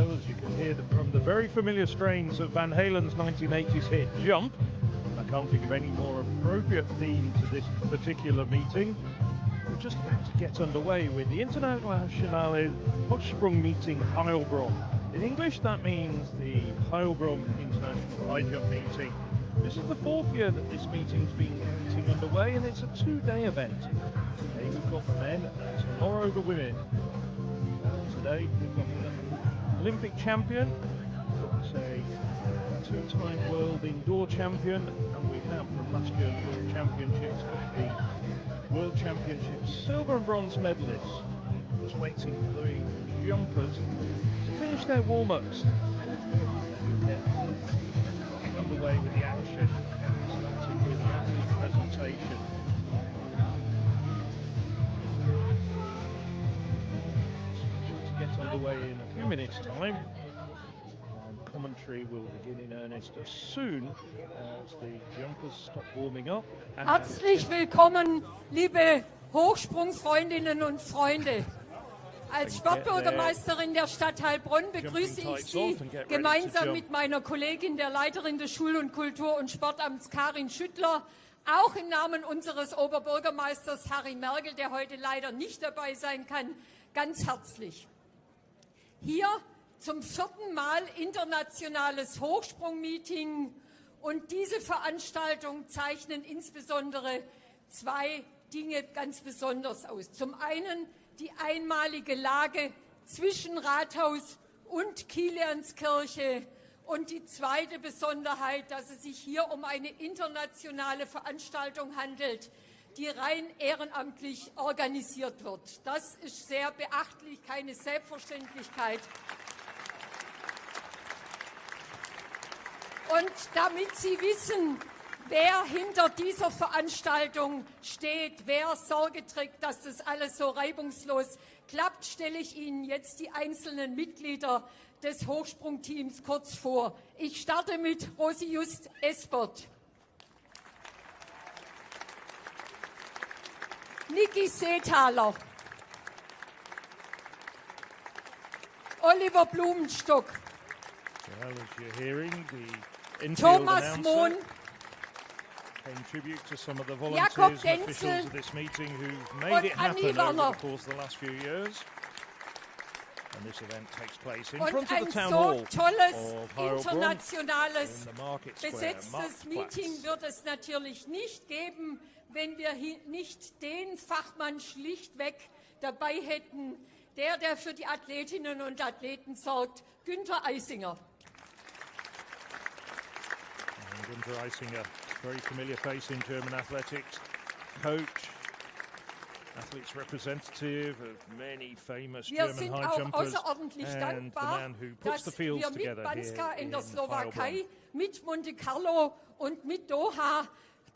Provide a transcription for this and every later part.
well, as you can hear from the very familiar strains of Van Halen's 1980s hit Jump. I can't think of any more appropriate theme to this particular meeting. We're just about to get underway with the Internationale Hochsprungmeeting Heilbronn. In English, that means the Heilbronn International High Jump Meeting. This is the fourth year that this meeting's been getting underway, and it's a two-day event. Today we've got the men, and tomorrow the women. Today we've got an Olympic champion, a two-time world indoor champion, and we have from last year's World Championships got the World Championships silver and bronze medalists. Just waiting for the jumpers to finish their warm-ups. Underway with the action, starting with the athlete presentation. To get underway in a few minutes' time. Commentary will begin in earnest as soon as the jumpers stop warming up. Herzlich willkommen, liebe Hochsprungfreundinnen und Freunde. Als Sportbürgermeisterin der Stadt Heilbronn begrüße ich Sie gemeinsam mit meiner Kollegin, der Leiterin des Schul- und Kultur- und Sportamts Karin Schüttler, auch im Namen unseres Oberbürgermeisters Harry Mergel, der heute leider nicht dabei sein kann, ganz herzlich. Hier zum vierten Mal internationales Hochsprungmeeting, und diese Veranstaltung zeichnen insbesondere zwei Dinge ganz besonders aus. Zum einen die einmalige Lage zwischen Rathaus und Kilianskirche und die zweite Besonderheit, dass es sich hier um eine internationale Veranstaltung handelt, die rein ehrenamtlich organisiert wird. Das ist sehr beachtlich, keine Selbstverständlichkeit. Und damit Sie wissen, wer hinter dieser Veranstaltung steht, wer Sorge trägt, dass das alles so reibungslos klappt, stelle ich Ihnen jetzt die einzelnen Mitglieder des Hochsprungteams kurz vor. Ich starte mit Rosi Just Espert, Niki Seethaler, Oliver Blumenstock, Well, as you're hearing, the infield Thomas announcer Mohn, paying tribute to some of the volunteers Jakob and officials Denzel of this meeting who've made und it Anni happen over Werner. the course of the last few years. And this event takes place in und front of ein the town so hall tolles of Heilbronn internationales in the Market Square, besetztes Marktplatz. Meeting wird es natürlich nicht geben, wenn wir nicht den Fachmann schlichtweg dabei hätten, der für die Athletinnen und Athleten sorgt, Günther Eisinger. And Günther Eisinger, very familiar face in German athletics, coach, athletes representative of many famous Wir German sind high auch jumpers, außerordentlich and the dankbar, man who puts the dass fields wir mit together Banska here in der in Slowakei, Heilbronn. mit Monte Carlo und mit Doha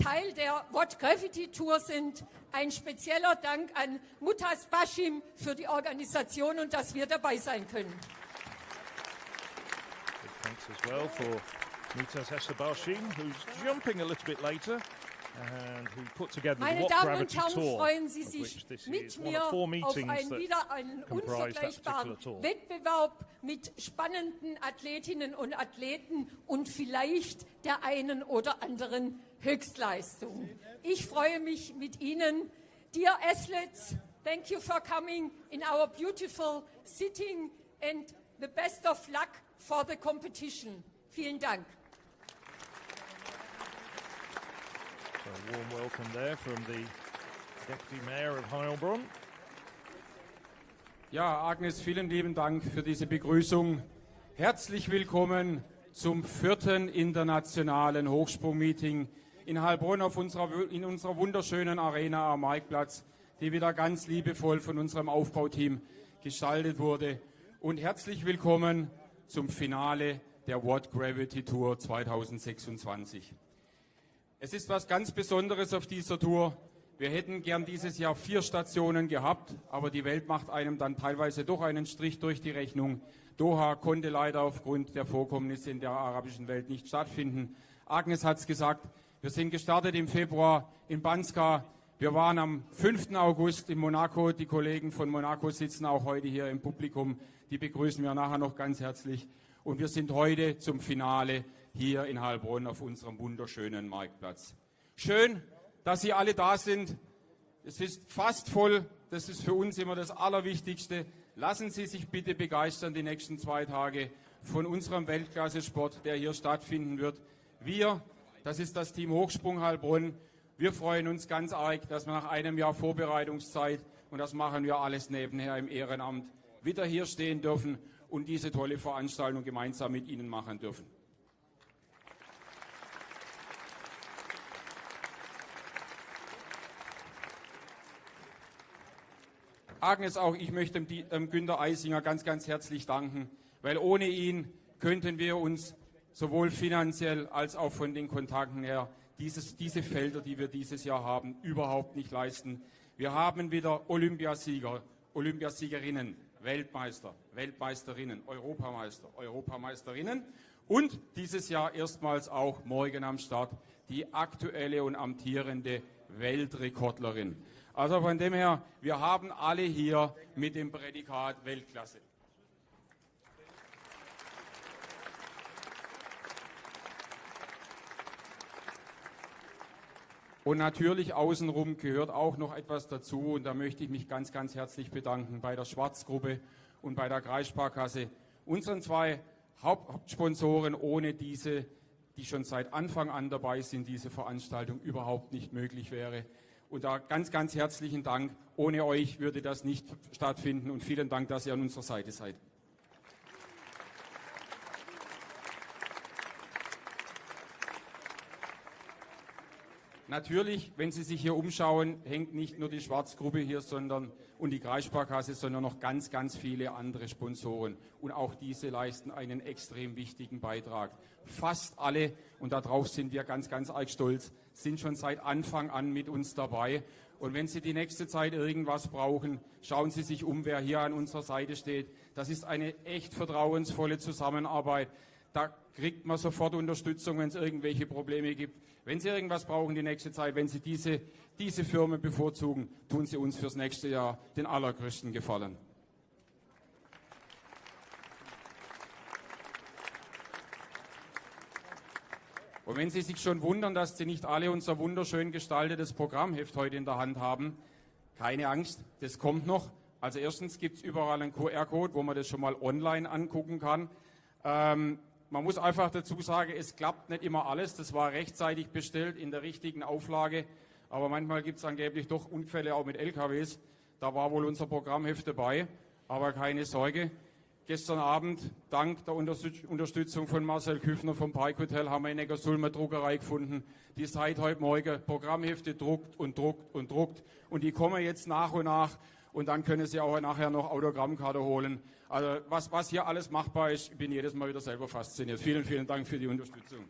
Teil der What Gravity Tour sind. Ein spezieller Dank an Mutas Bashim für die Organisation und dass wir dabei sein können. Big thanks as well for Mutas Esabashim, who's jumping a little bit later and who put together the Meine What Damen und Gravity Herren, Tour, freuen Sie of sich which this mit is one mir of four auf meetings that wieder einen comprise that unvergleichbaren particular tour. Wettbewerb mit spannenden Athletinnen und Athleten und vielleicht der einen oder anderen Höchstleistung. Ich freue mich mit Ihnen. Dear athletes, thank you for coming in our beautiful sitting and the best of luck for the competition. Vielen Dank. So a warm welcome there from the Deputy Mayor of Heilbronn. Ja, Agnes, vielen lieben Dank für diese Begrüßung. Herzlich willkommen zum vierten internationalen Hochsprungmeeting in Heilbronn in unserer wunderschönen Arena am Marktplatz, die wieder ganz liebevoll von unserem Aufbauteam gestaltet wurde. Und herzlich willkommen zum Finale der What Gravity Tour 2026. Es ist was ganz Besonderes auf dieser Tour. Wir hätten gern dieses Jahr 4 Stationen gehabt, aber die Welt macht einem dann teilweise doch einen Strich durch die Rechnung. Doha konnte leider aufgrund der Vorkommnisse in der arabischen Welt nicht stattfinden. Agnes hat es gesagt, wir sind gestartet im Februar in Banska. Wir waren am 5. August in Monaco. Die Kollegen von Monaco sitzen auch heute hier im Publikum. Die begrüßen wir nachher noch ganz herzlich. Und wir sind heute zum Finale hier in Heilbronn auf unserem wunderschönen Marktplatz. Schön, dass Sie alle da sind. Es ist fast voll. Das ist für uns immer das Allerwichtigste. Lassen Sie sich bitte begeistern die nächsten 2 Tage von unserem Weltklasse-Sport, der hier stattfinden wird. Wir, das ist das Team Hochsprung Heilbronn, wir freuen uns ganz arg, dass wir nach einem Jahr Vorbereitungszeit, und das machen wir alles nebenher im Ehrenamt, wieder hier stehen dürfen und diese tolle Veranstaltung gemeinsam mit Ihnen machen dürfen. Agnes, auch ich möchte Günter Eisinger ganz, ganz herzlich danken, weil ohne ihn könnten wir uns sowohl finanziell als auch von den Kontakten her diese Felder, die wir dieses Jahr haben, überhaupt nicht leisten. Wir haben wieder Olympiasieger, Olympiasiegerinnen, Weltmeister, Weltmeisterinnen, Europameister, Europameisterinnen und dieses Jahr erstmals auch morgen am Start die aktuelle und amtierende Weltrekordlerin. Also von dem her, wir haben alle hier mit dem Prädikat Weltklasse. Und natürlich außenrum gehört auch noch etwas dazu, und da möchte ich mich ganz, ganz herzlich bedanken bei der Schwarzgruppe und bei der Kreissparkasse, unseren 2 Hauptsponsoren, ohne diese, die schon seit Anfang an dabei sind, diese Veranstaltung überhaupt nicht möglich wäre. Und da ganz, ganz herzlichen Dank. Ohne euch würde das nicht stattfinden, und vielen Dank, dass ihr an unserer Seite seid. Natürlich, wenn Sie sich hier umschauen, hängt nicht nur die Schwarzgruppe hier und die Kreissparkasse, sondern noch ganz, ganz viele andere Sponsoren. Und auch diese leisten einen extrem wichtigen Beitrag. Fast alle, und darauf sind wir ganz, ganz arg stolz, sind schon seit Anfang an mit uns dabei. Und wenn Sie die nächste Zeit irgendwas brauchen, schauen Sie sich um, wer hier an unserer Seite steht. Das ist eine echt vertrauensvolle Zusammenarbeit. Da kriegt man sofort Unterstützung, wenn es irgendwelche Probleme gibt. Wenn Sie irgendwas brauchen die nächste Zeit, wenn Sie diese Firmen bevorzugen, tun Sie uns fürs nächste Jahr den allergrößten Gefallen. Und wenn Sie sich schon wundern, dass Sie nicht alle unser wunderschön gestaltetes Programmheft heute in der Hand haben, keine Angst, das kommt noch. Also erstens gibt es überall einen QR-Code, wo man das schon mal online angucken kann. Man muss einfach dazu sagen, es klappt nicht immer alles. Das war rechtzeitig bestellt in der richtigen Auflage. Aber manchmal gibt es angeblich doch Unfälle auch mit LKWs. Da war wohl unser Programmheft dabei. Aber keine Sorge. Gestern Abend, dank der Unterstützung von Marcel Küffner vom Park Hotel, haben wir in Neckarsulm eine Druckerei gefunden, die seit heute Morgen Programmhefte druckt und druckt und druckt. Und die kommen jetzt nach und nach. Und dann können Sie auch nachher noch Autogrammkarte holen. Also was hier alles machbar ist, ich bin jedes Mal wieder selber fasziniert. Vielen, vielen Dank für die Unterstützung.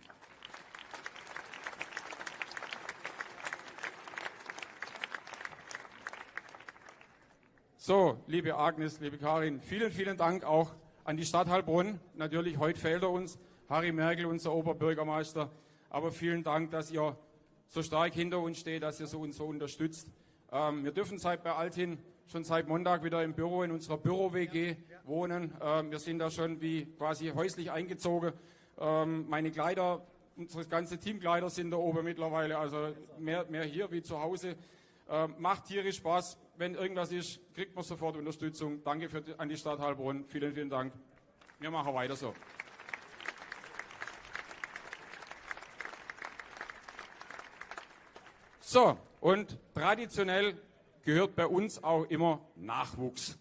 So, liebe Agnes, liebe Karin, vielen, vielen Dank auch an die Stadt Heilbronn. Natürlich, heute fehlt er uns, Harry Merkel, unser Oberbürgermeister. Aber vielen Dank, dass ihr so stark hinter uns steht, dass ihr uns so unterstützt. Wir dürfen bei Althin schon seit Montag wieder im Büro, in unserer Büro-WG wohnen. Wir sind da schon wie quasi häuslich eingezogen. Meine Kleider, unsere ganze Teamkleider sind da oben mittlerweile, also mehr hier wie zu Hause. Macht tierisch Spaß. Wenn irgendwas ist, kriegt man sofort Unterstützung. Danke an die Stadt Heilbronn. Vielen, vielen Dank. Wir machen weiter so. So, und traditionell gehört bei uns auch immer Nachwuchs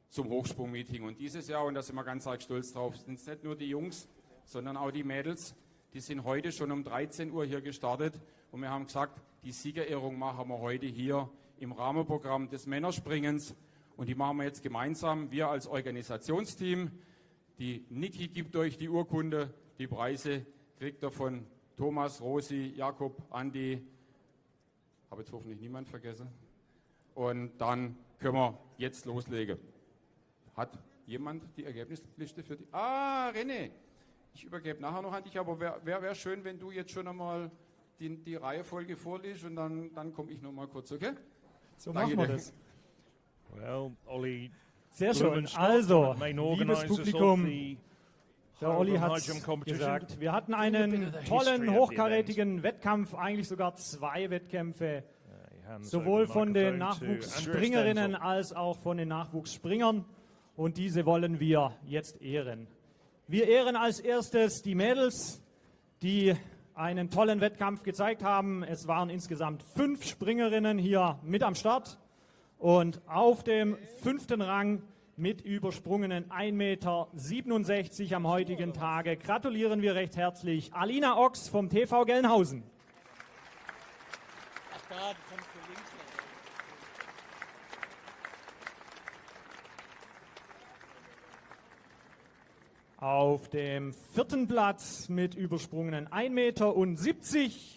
zum Hochsprungmeeting. Und dieses Jahr, und da sind wir ganz arg stolz drauf, sind es nicht nur die Jungs, sondern auch die Mädels. Die sind heute schon um 13 Uhr hier gestartet. Und wir haben gesagt, die Siegerehrung machen wir heute hier im Rahmenprogramm des Männerspringens. Und die machen wir jetzt gemeinsam, wir als Organisationsteam. Die Niki gibt euch die Urkunde, die Preise kriegt ihr von Thomas, Rosi, Jakob, Andi. Habe jetzt hoffentlich niemand vergessen. Und dann können wir jetzt loslegen. Hat jemand die Ergebnisliste für die? Ah, René. Ich übergebe nachher noch an dich, aber wäre schön, wenn du jetzt schon einmal die Reihenfolge vorliest und dann komme ich noch mal kurz, okay? So machen wir das. Well, Ollie, Sehr schön. Also, liebes Publikum, der Olli hat gesagt, wir hatten einen tollen, hochkarätigen Wettkampf, eigentlich sogar 2 Wettkämpfe, sowohl von den Nachwuchsspringerinnen als auch von den Nachwuchsspringern. Und diese wollen wir jetzt ehren. Wir ehren als erstes die Mädels, die einen tollen Wettkampf gezeigt haben. Es waren insgesamt 5 Springerinnen hier mit am Start. Und auf dem 5. Rang mit übersprungenen 1,67 Meter am heutigen Tage gratulieren wir recht herzlich Alina Ochs vom TV Gelnhausen. Auf dem 4. Platz mit übersprungenen 1,70 Meter.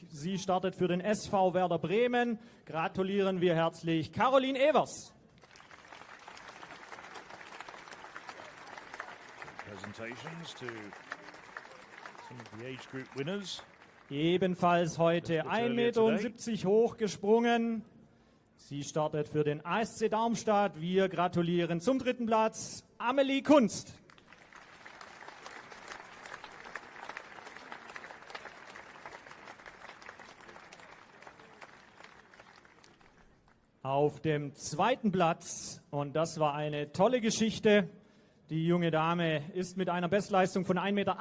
Sie startet für den SV Werder Bremen. Gratulieren wir herzlich Caroline Evers. Presentations to some of the age group winners. Ebenfalls heute 1,70 Meter hochgesprungen. Sie startet für den ASC Darmstadt. Wir gratulieren zum 3. Platz Amelie Kunst. Auf dem 2. Platz, und das war eine tolle Geschichte, die junge Dame ist mit einer Bestleistung von 1,68 Meter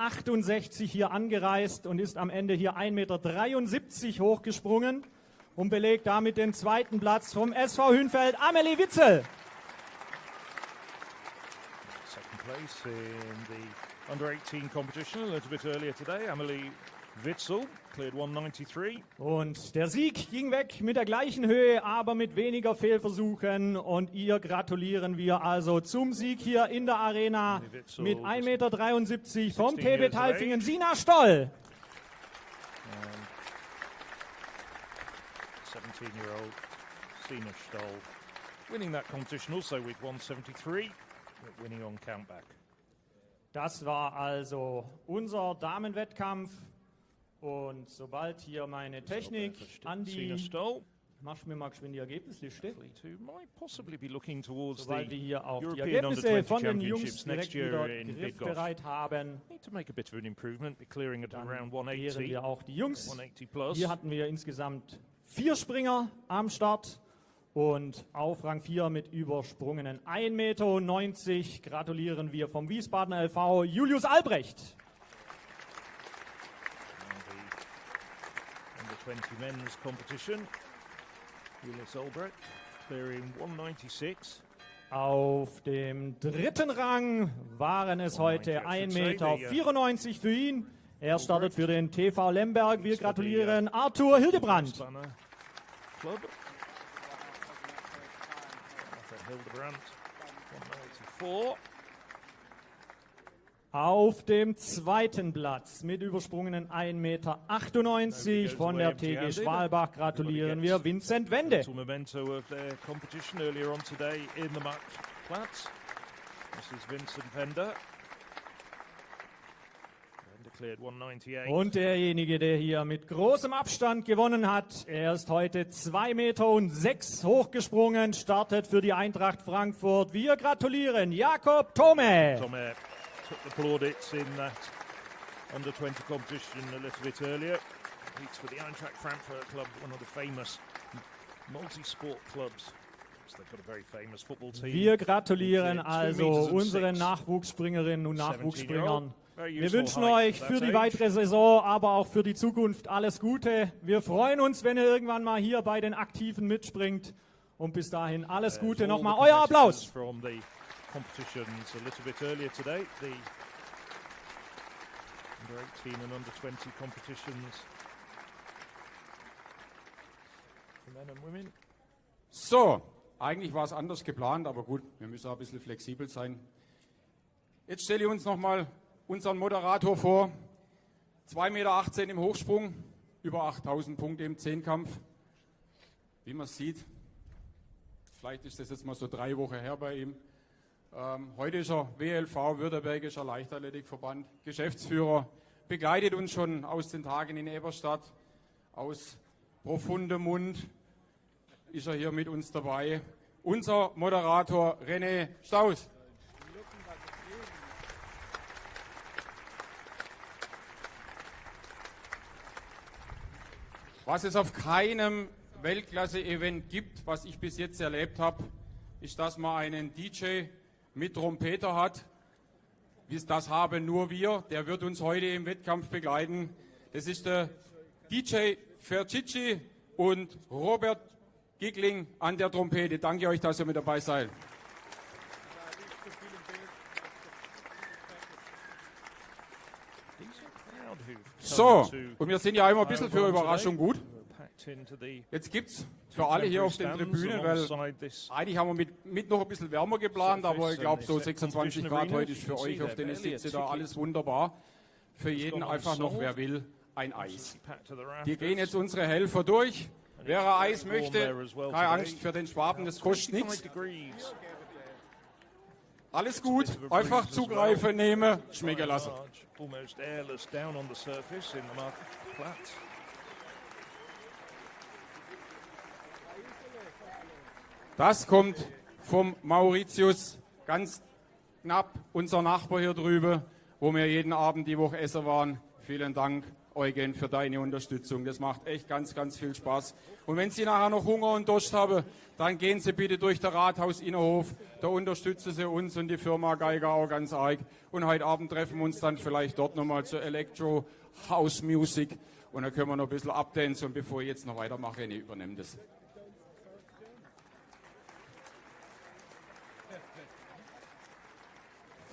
hier angereist und ist am Ende hier 1,73 Meter hochgesprungen und belegt damit den 2. Platz vom SV Hünfeld, Amelie Witzel. Second place in the under 18 competition a little bit earlier today. Amelie Witzel cleared 193. Und der Sieg ging weg mit der gleichen Höhe, aber mit weniger Fehlversuchen. Und ihr gratulieren wir also zum Sieg hier in der Arena mit 1,73 Meter vom TB Talfingen, Sina Stoll. 17-year-old Sina Stoll winning that competition also with 173, but winning on countback. Das war also unser Damenwettkampf. Und sobald hier meine Technik, Andi, machst du mir mal geschwind die Ergebnisliste. Sobald wir hier auch die Ergebnisse von den Jungs direkt wieder griffbereit haben, ehren wir auch die Jungs. Hier hatten wir insgesamt 4 Springer am Start und auf Rang 4 mit übersprungenen 1,90 Meter gratulieren wir vom Wiesbadener LV Julius Albrecht. 20 men's competition. Julius Albrecht clearing 196. Auf dem 3. Rang waren es heute 1,94 Meter für ihn. Er startet für den TV Lemberg. Wir gratulieren Arthur Hildebrand. Hildebrand 194. Auf dem 2. Platz mit übersprungenen 1,98 Meter von der TG Schwalbach gratulieren wir Vincent Wende. Und derjenige, der hier mit großem Abstand gewonnen hat, er ist heute 2,06 Meter hochgesprungen, startet für die Eintracht Frankfurt. Wir gratulieren Jakob Thome. Took the plaudits in that under 20 competition a little bit earlier. He's for the Eintracht Frankfurt club, one of the famous multi-sport clubs. So they've got a very famous football team. Wir gratulieren also unseren Nachwuchsspringerinnen und Nachwuchsspringern. Wir wünschen euch für die weitere Saison, aber auch für die Zukunft alles Gute. Wir freuen uns, wenn ihr irgendwann mal hier bei den Aktiven mitspringt. Und bis dahin alles Gute. Nochmal euer Applaus. Competitions a little bit earlier today, the under 18 and under 20 competitions for men and women. So, eigentlich war es anders geplant, aber gut, wir müssen auch ein bisschen flexibel sein. Jetzt stelle ich uns nochmal unseren Moderator vor. 2,18 Meter im Hochsprung, über 8000 Punkte im Zehnkampf. Wie man sieht, vielleicht ist das jetzt mal so 3 Wochen her bei ihm. Heute ist er WLV, Württembergischer Leichtathletikverband, Geschäftsführer, begleitet uns schon aus den Tagen in Eberstadt, aus Profundemund ist er hier mit uns dabei unser Moderator René Staus. Was es auf keinem Weltklasse-Event gibt, was ich bis jetzt erlebt habe, ist, dass man einen DJ mit Trompeter hat. Das haben nur wir. Der wird uns heute im Wettkampf begleiten. Das ist der DJ Fercici und Robert Giggling an der Trompete. Danke euch, dass ihr mit dabei seid. So, und wir sind ja immer ein bisschen für Überraschung gut. Jetzt gibt es für alle hier auf den Tribünen, weil eigentlich haben wir mit noch ein bisschen wärmer geplant, aber ich glaube so 26 Grad heute ist für euch auf den Sitze da alles wunderbar. Für jeden einfach noch, wer will, ein Eis. Wir gehen jetzt unsere Helfer durch. Wer ein Eis möchte, keine Angst für den Schwaben, das kostet nichts. Alles gut, einfach zugreifen, nehmen, schmecken lassen. Das kommt vom Mauritius, ganz knapp, unser Nachbar hier drüben, wo wir jeden Abend die Woche essen waren. Vielen Dank, Eugen, für deine Unterstützung. Das macht echt ganz, ganz viel Spaß. Und wenn Sie nachher noch Hunger und Durst haben, dann gehen Sie bitte durch den Rathaus-Innenhof. Da unterstützen Sie uns und die Firma Geiger auch ganz arg. Und heute Abend treffen wir uns dann vielleicht dort nochmal zur Electro House Music. Und dann können wir noch ein bisschen abdancen. Und bevor ich jetzt noch weitermache, ich übernehme das.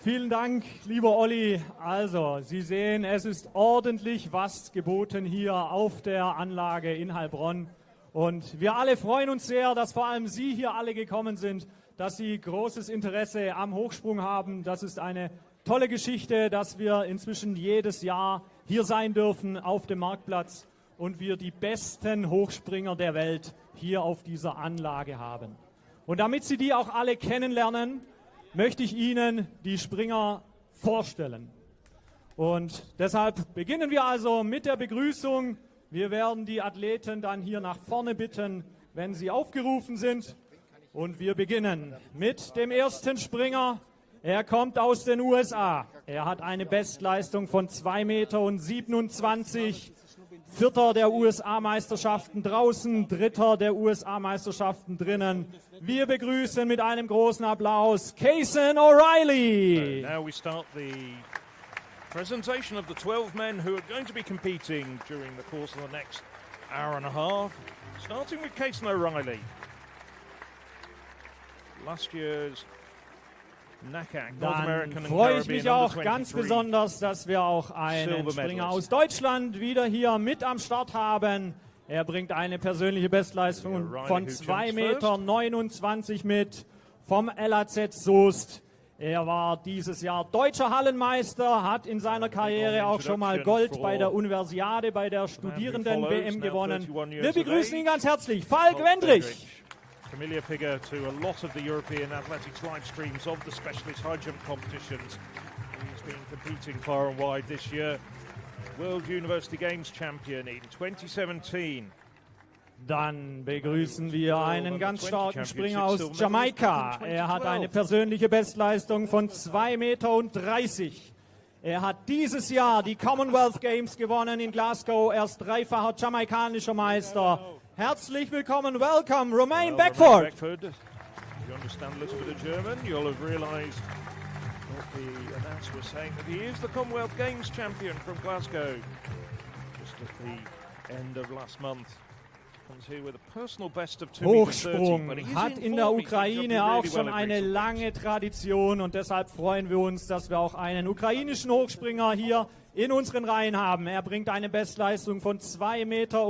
Vielen Dank, lieber Olli. Also, Sie sehen, es ist ordentlich was geboten hier auf der Anlage in Heilbronn. Und wir alle freuen uns sehr, dass vor allem Sie hier alle gekommen sind, dass Sie großes Interesse am Hochsprung haben. Das ist eine tolle Geschichte, dass wir inzwischen jedes Jahr hier sein dürfen auf dem Marktplatz und wir die besten Hochspringer der Welt hier auf dieser Anlage haben. Und damit Sie die auch alle kennenlernen, möchte ich Ihnen die Springer vorstellen. Und deshalb beginnen wir also mit der Begrüßung. Wir werden die Athleten dann hier nach vorne bitten, wenn sie aufgerufen sind. Und wir beginnen mit dem ersten Springer. Er kommt aus den USA. Er hat eine Bestleistung von 2,27 Meter. Vierter der USA-Meisterschaften draußen, Dritter der USA-Meisterschaften drinnen. Wir begrüßen mit einem großen Applaus Cason O'Reilly. Now we start the presentation of the 12 men who are going to be competing during the course of the next hour and a half. Starting with Cason O'Reilly. Last year's Dann freue ich mich auch ganz besonders, dass wir auch einen Springer aus Deutschland wieder hier mit am Start haben. Er bringt eine persönliche Bestleistung von 2,29 Meter mit vom LAZ Soest. Er war dieses Jahr deutscher Hallenmeister, hat in seiner Karriere auch schon mal Gold bei der Universiade, bei der Studierenden-WM gewonnen. Wir begrüßen ihn ganz herzlich, Falk Wendrich. Familiar figure to a lot of the European athletics live streams of the specialist high jump competitions. He's been competing far and wide this year. World University Games Champion in 2017. Dann begrüßen wir einen ganz starken Springer aus Jamaika. Er hat eine persönliche Bestleistung von 2,30 Meter. Er hat dieses Jahr die Commonwealth Games gewonnen in Glasgow. Er ist dreifacher jamaikanischer Meister. Herzlich willkommen, welcome, Romain Beckford. If you understand a little bit of German, you'll have realised what the announcer was saying, that he is the Commonwealth Games champion from Glasgow. Just at the end of last month. Comes here with a personal best of 2,30 Hochsprung meters. hat in der Ukraine auch schon eine lange Tradition und deshalb freuen wir uns, dass wir auch einen ukrainischen Hochspringer hier in unseren Reihen haben. Er bringt eine Bestleistung von 2,30 Meter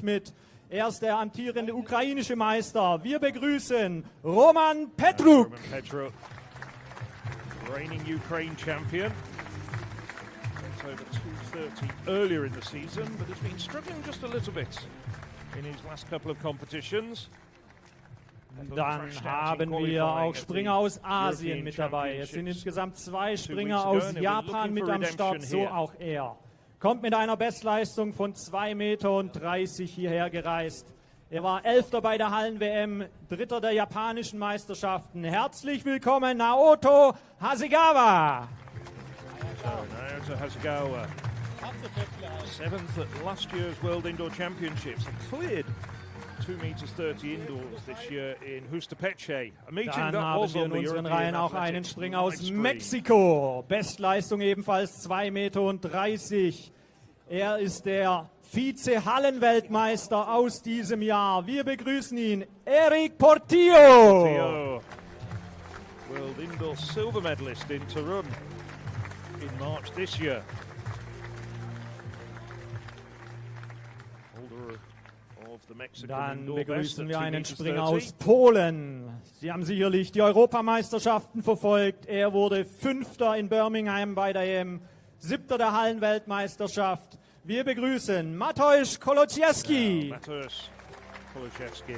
mit. Er ist der amtierende ukrainische Meister. Wir begrüßen Roman Petruk. Roman Petruk, reigning Ukraine champion. Went over 2:30 earlier in the season, but has been struggling just a little bit in his last couple of competitions. Dann haben wir auch Springer aus Asien mit dabei. Es sind insgesamt 2 Springer aus Japan mit am Start, so auch er. Kommt mit einer Bestleistung von 2,30 Meter hierher gereist. Er war 11. bei der Hallen-WM, 3. der japanischen Meisterschaften. Herzlich willkommen, Naoto Hasegawa. So, Naoto Hasegawa, 7th at last year's World Indoor Championships, and cleared 2 meters 30 indoors this year in Hochsprungmeeting. A meeting Dann that haben was wir on in the unseren European Reihen auch einen Athletics Springer aus livestream. Mexiko. Bestleistung ebenfalls 2,30 Meter. Er ist der Vize-Hallenweltmeister aus diesem Jahr. Wir begrüßen ihn, Eric Portillo. Portillo, World Indoor silver medalist in Torun in March this year. Holder of the Mexican Dann indoor best begrüßen at wir 2 einen meters Springer 30. aus Polen. Sie haben sicherlich die Europameisterschaften verfolgt. Er wurde 5. in Birmingham bei der EM, 7. der Hallenweltmeisterschaft. Wir begrüßen Mateusz Kolociewski. Mateusz Kolociewski.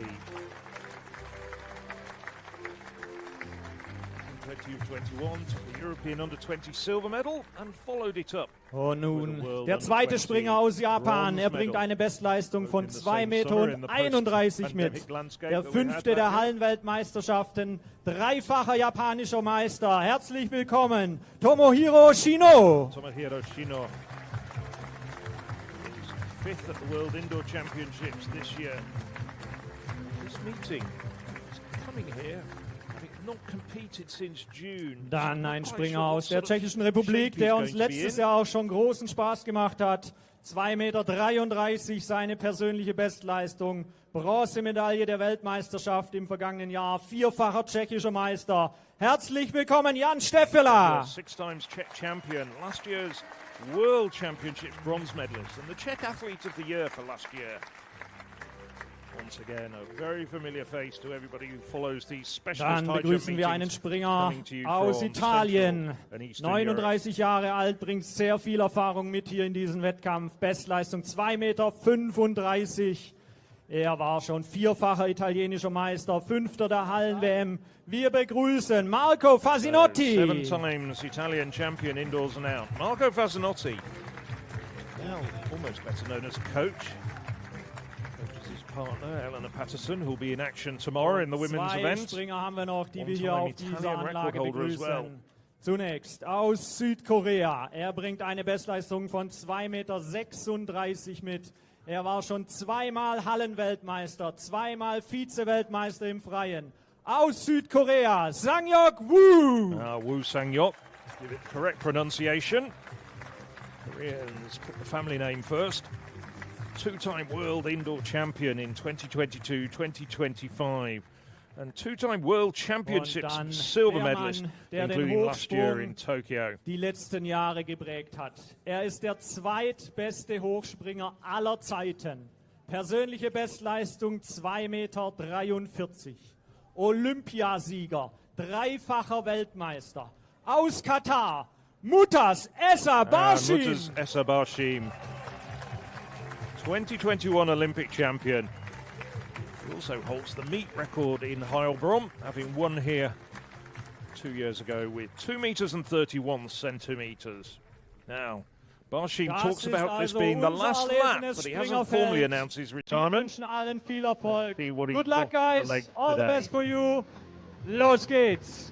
2021 took the European Under-20 silver medal and followed it up. Und nun der zweite Springer aus Japan. Er bringt eine Bestleistung von 2,31 Meter mit. Der 5. der Hallenweltmeisterschaften, dreifacher japanischer Meister. Herzlich willkommen, Tomohiro Shino. Tomohiro Shino. He's 5th at the World Indoor Championships this year. This meeting is coming here. Not competed since June. Dann ein Springer aus der Tschechischen Republik, der uns letztes Jahr auch schon großen Spaß gemacht hat. 2,33 Meter seine persönliche Bestleistung. Bronzemedaille der Weltmeisterschaft im vergangenen Jahr. Vierfacher tschechischer Meister. Herzlich willkommen, Jan Steffela. 6 times Czech champion. Last year's World Championships bronze medalist and the Czech Athlete of the Year for last year. Once again, a very familiar face to everybody who follows these specialist Dann begrüßen wir einen Springer aus Italien. 39 Jahre alt, bringt sehr viel Erfahrung mit hier in diesem Wettkampf. Bestleistung 2,35 Meter. Er war schon vierfacher italienischer Meister, 5. der Hallen-WM. Wir begrüßen Marco Fasinotti. 7 times Italian champion indoors and out. Marco Fasinotti, now almost better known as coach. Partner Elena Patterson, who'll be in action tomorrow in the women's event. Zwei Springer haben wir noch, die wir hier auf dieser Anlage begrüßen. Zunächst aus Südkorea. Er bringt eine Bestleistung von 2,36 Meter mit. Er war schon zweimal Hallenweltmeister, zweimal Vize-Weltmeister im Freien. Aus Südkorea, Sang-yok Woo. Woo Sang-yok, give it correct pronunciation. Koreans put the family name first. 2-time world indoor champion in 2022, 2025, and 2-time world championships silver medalist, including last year in Tokyo. Die letzten Jahre geprägt hat. Er ist der zweitbeste Hochspringer aller Zeiten. Persönliche Bestleistung 2,43 Meter. Olympiasieger, dreifacher Weltmeister. Aus Katar, Mutas Essa Barshim. Mutas Essa Barshim. 2021 Olympic champion. He also holds the meet record in Heilbronn, having won here 2 years ago with 2 meters and 31 centimeters. Now, Barshim talks about this being the last lap, but he hasn't formally announced his retirement. Wir wünschen allen viel Erfolg. See what he's Good luck, got guys. All the best for you. Los geht's.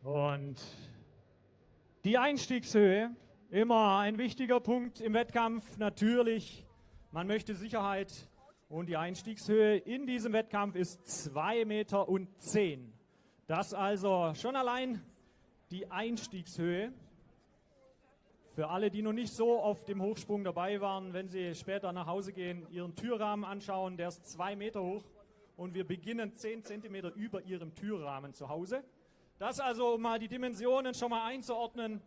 Und die Einstiegshöhe, immer ein wichtiger Punkt im Wettkampf. Natürlich, man möchte Sicherheit und die Einstiegshöhe in diesem Wettkampf ist 2,10 Meter. Das also schon allein die Einstiegshöhe. Für alle, die noch nicht so auf dem Hochsprung dabei waren, wenn sie später nach Hause gehen, ihren Türrahmen anschauen, der ist 2 Meter hoch und wir beginnen 10 Zentimeter über ihrem Türrahmen zu Hause. Das also, um mal die Dimensionen schon mal einzuordnen.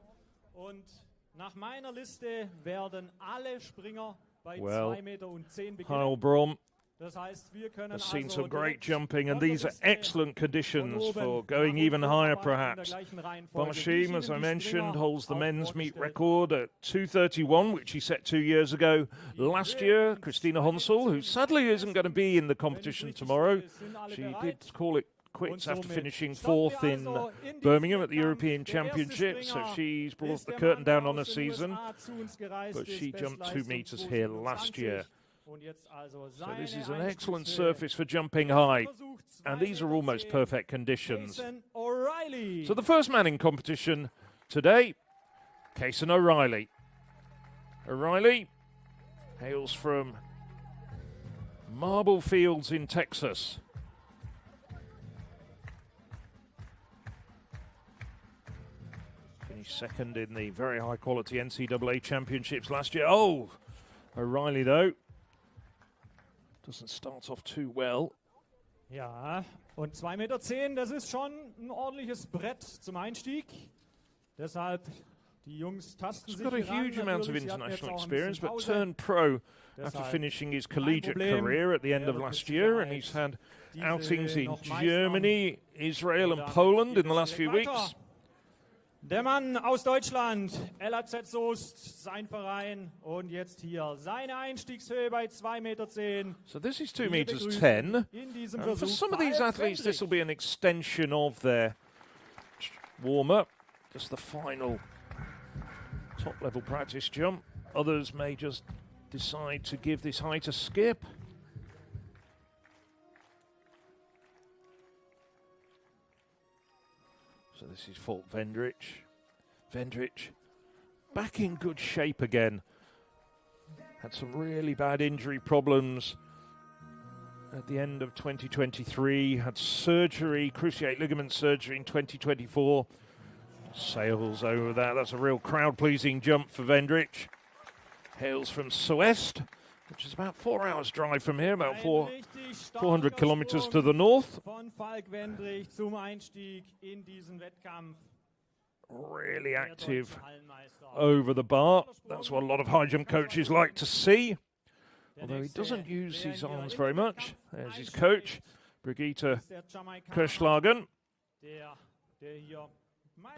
Und nach meiner Liste werden alle Springer bei 2,10 Meter beginnen. Heilbronn, has seen some great jumping, and these are excellent conditions for going even higher perhaps. Barshim, as I mentioned, holds the men's meet record at 2:31, which he set 2 years ago. Last year, Christina Honsel, who sadly isn't going to be in the competition tomorrow, she did call it quits after finishing 4th in Birmingham at the European Championships, so she's brought the curtain down on her season, but she jumped 2 meters here last year. So this is an excellent surface for jumping high, and these are almost perfect conditions. So the first man in competition today, Cason O'Reilly. O'Reilly hails from Marble Fields in Texas. Finished second in the very high quality NCAA championships last year. Oh, O'Reilly though doesn't start off too well. Ja, und 2,10 Meter, das ist schon ein ordentliches Brett zum Einstieg. Deshalb die Jungs tasten sich ran. He's got a huge amount of international experience, but turned pro after finishing his collegiate career at the end of last year, and he's had outings in Germany, Israel and Poland in the last few weeks. Der Mann aus Deutschland, LAZ Soest, sein Verein, und jetzt hier seine Einstiegshöhe bei 2,10 Meter. So this is 2 meters 10. And for some of these athletes, this will be an extension of their warm-up, just the final top-level practice jump. Others may just decide to give this height a skip. So this is Falk Vendrich. Vendrich back in good shape again. Had some really bad injury problems at the end of 2023. Had surgery, cruciate ligament surgery in 2024. Sails over that. That's a real crowd-pleasing jump for Vendrich. Hails from Soest, which is about 4 hours drive from here, about 400 kilometers to the north. Really active over the bar. That's what a lot of high jump coaches like to see. Although he doesn't use his arms very much. There's his coach, Brigitte Kirschlagen.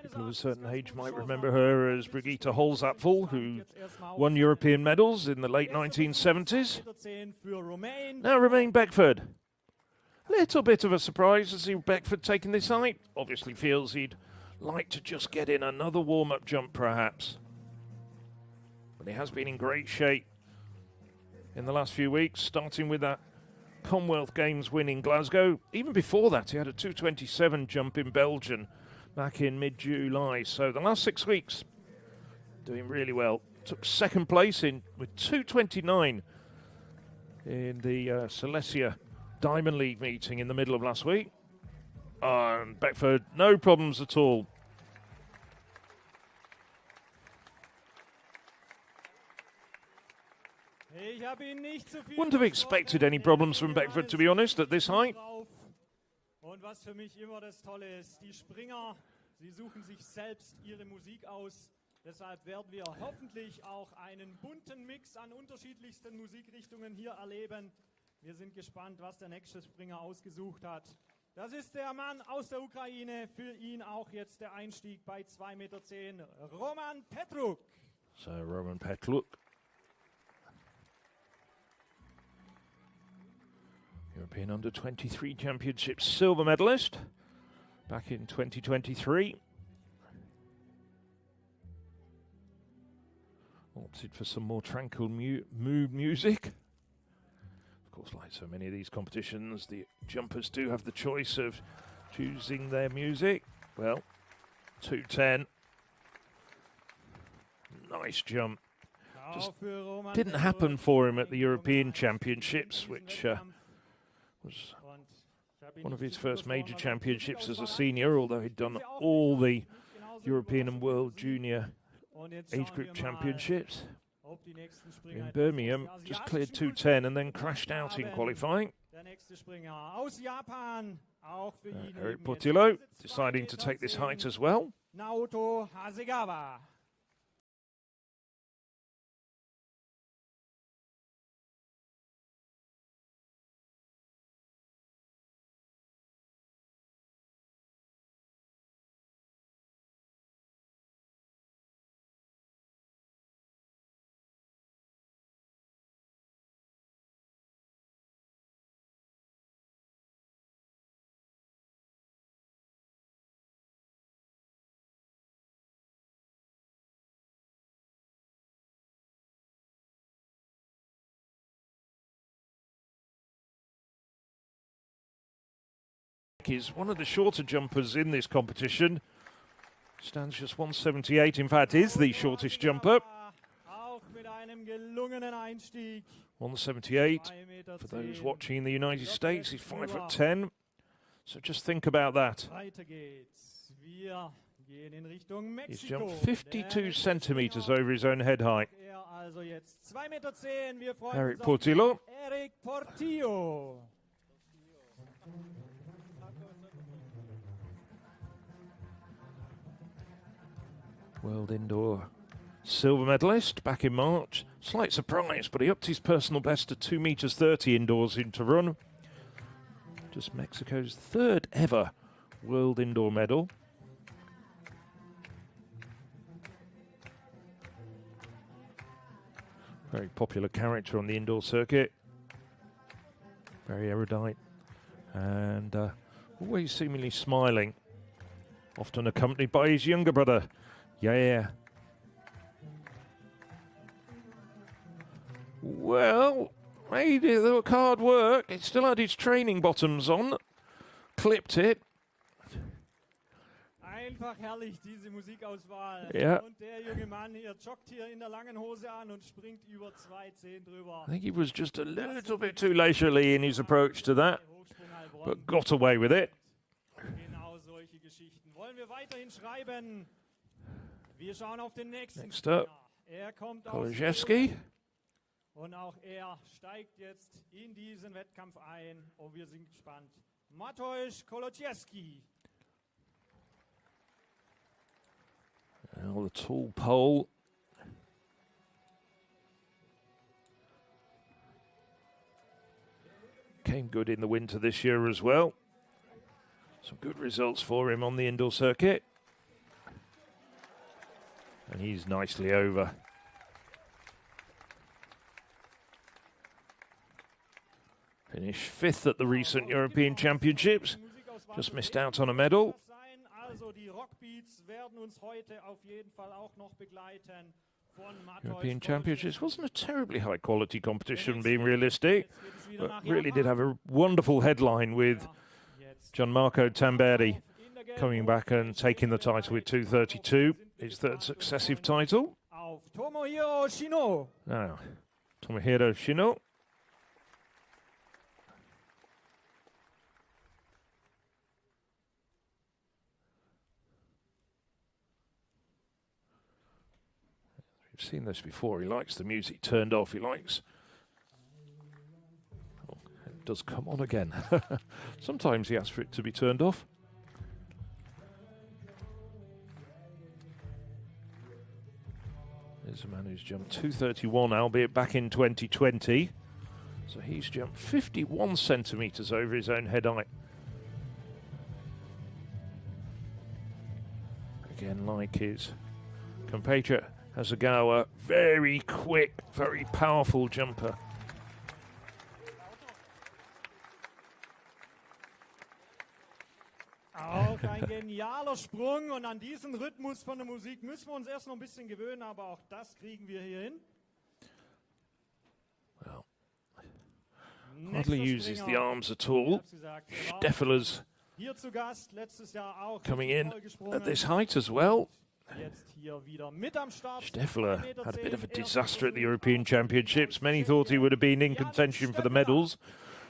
People of a certain age might remember her as Brigitte Holzapfel, who won European medals in the late 1970s. Now Romain Beckford. A little bit of a surprise to see Beckford taking this height. Obviously feels he'd like to just get in another warm-up jump perhaps. But he has been in great shape in the last few weeks, starting with that Commonwealth Games win in Glasgow. Even before that, he had a 2:27 jump in Belgium back in mid-July. So the last 6 weeks, doing really well. Took second place with 2:29 in the Silesia Diamond League meeting in the middle of last week. And Beckford, no problems at all. Wouldn't have expected any problems from Beckford, to be honest, at this height. Und was für mich immer das Tolle ist, die Springer, sie suchen sich selbst ihre Musik aus. Deshalb werden wir hoffentlich auch einen bunten Mix an unterschiedlichsten Musikrichtungen hier erleben. Wir sind gespannt, was der nächste Springer ausgesucht hat. Das ist der Mann aus der Ukraine. Für ihn auch jetzt der Einstieg bei 2,10 Meter, Roman Petruk. So Roman Petruk. European Under-23 Championships silver medalist back in 2023. Opted for some more tranquil mood music. Of course, like so many of these competitions, the jumpers do have the choice of choosing their music. Well, 2:10. Nice jump. Just didn't happen for him at the European Championships, which was one of his first major championships as a senior, although he'd done all the European and World Junior age group championships. In Birmingham, just cleared 2:10 and then crashed out in qualifying. Eric Portillo deciding to take this height as well. Is one of the shorter jumpers in this competition. Stands just 178, in fact, is the shortest jumper. 178, for those watching in the United States, he's 5'10". So just think about that. He's jumped 52 centimeters over his own head height. Eric Portillo. World Indoor silver medalist back in March. Slight surprise, but he upped his personal best to 2 meters 30 indoors into run. Just Mexico's third ever World Indoor medal. Very popular character on the indoor circuit. Very erudite. And always seemingly smiling. Often accompanied by his younger brother. Yeah. Well, made it look hard work. It still had his training bottoms on. Clipped it. Einfach herrlich, diese Musikauswahl. Yeah. Und der junge Mann hier joggt hier in der langen Hose an und springt über 2,10 drüber. I think he was just a little bit too leisurely in his approach to that, but got away with it. Genau solche Geschichten wollen wir weiterhin schreiben. Wir schauen auf den nächsten. Next up, kommt Kolajewski. Und auch steigt jetzt in diesen Wettkampf ein. Und wir sind gespannt. Mateusz Kolajewski. Well, the tall pole. Came good in the winter this year as well. Some good results for him on the indoor circuit. And he's nicely over. Finished 5th at the recent European Championships. Just missed out on a medal. European Championships wasn't a terribly high quality competition, being realistic, but really did have a wonderful headline with Gianmarco Tamberi coming back and taking the title with 2:32, his third successive title. Now, Tomohiro Shino. We've seen this before. He likes the music turned off. He likes... Oh, it does come on again. Sometimes he asks for it to be turned off. There's a man who's jumped 2:31, albeit back in 2020. So he's jumped 51 centimeters over his own head height. Again, like his compatriot Hasegawa, very quick, very powerful jumper. Auch ein genialer Sprung und an diesen Rhythmus von der Musik müssen wir uns erst noch ein bisschen gewöhnen, aber auch das kriegen wir hier hin. Well, hardly uses the arms at all. Steffler's coming in at this height as well. Steffler had a bit of a disaster at the European Championships. Many thought he would have been in contention for the medals,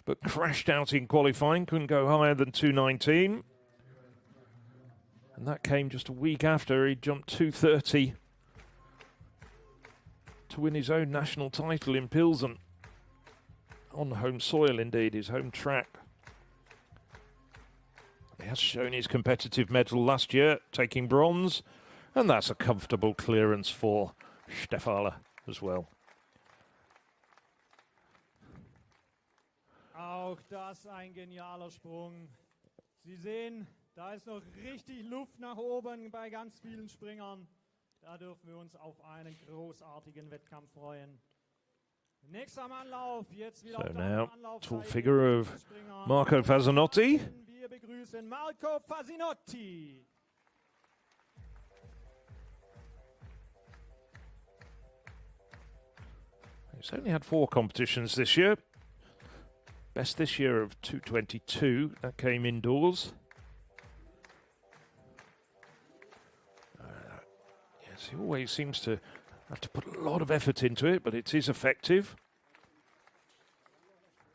but crashed out in qualifying, couldn't go higher than 2:19. And that came just a week after he jumped 2:30 to win his own national title in Pilsen. On home soil, indeed, his home track. He has shown his competitive medal last year, taking bronze. And that's a comfortable clearance for Steffler as well. Auch das ein genialer Sprung. Sie sehen, da ist noch richtig Luft nach oben bei ganz vielen Springern. Da dürfen wir uns auf einen großartigen Wettkampf freuen. Nächster Anlauf, jetzt wieder so now, tall figure of Marco Fasinotti. Wir begrüßen Marco Fasinotti. He's only had 4 competitions this year. Best this year of 2:22. That came indoors. Yes, he always seems to have to put a lot of effort into it, but it is effective.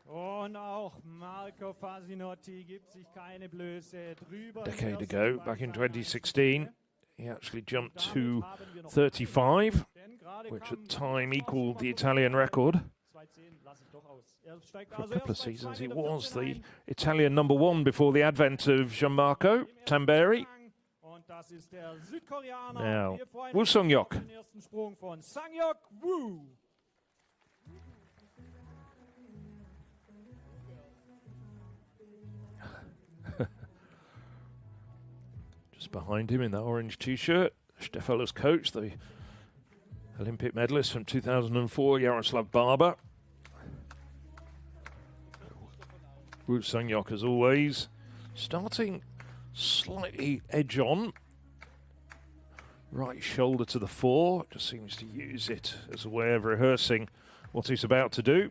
Und auch Marco Fasinotti gibt sich keine Blöße. Drüber A decade ago, back in 2016, he actually jumped to 35, which at the time equalled the Italian record. For a couple of seasons, he was the Italian #1 before the advent of Gianmarco Tamberi. Now, Woo Sung-yok. Just behind him in that orange t-shirt, Steffela's coach, the Olympic medalist from 2004, Jaroslav Barber. Woo Sung-yok, as always, starting slightly edge on. Right shoulder to the fore, just seems to use it as a way of rehearsing what he's about to do.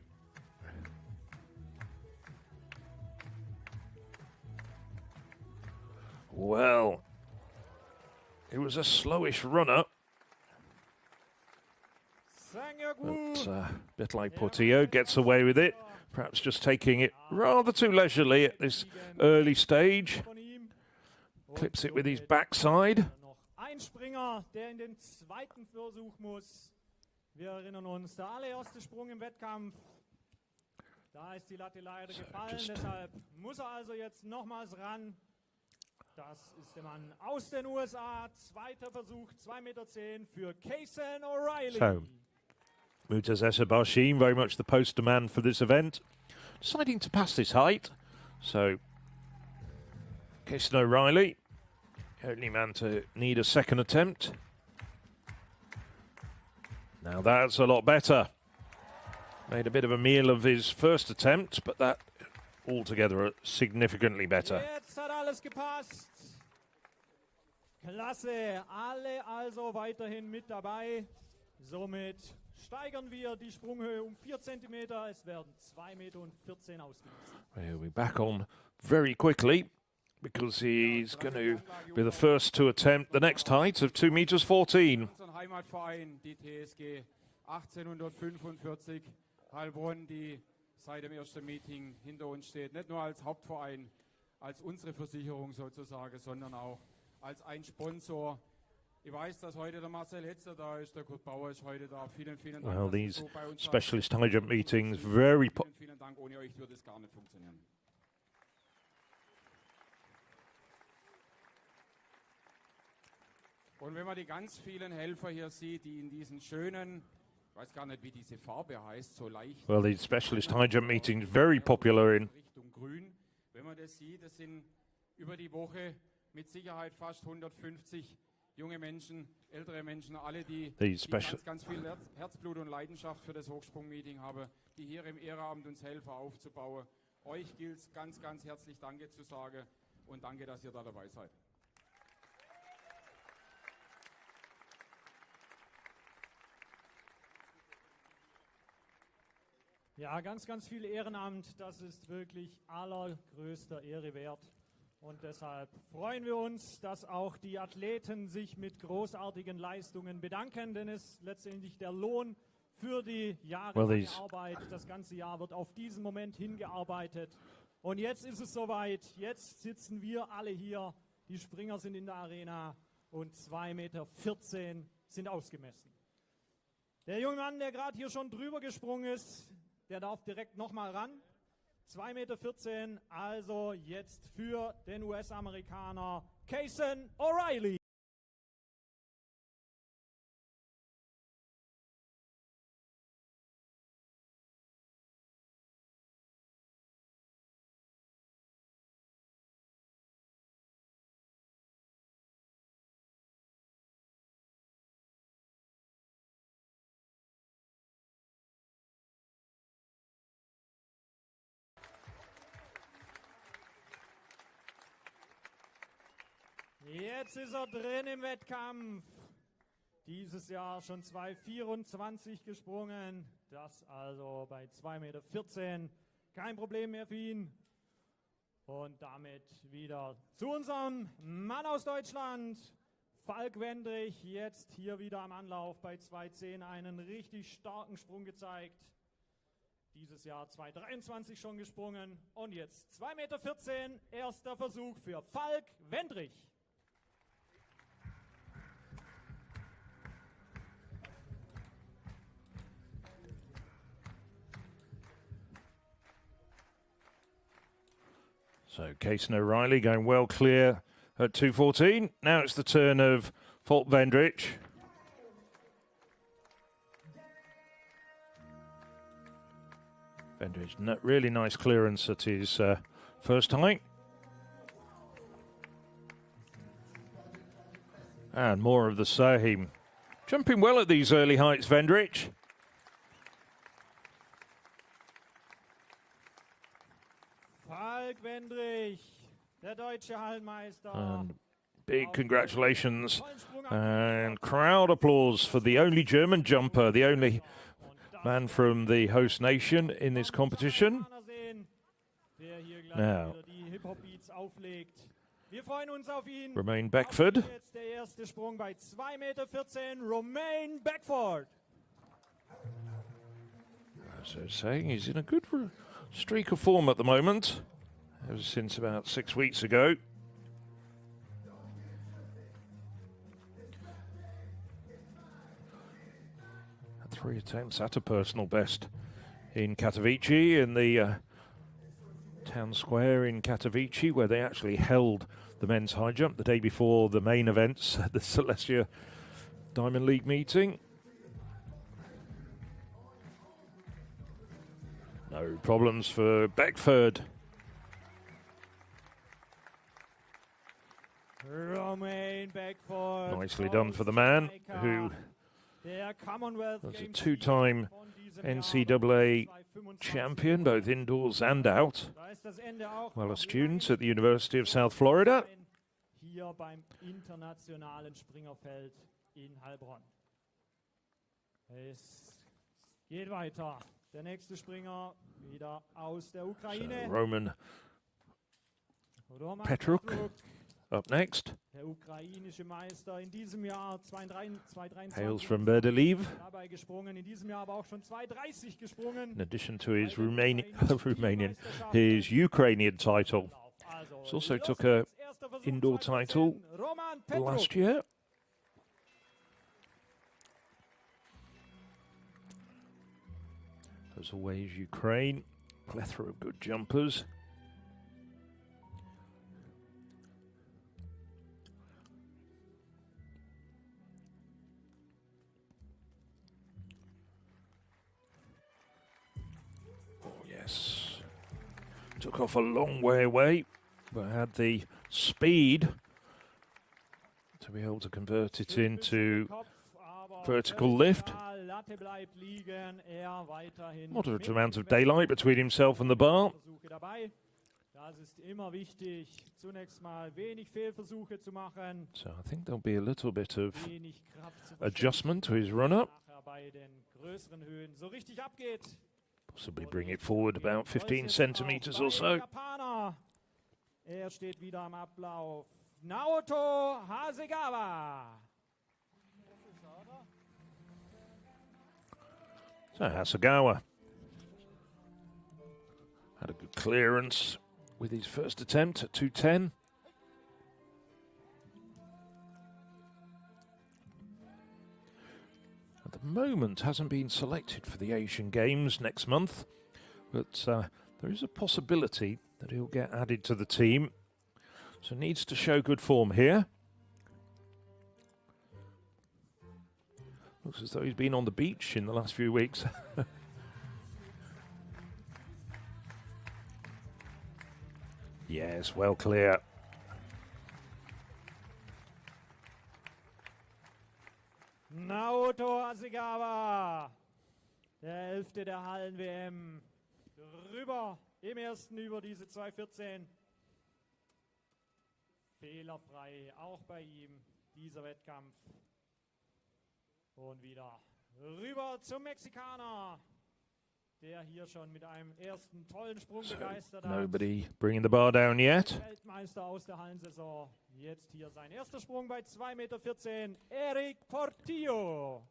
Well, it was a slowish runner. But a bit like Portillo, gets away with it. Perhaps just taking it rather too leisurely at this early stage. Clips it with his backside. Ein Springer, der in den zweiten Versuch muss. Wir erinnern uns, der allererste Sprung im Wettkampf. Da ist die Latte leider gefallen, deshalb muss er also jetzt nochmals ran. Das ist der Mann aus den USA. Zweiter Versuch, 2,10 Meter für Kaysen O'Reilly. So, Mutazessa Barshim, very much the poster man for this event, deciding to pass this height. So, Kaysen O'Reilly, only man to need a second attempt. Now that's a lot better. Made a bit of a meal of his first attempt, but that altogether significantly better. Jetzt hat alles gepasst. Klasse, alle also weiterhin mit dabei. Somit steigern wir die Sprunghöhe 4 Zentimeter. Es werden 2,14 Meter ausgemessen. He'll be back on very quickly because he's going to be the first to attempt the next height of 2,14 meters. Unser Heimatverein, die TSG 1845 Heilbronn, die seit dem ersten Meeting hinter uns steht. Nicht nur als Hauptverein, als unsere Versicherung sozusagen, sondern auch als ein Sponsor. Ich weiß, dass heute der Marcel Hetzer da ist, der Kurt Bauer ist heute da. Vielen, vielen Dank. Well, these specialist high jump meetings very Vielen Dank, ohne euch würde es gar nicht funktionieren. Und wenn man die ganz vielen Helfer hier sieht, die in diesen schönen, ich weiß gar nicht, wie diese Farbe heißt, so leicht. Well, these specialist high jump meetings very popular in Richtung Grün. Wenn man das sieht, das sind über die Woche mit Sicherheit fast 150 junge Menschen, ältere Menschen, alle, die ganz viel Herzblut und Leidenschaft für das Hochsprungmeeting haben, die hier im Ehrenamt uns helfen aufzubauen. Euch gilt es ganz, ganz herzlich Danke zu sagen und danke, dass ihr da dabei seid. Ja, ganz, ganz viel Ehrenamt, das ist wirklich allergrößter Ehre wert. Und deshalb freuen wir uns, dass auch die Athleten sich mit großartigen Leistungen bedanken, denn es ist letztendlich der Lohn für die jahrelange Arbeit. Das ganze Jahr wird auf diesen Moment hingearbeitet. Und jetzt ist es soweit, jetzt sitzen wir alle hier, die Springer sind in der Arena und 2,14 Meter sind ausgemessen. Der junge Mann, der gerade hier schon drüber gesprungen ist, der darf direkt nochmal ran. 2,14 Meter, also jetzt für den US-Amerikaner Kaysen O'Reilly. Jetzt ist er drin im Wettkampf. Dieses Jahr schon 2,24 gesprungen. Das also bei 2,14 Meter. kein Problem mehr für ihn. Und damit wieder zu unserem Mann aus Deutschland, Falk Wendrich, jetzt hier wieder am Anlauf bei 2,10 einen richtig starken Sprung gezeigt. Dieses Jahr 2,23 schon gesprungen und jetzt 2,14 Meter, erster Versuch für Falk Wendrich. So Casey O'Reilly going well clear at 2:14. Now it's the turn of Falk Wendrich. Wendrich, really nice clearance at his first height. And more of the same. Jumping well at these early heights, Wendrich. Falk Wendrich, der deutsche Hallenmeister. And big congratulations and crowd applause for the only German jumper, the only man from the host nation in this competition. Now, Romain Beckford. Jetzt der erste Sprung bei 2,14 Meter, Romain Beckford. As I was saying, he's in a good streak of form at the moment, ever since about 6 weeks ago. Had 3 attempts at a personal best in Katowice, in the town square in Katowice, where they actually held the men's high jump the day before the main events at the Celestia Diamond League meeting. No problems for Beckford. Romain Beckford. Nicely done for the man who was a 2-time NCAA champion, both indoors and out, while a student at the University of South Florida. Hier beim internationalen Springerfeld in Heilbronn. Es geht weiter. Der nächste Springer wieder aus der Ukraine. So Roman Petruk up next. Der ukrainische Meister in diesem Jahr 2,23. Hails from Berdeliv. Dabei gesprungen, in diesem Jahr aber auch schon 2,30 gesprungen. In addition to his his Ukrainian title. He also took a indoor title last year. As always, Ukraine, plethora of good jumpers. Oh, yes. Took off a long way away, but had the speed to be able to convert it into vertical lift. Moderate amount of daylight between himself and the bar. So I think there'll be a little bit of adjustment to his run-up. Possibly bring it forward about 15 centimeters or so. Naoto Hasegawa. So Hasegawa had a good clearance with his first attempt at 2:10. At the moment hasn't been selected for the Asian Games next month, but there is a possibility that he'll get added to the team. So needs to show good form here. Looks as though he's been on the beach in the last few weeks. Yes, well clear. Naoto Hasegawa, der 11. der Hallen-WM, drüber im ersten über diese 2,14. Fehlerfrei, auch bei ihm, dieser Wettkampf. Und wieder rüber zum Mexikaner. der hier schon mit einem ersten tollen Sprung begeistert hat. Nobody bringing the bar down yet. Weltmeister aus der Hallensaison. Jetzt hier sein erster Sprung bei 2,14 Meter, Eric Portillo.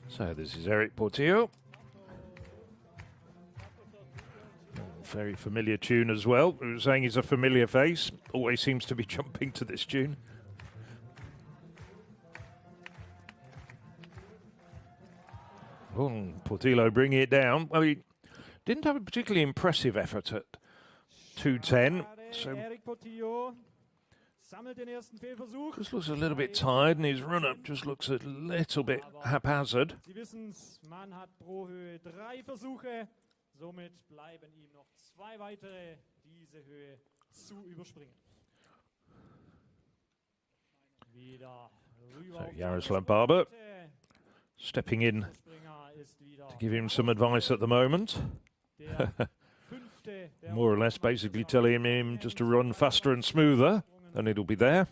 So this is Eric Portillo. Very familiar tune as well. We were saying he's a familiar face. Always seems to be jumping to this tune. Oh, Portillo bringing it down. Well, he didn't have a particularly impressive effort at 2:10. So Eric Portillo sammelt den ersten Fehlversuch. just looks a little bit tired, and his run-up just looks a little bit haphazard. Sie wissen's, man hat pro Höhe 3 Versuche. Somit bleiben ihm noch 2 weitere, diese Höhe zu überspringen. Wieder rüber So Jaroslav Barber stepping in to give him some advice at the moment. More or less basically telling him just to run faster and smoother, and it'll be there.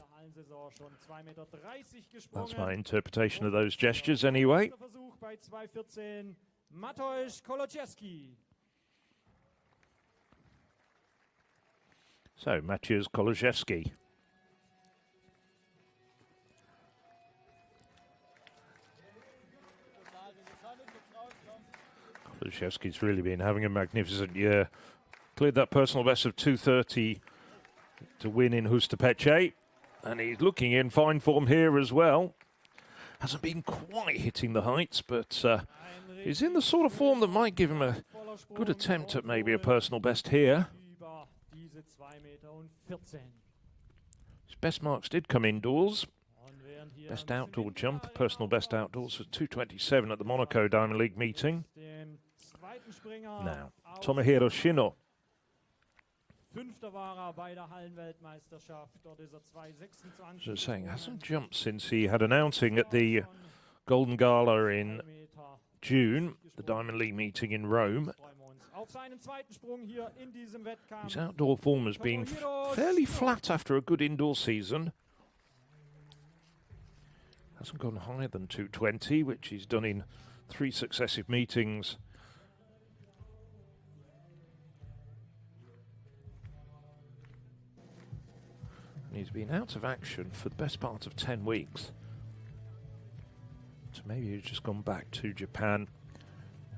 That's my interpretation of those gestures anyway. So, Mateusz Koloszewski. Koloszewski's really been having a magnificent year. Cleared that personal best of 2:30 to win in Hustapeche. And he's looking in fine form here as well. Hasn't been quite hitting the heights, but he's in the sort of form that might give him a good attempt at maybe a personal best here. His best marks did come indoors. Best outdoor jump, personal best outdoors was 2:27 at the Monaco Diamond League meeting. Now, Tomohiro Shino. So saying, hasn't jumped since he had an outing at the Golden Gala in June, the Diamond League meeting in Rome. His outdoor form has been fairly flat after a good indoor season. Hasn't gone higher than 2:20, which he's done in 3 successive meetings. And he's been out of action for the best part of 10 weeks. So maybe he's just gone back to Japan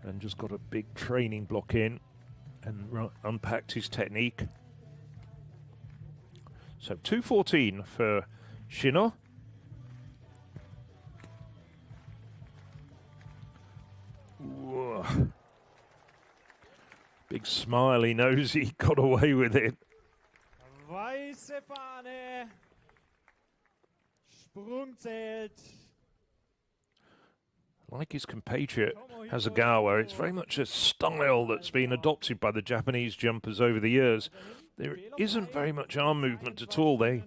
and just got a big training block in and unpacked his technique. So 2:14 for Shino. Whoa. Big smile, he knows he got away with it. Weiße Fahne. Sprung zählt. Like his compatriot Hasegawa, it's very much a style that's been adopted by the Japanese jumpers over the years. There isn't very much arm movement at all. They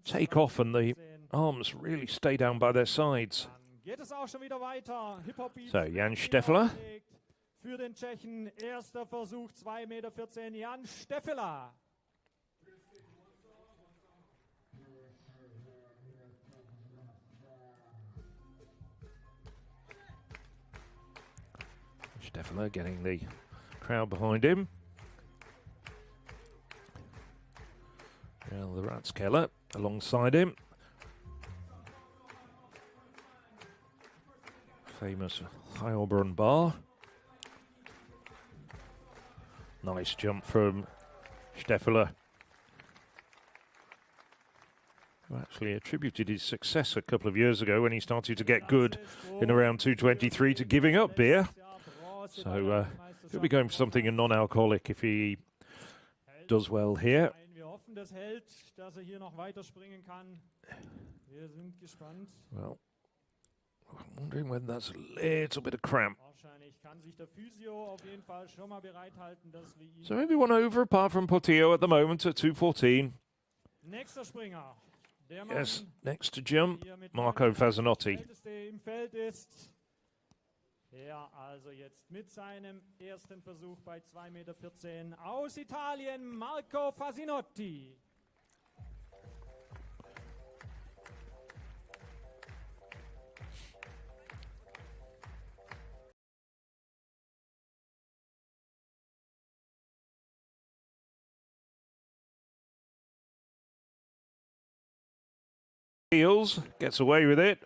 take off and the arms really stay down by their sides. So Jan Steffler. Für den Tschechen, erster Versuch, 2,14 Meter, Jan Steffler. Steffler getting the crowd behind him. Well, the Ratskeller alongside him. Famous Heilbronn bar. Nice jump from Steffler, who actually attributed his success a couple of years ago when he started to get good in around 2:23 to giving up beer. So he'll be going for something non-alcoholic if he does well here. Well, I'm wondering whether that's a little bit of cramp. So everyone over apart from Portillo at the moment at 2:14. Yes, next to jump, Marco Fazzanotti. Ja, also jetzt mit seinem ersten Versuch bei 2,14 Meter aus Italien, Marco Fasinotti. Heels, gets away with it.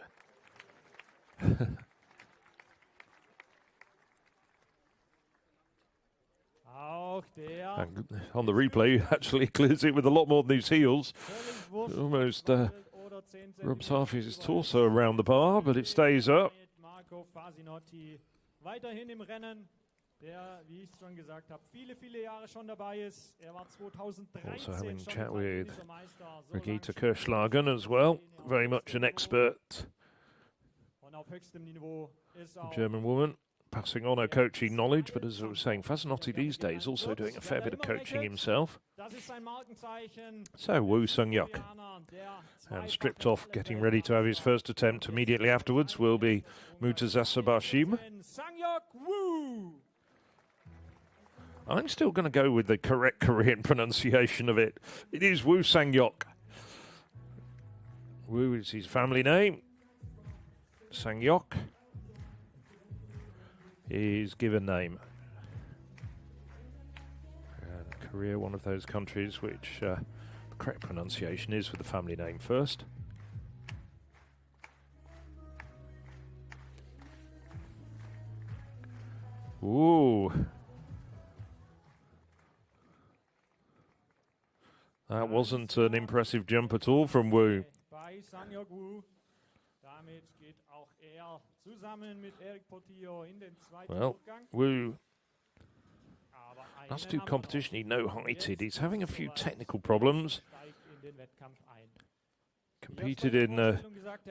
And on the replay, actually clears it with a lot more than his heels. Almost rubs half his torso around the bar, but it stays up. Marco Fasinotti weiterhin im Rennen, der, wie ich schon gesagt habe, viele Jahre schon dabei ist. War 2013 also having a schon chat with italienischer Meister. Brigitte Kirschlagen as well, very much an expert Und auf höchstem Niveau ist auch German woman, passing on her coaching knowledge, but as I was saying, Fasinotti these days also doing a fair bit of coaching himself. das ist sein Markenzeichen. So Woo Sung-hyuk, and stripped off, getting ready to have his first attempt immediately afterwards, will be Murtaza Bashim. Sang-hyuk Woo. I'm still going to go with the correct Korean pronunciation of it. It is Woo Sang-hyuk. Woo is his family name. Sang-hyuk, his given name. And Korea, one of those countries which the correct pronunciation is for the family name first. Ooh. That wasn't an impressive jump at all from Woo. Bei Sang-hyuk Woo. Damit geht auch zusammen mit Eric Portillo in den zweiten Well, Durchgang. Woo, Aber einen last two haben wir competition, noch. he no-heighted. He's having a few technical problems. Steigt in den Wettkampf ein. Competed in the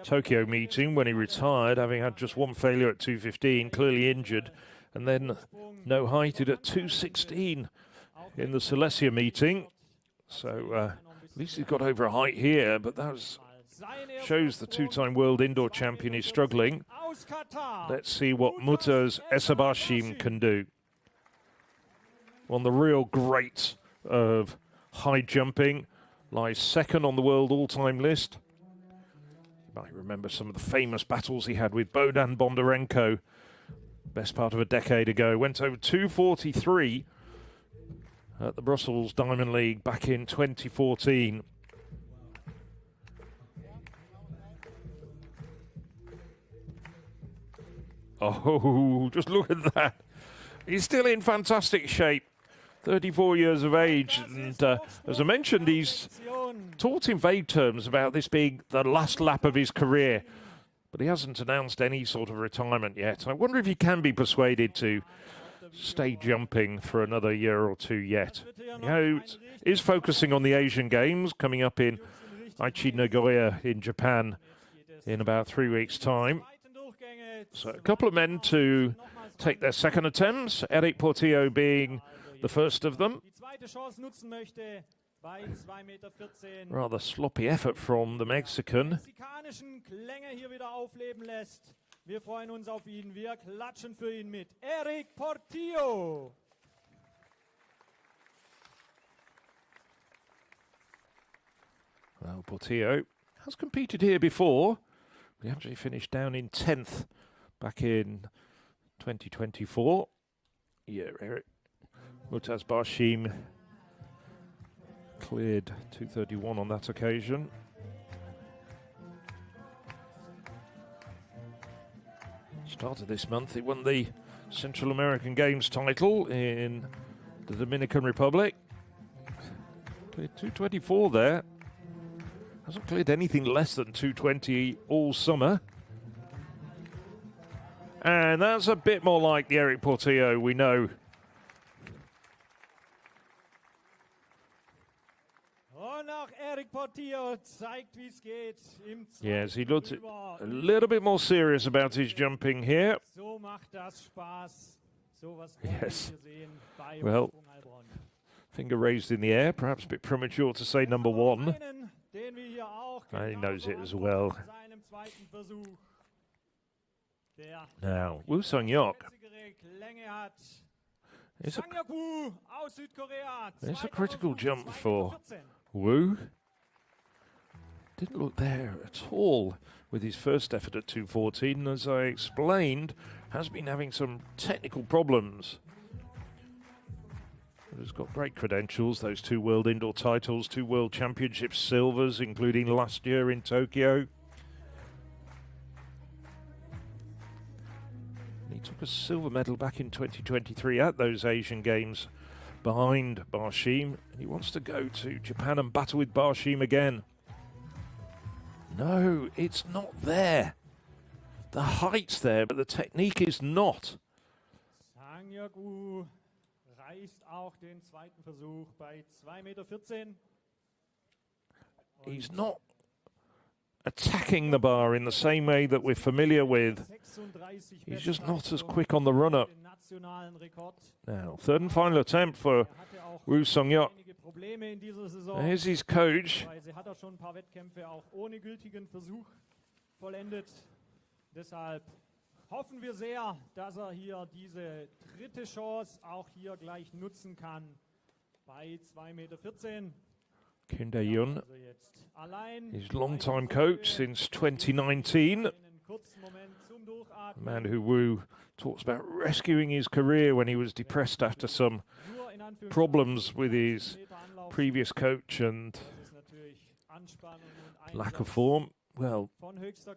Tokyo meeting when he retired, having had just one failure at 2:15, clearly injured, and then no-heighted at 2:16 in the Silesia meeting. So at least he's got over a height here, but that shows the two-time world indoor champion is struggling. Aus Katar. Let's see what Murtaza Bashim can do. One of the real greats of high jumping, lies second on the world all-time list. You might remember some of the famous battles he had with Bohdan Bondarenko, best part of a decade ago. Went over 2:43 at the Brussels Diamond League back in 2014. Oh, just look at that. He's still in fantastic shape. 34 years of age. And as I mentioned, he's talked in vague terms about this being the last lap of his career. But he hasn't announced any sort of retirement yet. I wonder if he can be persuaded to stay jumping for another year or two yet. You know, is focusing on the Asian Games coming up in Aichi, Nagoya in Japan in about 3 weeks' time. So a couple of men to take their second attempts, Eric Portillo being the first of them. Rather sloppy effort from the Mexican. Wir freuen uns auf ihn. Wir klatschen für ihn mit. Eric Portillo. Well, Portillo has competed here before. He actually finished down in 10th back in 2024. Yeah, Eric. Murtaza Bashim cleared 2:31 on that occasion. Start of this month, he won the Central American Games title in the Dominican Republic. Cleared 2:24 there. Hasn't cleared anything less than 2:20 all summer. And that's a bit more like the Eric Portillo we know. Eric Portillo zeigt, wie es geht. Yes, he looked a little bit more serious about his jumping here. So macht das Spaß. Yes. Well, finger raised in the air, perhaps a bit premature to say number one. And he knows it as well. Now, Woo Sung-hyuk. It's a critical jump for Woo. Didn't look there at all with his first effort at 2:14. As I explained, has been having some technical problems. But he's got great credentials, those 2 world indoor titles, 2 world championship silvers, including last year in Tokyo. He took a silver medal back in 2023 at those Asian Games behind Barshim. And he wants to go to Japan and battle with Barshim again. No, it's not there. The height's there, but the technique is not. Sang-hyuk reißt auch den zweiten Versuch bei 2,14 Meter. He's not attacking the bar in the same way that we're familiar with. He's just not as quick on the run-up. Now, third and final attempt for Woo Sung-hyuk. Here's his coach. Deshalb hoffen wir sehr, dass hier diese dritte Chance auch hier gleich nutzen kann bei 2,14 Meter. Kim Dae-yeon, his long-time coach since 2019. A man who Woo talks about rescuing his career when he was depressed after some problems with his previous coach and lack of form. Well,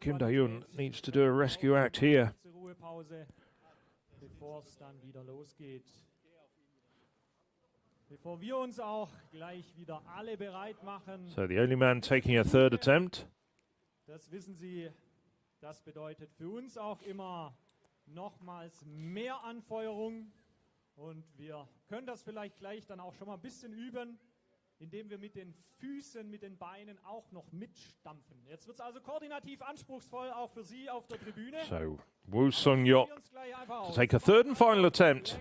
Kim Dae-yeon needs to do a rescue act here. So the only man taking a third attempt. Das wissen Sie, das bedeutet für uns auch immer nochmals mehr Anfeuerung. Und wir können das vielleicht gleich dann auch schon mal ein bisschen üben, indem wir mit den Füßen, mit den Beinen auch noch mitstampfen. Jetzt wird es also koordinativ anspruchsvoll, auch für Sie auf der Tribüne. So, Woo Sung-hyuk to take a third and final attempt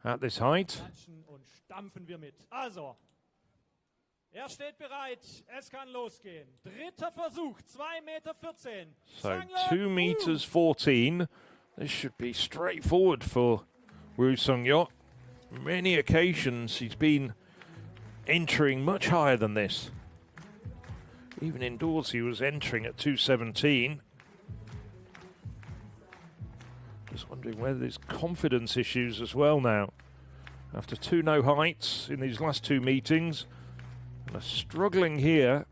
at this height. Und stampfen wir mit. Also, er steht bereit, es kann losgehen. Dritter Versuch, 2,14 Meter. So, 2 meters 14. This should be straightforward for Woo Sung-hyuk. Many occasions he's been entering much higher than this. Even indoors he was entering at 2:17. Just wondering whether there's confidence issues as well now. After 2 no heights in these last 2 meetings. They're struggling here.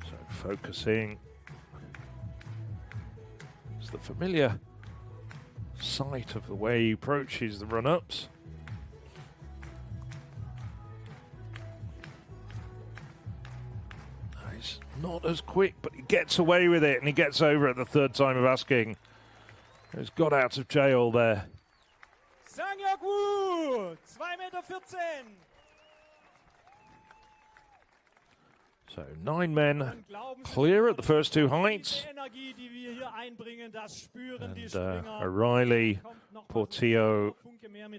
So focusing. It's the familiar sight of the way he approaches the run-ups. He's not as quick, but he gets away with it, and he gets over at the third time of asking. He's got out of jail there. Sang-hyuk Woo, 2,14 Meter. So 9 men clear at the first 2 heights. And O'Reilly, Portillo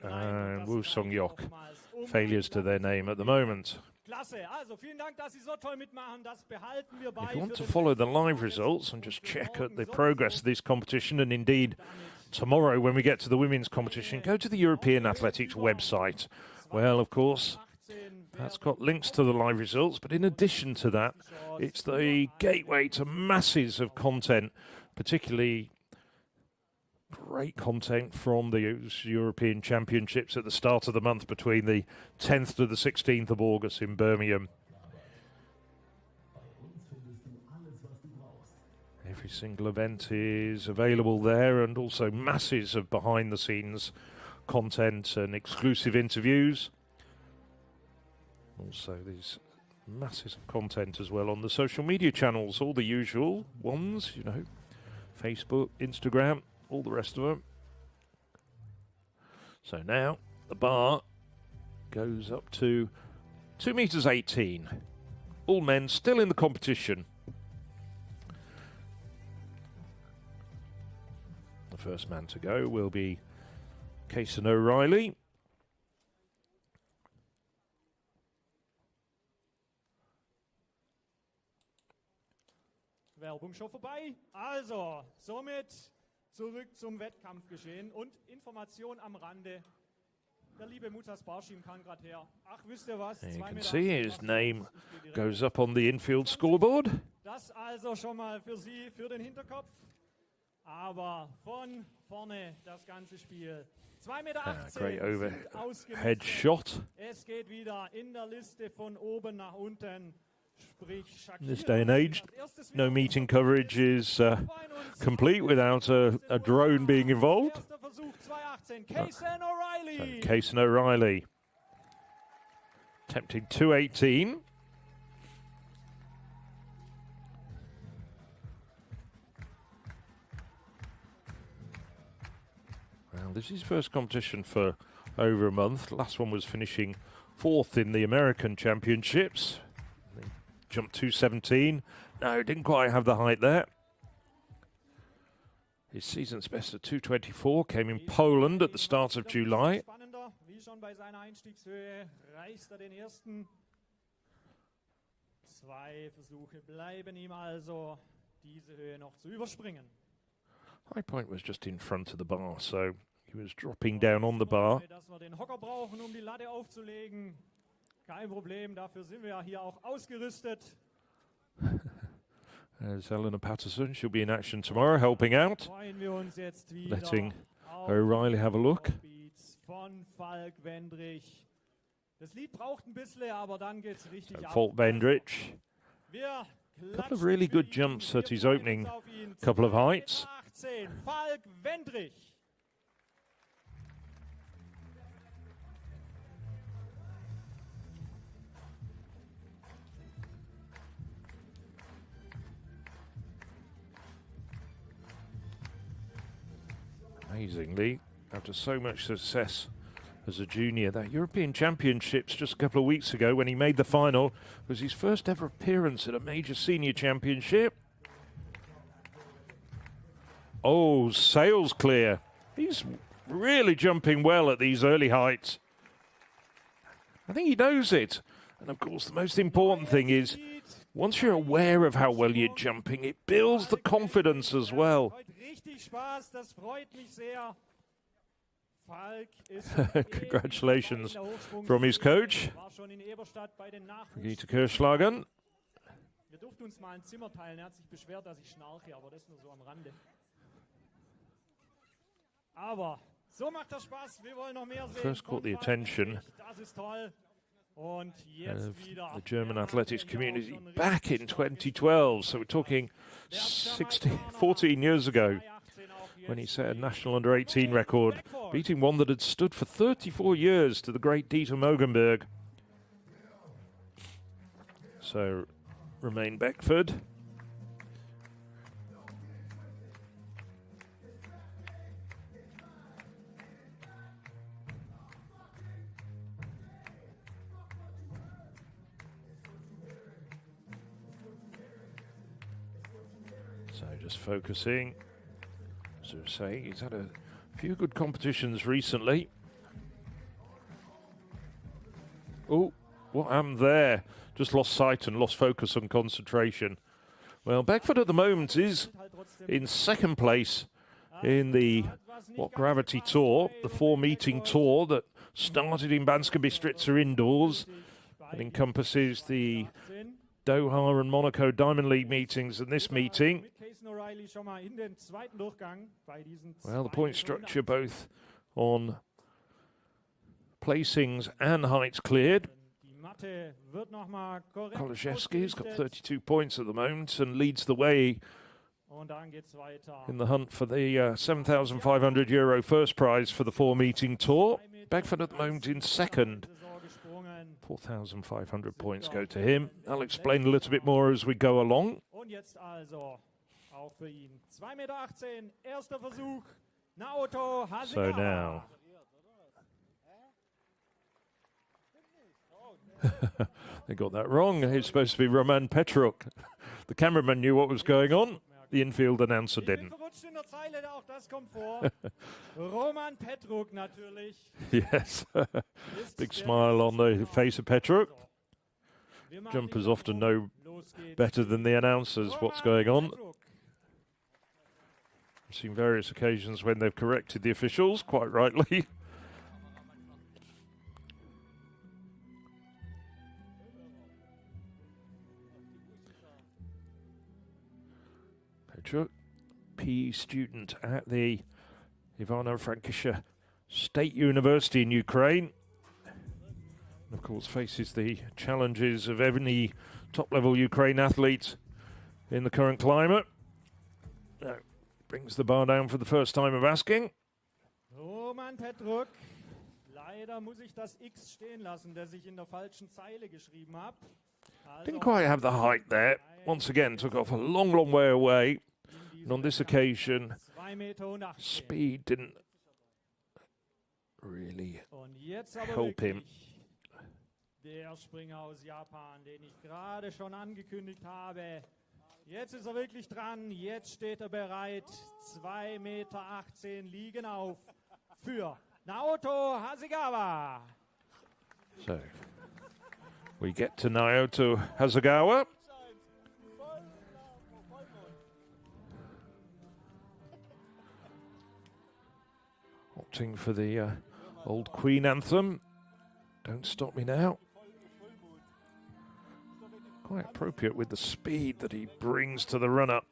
and Woo Sung-hyuk, failures to their name at the moment. If you want to follow the live results and just check at the progress of this competition, and indeed tomorrow when we get to the women's competition, go to the European Athletics website. Well, of course, that's got links to the live results, but in addition to that, it's the gateway to masses of content, particularly great content from the European Championships at the start of the month between the 10th to the 16th of August in Birmingham. Every single event is available there, and also masses of behind-the-scenes content and exclusive interviews. Also, these masses of content as well on the social media channels, all the usual ones, you know, Facebook, Instagram, all the rest of them. So now the bar goes up to 2 meters 18. All men still in the competition. The first man to go will be Cason O'Reilly. Werbung schon vorbei. Also, somit zurück zum Wettkampfgeschehen und Information am Rande. Der liebe Mutas Barschim kann gerade her. Ach, wisst ihr was? And you can see his name goes up on the infield scoreboard. Das also schon mal für Sie, für den Hinterkopf. Aber von vorne das ganze Spiel. 2,18 Meter. Great overhead shot. Es geht wieder in der Liste von oben nach unten. In this day and age, no meeting coverage is complete without a drone being involved. Casey O'Reilly attempting 2:18. Well, this is his first competition for over a month. Last one was finishing 4th in the American Championships. Jumped 2:17. No, didn't quite have the height there. His season's best of 2:24 came in Poland at the start of July. Wie schon bei seiner Einstiegshöhe reißt den ersten. 2 Versuche bleiben ihm also, diese Höhe noch zu überspringen. High point was just in front of the bar, so he was dropping down on the bar. Dass wir den Hocker brauchen, die Latte aufzulegen. Kein Problem, dafür sind wir ja hier auch ausgerüstet. There's Eleanor Patterson, she'll be in action tomorrow, helping out. Letting O'Reilly have a look. Von Falk Wendrich. Das Lied braucht ein bisschen, aber dann geht's richtig ab. Falk Wendrich. A couple of really good jumps at his opening couple of heights. Falk Wendrich. Amazingly, after so much success as a junior, that European Championships just a couple of weeks ago when he made the final was his first ever appearance at a major senior championship. Oh, sails clear. He's really jumping well at these early heights. I think he knows it. And of course, the most important thing is, once you're aware of how well you're jumping, it builds the confidence as well. Congratulations from his coach, Brigitte Kirschlagen. Wir durften uns mal ein Zimmer teilen. Er hat sich beschwert, dass ich schnarche, aber das nur so am Rande. Aber so macht das Spaß. Wir wollen noch mehr sehen. First caught the attention Das ist toll. Und jetzt wieder the German athletics community back in 2012. So we're talking 14 years ago when he set a national under-18 record, beating one that had stood for 34 years to the great Dieter Mogenberg. So Romain Beckford. So just focusing. As I was saying, he's had a few good competitions recently. Oh, what happened there? Just lost sight and lost focus and concentration. Well, Beckford at the moment is in second place in the Gravity Tour, the 4-meeting tour that started in Banska Bystrica indoors and encompasses the Doha and Monaco Diamond League meetings and this meeting. Well, the point structure both on placings and heights cleared. Kolaszewski's got 32 points at the moment and leads the way in the hunt for the 7,500 euro first prize for the 4-meeting tour. Beckford at the moment in second. 4,500 points go to him. I'll explain a little bit more as we go along. So now, they got that wrong. It's supposed to be Roman Petruk. The cameraman knew what was going on. The infield announcer didn't. Roman Petruk natürlich. Yes. Big smile on the face of Petruk. Jumpers often know better than the announcers what's going on. I've seen various occasions when they've corrected the officials, quite rightly. Petruk, PE student at the Ivano-Frankivsk State University in Ukraine. And of course faces the challenges of any top-level Ukraine athlete in the current climate. Now, brings the bar down for the first time of asking. Roman Petruk. Leider muss ich das X stehen lassen, das ich in der falschen Zeile geschrieben habe. Didn't quite have the height there. Once again, took off a long, long way away. And on this occasion, speed didn't really help him. Der Springer aus Japan, den ich gerade schon angekündigt habe. Jetzt ist er wirklich dran. Jetzt steht er bereit. 2,18 Meter liegen auf für Naoto Hasegawa. So, we get to Naoto Hasegawa. Opting for the old Queen anthem. Don't Stop Me Now. Quite appropriate with the speed that he brings to the run-up.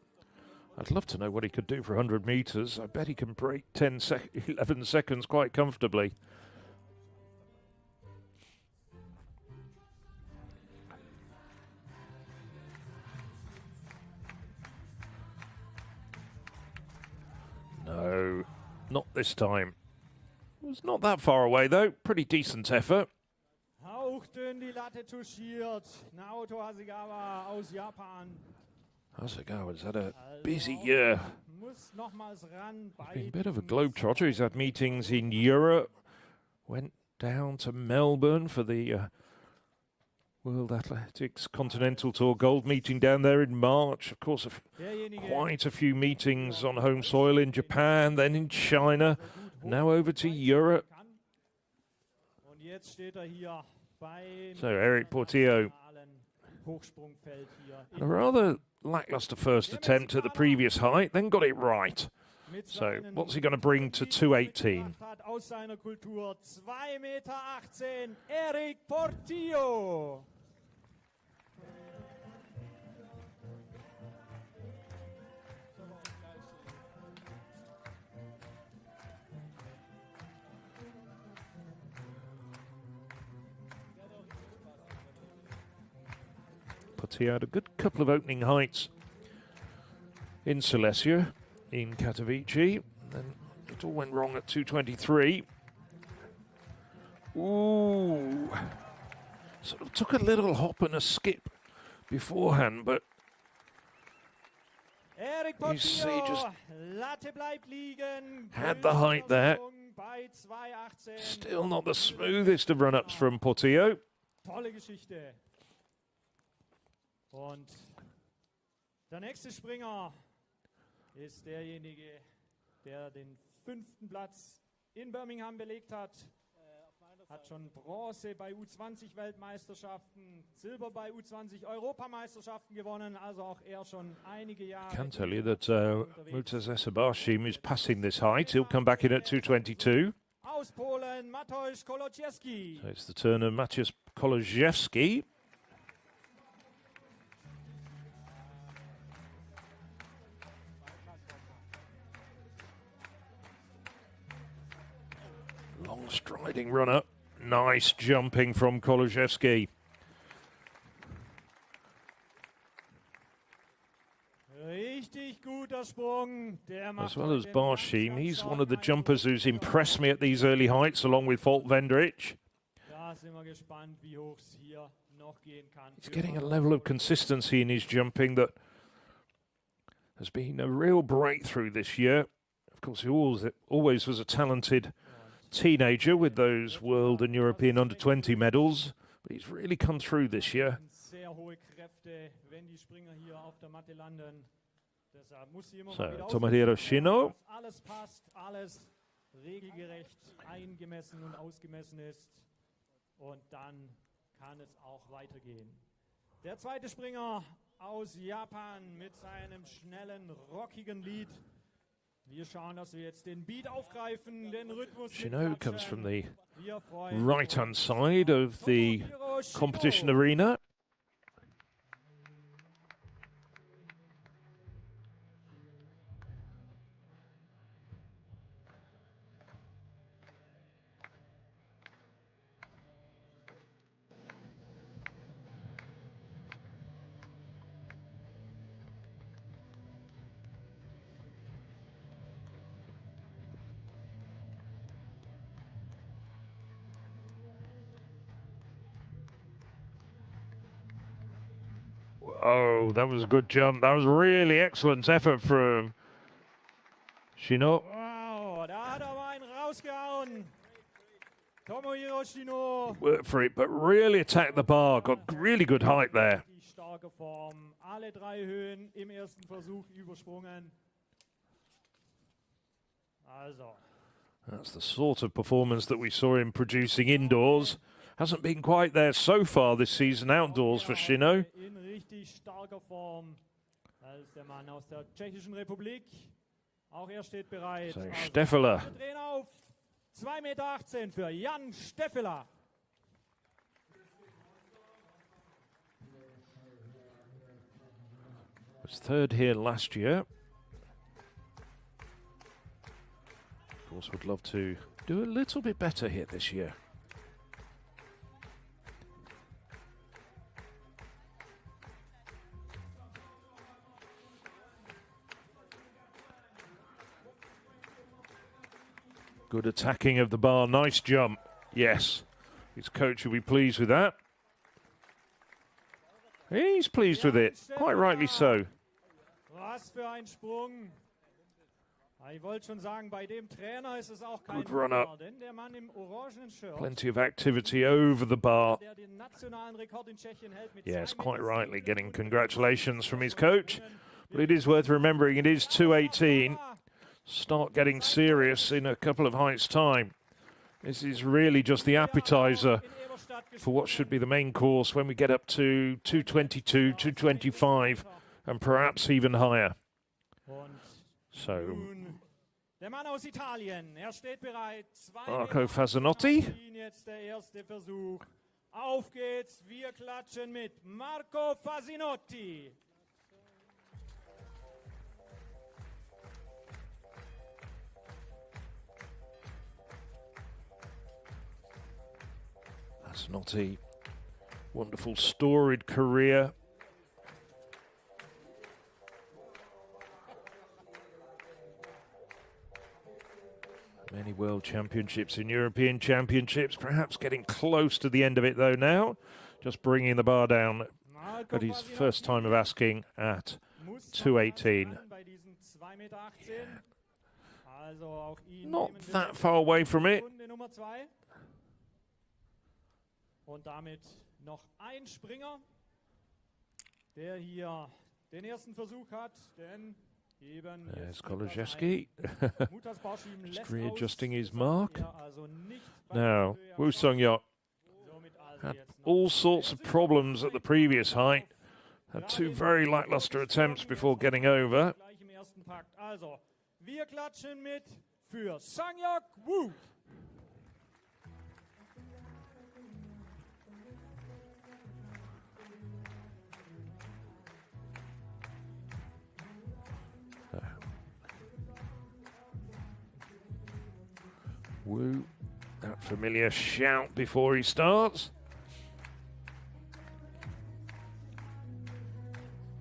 I'd love to know what he could do for 100 meters. I bet he can break 11 seconds quite comfortably. No, not this time. It was not that far away though. Pretty decent effort. Hauchdünn die Latte touchiert. Naoto Hasegawa aus Japan. Hasegawa's had a busy year. He's been a bit of a globetrotter. He's had meetings in Europe. Went down to Melbourne for the World Athletics Continental Tour Gold meeting down there in March. Of course, quite a few meetings on home soil in Japan, then in China, now over to Europe. So Eric Portillo, a rather lackluster first attempt at the previous height, then got it right. So what's he going to bring to 2:18? Eric Portillo. He had a good couple of opening heights in Silesia, in Katowice. Then it all went wrong at 2:23. Ooh. Sort of took a little hop and a skip beforehand, but you see just had the height there. Still not the smoothest of run-ups from Portillo. Tolle Geschichte. Und der nächste Springer ist derjenige, der den 5. Platz in Birmingham belegt hat. Hat schon Bronze bei U20-Weltmeisterschaften, Silber bei U20-Europameisterschaften gewonnen, also auch er schon einige Jahre. I can tell you that Mutazes Bashim is passing this height. He'll come back in at 2:22. Aus Polen, Mateusz Kolodziejski. So it's the turn of Mateusz Kolodziejski. Long striding run-up. Nice jumping from Kolodziejski. As well as Bashim, he's one of the jumpers who's impressed me at these early heights, along with Volt Vendrich. He's getting a level of consistency in his jumping that has been a real breakthrough this year. Of course, he always was a talented teenager with those World and European Under-20 medals, but he's really come through this year. So, Tomohiro Shino. Alles passt, alles regelgerecht eingemessen und ausgemessen ist. Und dann kann es auch weitergehen. Der zweite Springer aus Japan mit seinem schnellen, rockigen Lied. Wir schauen, dass wir jetzt den Beat aufgreifen, den Rhythmus. Shino comes from the right-hand side of the competition arena. Oh, that was a good jump. That was really excellent effort from Shino. Wow, da hat aber einen rausgehauen. Tomohiro Shino. Worked for it, but really attacked the bar. Got really good height there. Die starke Form. Alle drei Höhen im ersten Versuch übersprungen. Also. That's the sort of performance that we saw him producing indoors. Hasn't been quite there so far this season outdoors for Shino. In richtig starker Form. Als der Mann aus der Tschechischen Republik. Auch er steht bereit. So Steffela. Wir drehen auf 2,18 Meter für Jan Steffela. Was third here last year. Of course, would love to do a little bit better here this year. Good attacking of the bar, nice jump. Yes, his coach will be pleased with that. He's pleased with it, quite rightly so. Was für ein Sprung. Ich wollte schon sagen, bei dem Trainer ist es auch kein Good run up. denn der Mann im orangenen Shirt, Plenty of activity over the bar. der den nationalen Rekord in Tschechien hält mit Yes, 2,17 quite rightly Meter. getting congratulations from his coach. But it is worth remembering it is 2:18. Start getting serious in a couple of heights' time. This is really just the appetizer for what should be the main course when we get up to 2:22, 2:25, and perhaps even higher. Und So, nun der Mann aus Italien, er steht bereit. 2 Marco Meter Fasanotti. für ihn jetzt der erste Versuch. Auf geht's, wir klatschen mit Marco Fasinotti. Fasanotti, wonderful storied career. Many world championships and European championships, perhaps getting close to the end of it though now. Just bringing the bar down Marco at his Fasinotti first time of asking at muss 2:18. noch bei diesen 2,18 Meter. Also auch ihn Not nehmen wir that mit. far away from it. Runde Nummer 2. Und damit noch ein Springer, der hier den ersten Versuch hat, denn eben There's jetzt Kolozewski. Mutas Barschieben Just lässt readjusting aus, his so mark. er also nicht bei Now, der Höhe Woo Sung-yeok somit also had jetzt noch all sorts of problems at the previous height. Had two very lackluster attempts before getting over. gleich im ersten Takt. Also, wir klatschen mit für Sung-yeok Woo. Woo, that familiar shout before he starts.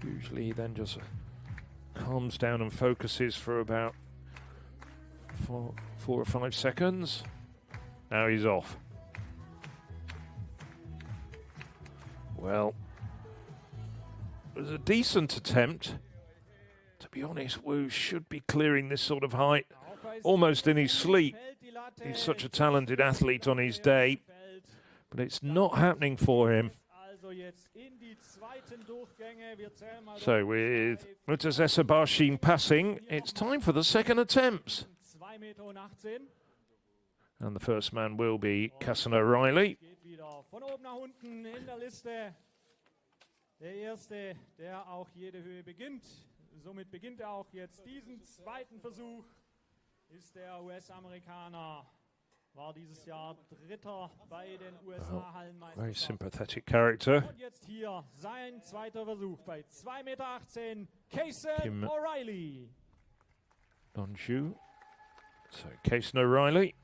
Usually he then just calms down and focuses for about four or 5 seconds. Now he's off. Well, it was a decent attempt. To be honest, Woo should be clearing this sort of height almost in his sleep. He's such a talented athlete on his day, but it's not happening for him. So with Mutazesa Barshin passing, it's time for the second attempts. And the first man will be Cassano Riley. Der erste, der auch jede Höhe beginnt. Somit beginnt er auch jetzt diesen zweiten Versuch. Ist der US-Amerikaner. War dieses Jahr Dritter bei den USA-Hallenmeisterschaften. Very sympathetic character. Und jetzt hier sein zweiter Versuch bei 2,18 Meter. Cason O'Reilly. Non-Jew. So Cason O'Reilly.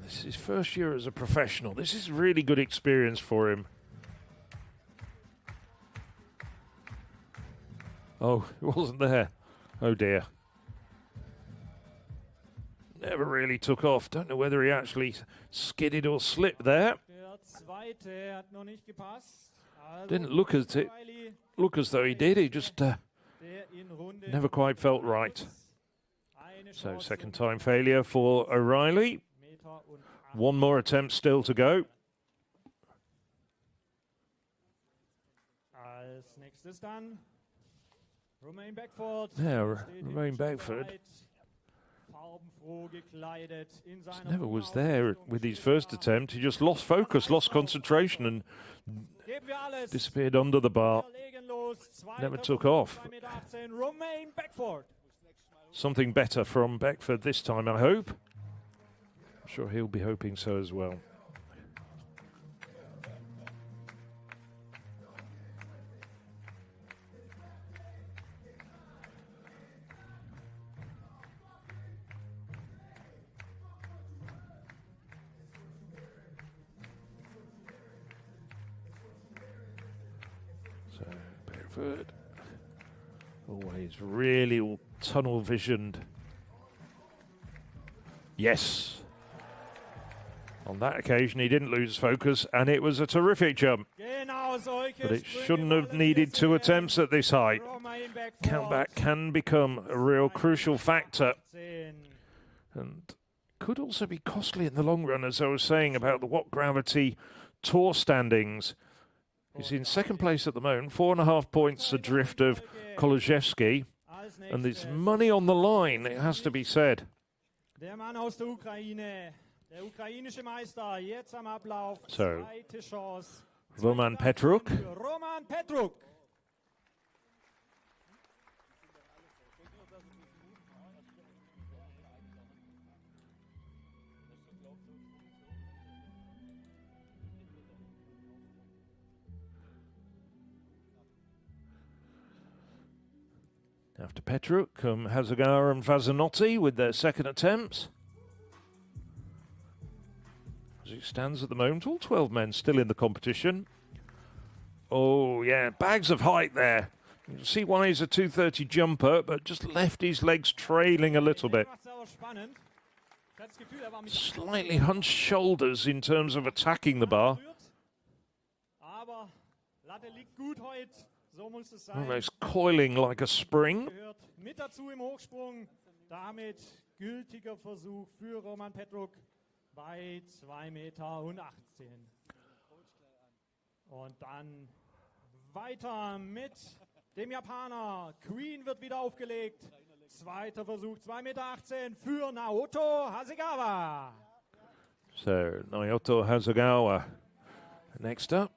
This is his first year as a professional. This is really good experience for him. Oh, he wasn't there. Oh dear. Never really took off. Don't know whether he actually skidded or slipped there. Der zweite hat noch nicht gepasst. Didn't look as though he did. He just never quite felt right. So second time failure for O'Reilly. One more attempt still to go. Als nächstes dann Romain Beckford. Yeah, Romain Beckford. Never was there with his first attempt. He just lost focus, lost concentration, and disappeared under the bar. Never took off. Something better from Beckford this time, I hope. I'm sure he'll be hoping so as well. So Beckford, always really all tunnel visioned. Yes. On that occasion, he didn't lose focus, and it was a terrific jump. But it shouldn't have needed 2 attempts at this height. Countback can become a real crucial factor, and could also be costly in the long run, as I was saying about the Watt Gravity Tour standings. He's in second place at the moment, 4.5 points adrift of Kolozhevsky, and there's money on the line, it has to be said. Der Mann aus der Ukraine, der ukrainische Meister, jetzt am Ablauf, So, zweite Chance. Roman Petruk. Roman Petruk. After Petruk come Hasegawa and Vazanotti with their second attempts. As it stands at the moment, all 12 men still in the competition. Oh, yeah, bags of height there. You can see why he's a 230 jumper, but just left his legs trailing a little bit. Slightly hunched shoulders in terms of attacking the bar. Almost coiling like a spring. Mit dazu im Hochsprung. Damit gültiger Versuch für Roman Petruk bei 2,18 Meter. Und dann weiter mit dem Japaner. Queen wird wieder aufgelegt. Zweiter Versuch, 2,18 Meter für Naoto Hasegawa. So, Naoto Hasegawa next up.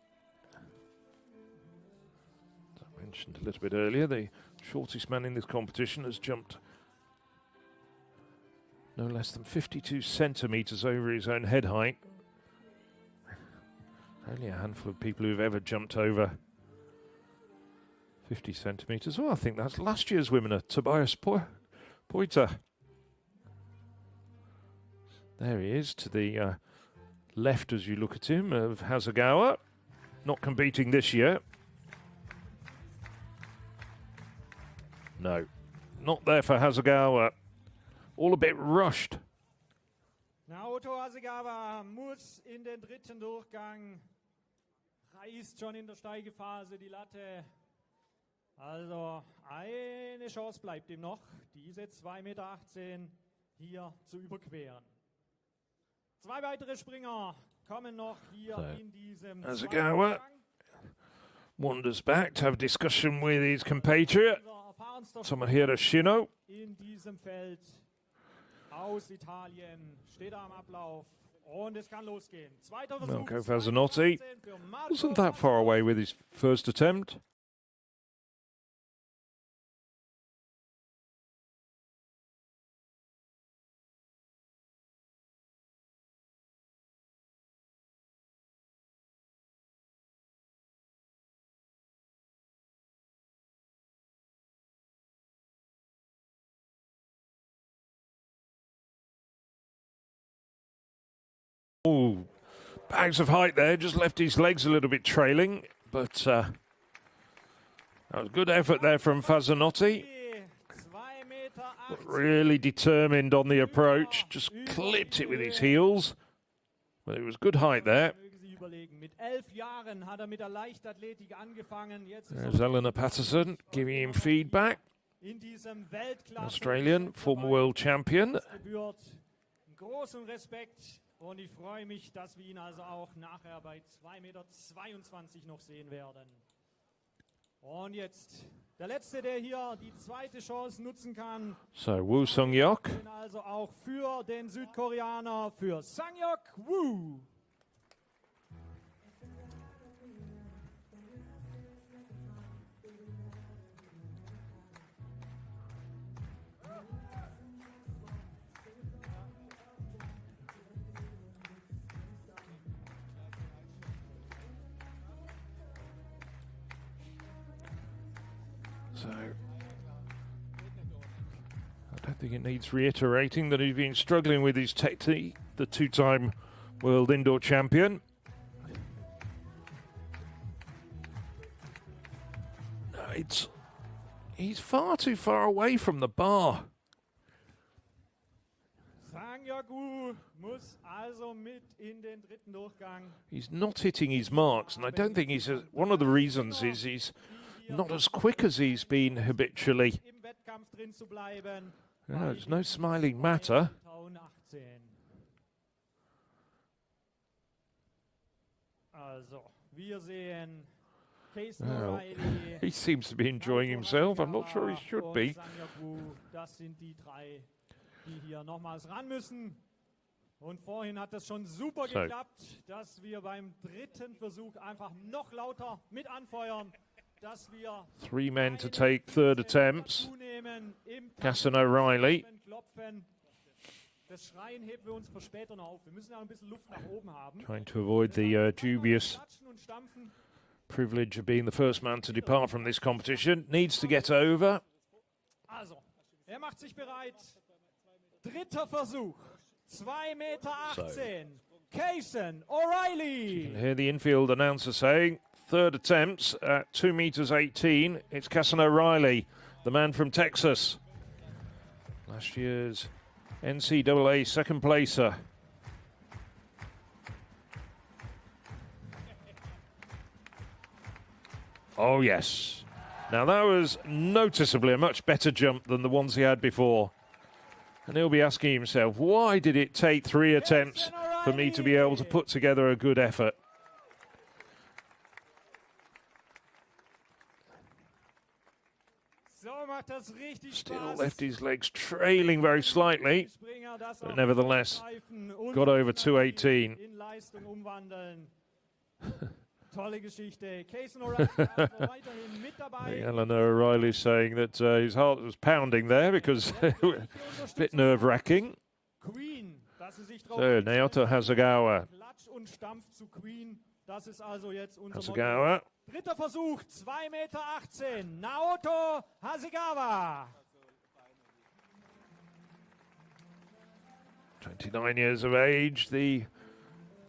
Mentioned a little bit earlier, the shortest man in this competition has jumped no less than 52 centimetres over his own head height. Only a handful of people who've ever jumped over 50 centimetres. Well, I think that's last year's winner, Tobias Poiter. There he is to the left as you look at him of Hasegawa, not competing this year. No, not there for Hasegawa. All a bit rushed. Naoto Hasegawa muss in den dritten Durchgang. Reißt schon in der Steigephase die Latte. Also eine Chance bleibt ihm noch, diese 2,18 Meter hier zu überqueren. 2 weitere Springer kommen noch hier in diesem Hasegawa wanders back to have a discussion with his compatriot, Tomohiro in diesem Feld aus Italien steht er am Ablauf. Und es kann losgehen. Zweiter Versuch. Marco Fazzanotti wasn't that far away with his first attempt. Oh, bags of height there, just left his legs a little bit trailing, but that was a good effort there from Fazzanotti. Really determined on the approach, just clipped it with his heels, but it was good height there. There's Eleanor Patterson giving him feedback. Australian, former world champion. Und ich freue mich, dass wir ihn also auch nachher bei 2,22 Meter noch sehen werden. Und jetzt der Letzte, der hier die zweite Chance nutzen kann. So, Woo Sung-hyuk. Also auch für den Südkoreaner, für Sang-hyuk Woo. So, I don't think it needs reiterating that he's been struggling with his technique, the two-time world indoor champion. No, he's far too far away from the bar. Sang-hyuk Woo muss also mit in den dritten Durchgang. He's not hitting his marks, and I don't think he's one of the reasons is he's not as quick as he's been habitually. No, it's no smiling matter. Oh, he seems to be enjoying himself. I'm not sure he should be. Und vorhin hat es schon super geklappt, dass wir beim dritten Versuch einfach noch lauter mit anfeuern. 3 men to take third attempts. Casson O'Reilly. Trying to avoid the dubious privilege of being the first man to depart from this competition. Needs to get over. Also, macht sich bereit. Dritter Versuch. 2,18 Meter. Casson O'Reilly. You can hear the infield announcer saying, third attempts at 2,18 meters. It's Casson O'Reilly, the man from Texas. Last year's NCAA second placer. Oh, yes. Now, that was noticeably a much better jump than the ones he had before. And he'll be asking himself, why did it take 3 attempts for me to be able to put together a good effort? Still left his legs trailing very slightly, but nevertheless got over 218. Eleanor O'Reilly saying that his heart was pounding there because it was a bit nerve-wracking. So, Naoto Hasegawa. Hasegawa. Dritter Versuch, 2,18 Meter. Naoto Hasegawa. 29 years of age, the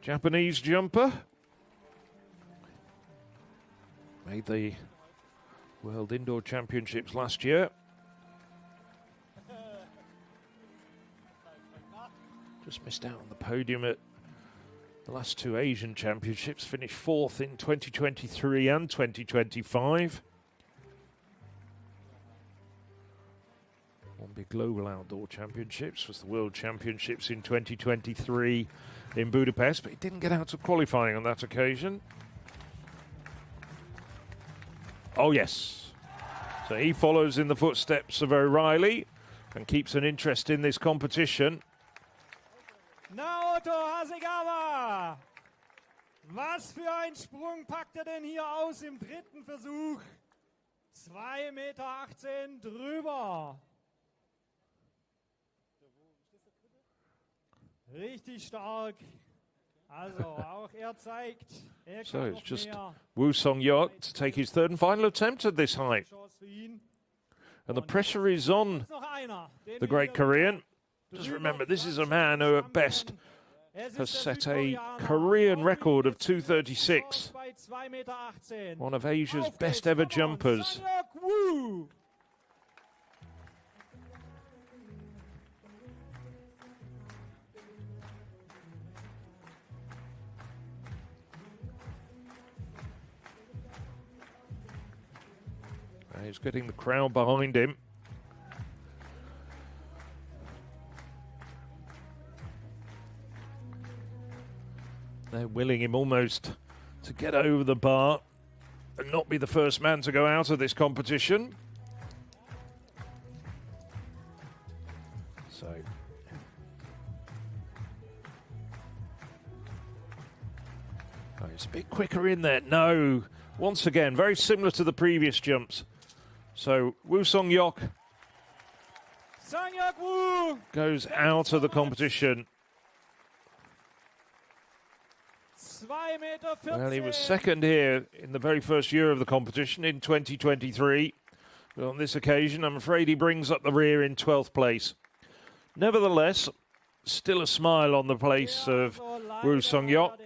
Japanese jumper. Made the World Indoor Championships last year. Just missed out on the podium at the last 2 Asian Championships. Finished 4th in 2023 and 2025. One big global outdoor championships was the World Championships in 2023 in Budapest, but he didn't get out to qualifying on that occasion. Oh, yes. So he follows in the footsteps of O'Reilly and keeps an interest in this competition. Naoto Auto Hasegawa. Was für ein Sprung packt er denn hier aus im dritten Versuch? 2,18 Meter drüber. Richtig stark. Also auch er zeigt, so it's just Woo Sung-hyuk to take his third and final attempt at this height. And the pressure is on the great Korean. Just remember, this is a man who at best has set a Korean record of 2:36. One of Asia's best ever jumpers. He's getting the crowd behind him. They're willing him almost to get over the bar and not be the first man to go out of this competition. So it's a bit quicker in there. No, once again, very similar to the previous jumps. So Woo Sung-hyuk goes out of the competition. Well, he was second here in the very first year of the competition in 2023. But on this occasion, I'm afraid he brings up the rear in 12th place. Nevertheless, still a smile on the face of Woo Sung-hyuk.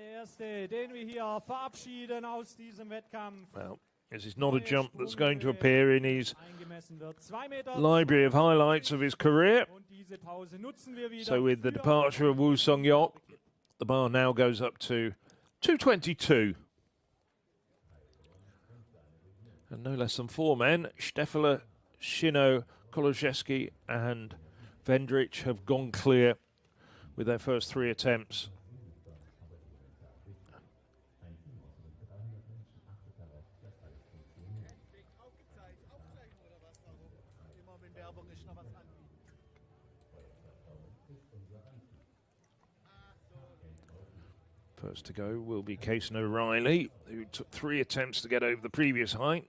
Well, this is not a jump that's going to appear in his library of highlights of his career. So with the departure of Woo Sung-hyuk, the bar now goes up to 222. And no less than four men, Steffler, Shino, Koloszewski and Vendrich have gone clear with their first three attempts. First to go will be Cason O'Reilly, who took three attempts to get over the previous height.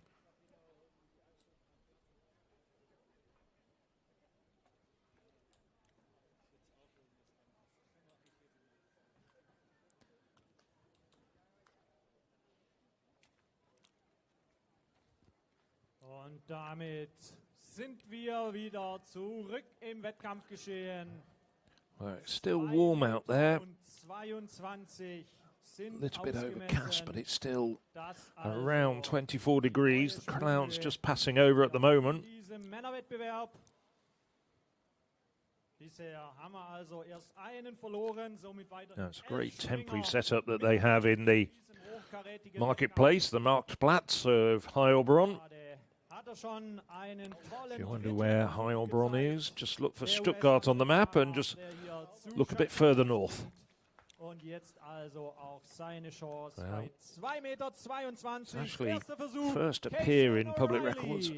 Und damit sind wir wieder zurück im Wettkampfgeschehen. Well, it's still warm out there. A little bit overcast, but it's still around 24 degrees. The cloud's just passing over at the moment. That's a great temporary setup that they have in the marketplace, the Marktplatz of Heilbronn. If you wonder where Heilbronn is, just look for Stuttgart on the map and just look a bit further north. Well, it's actually first appear in public records.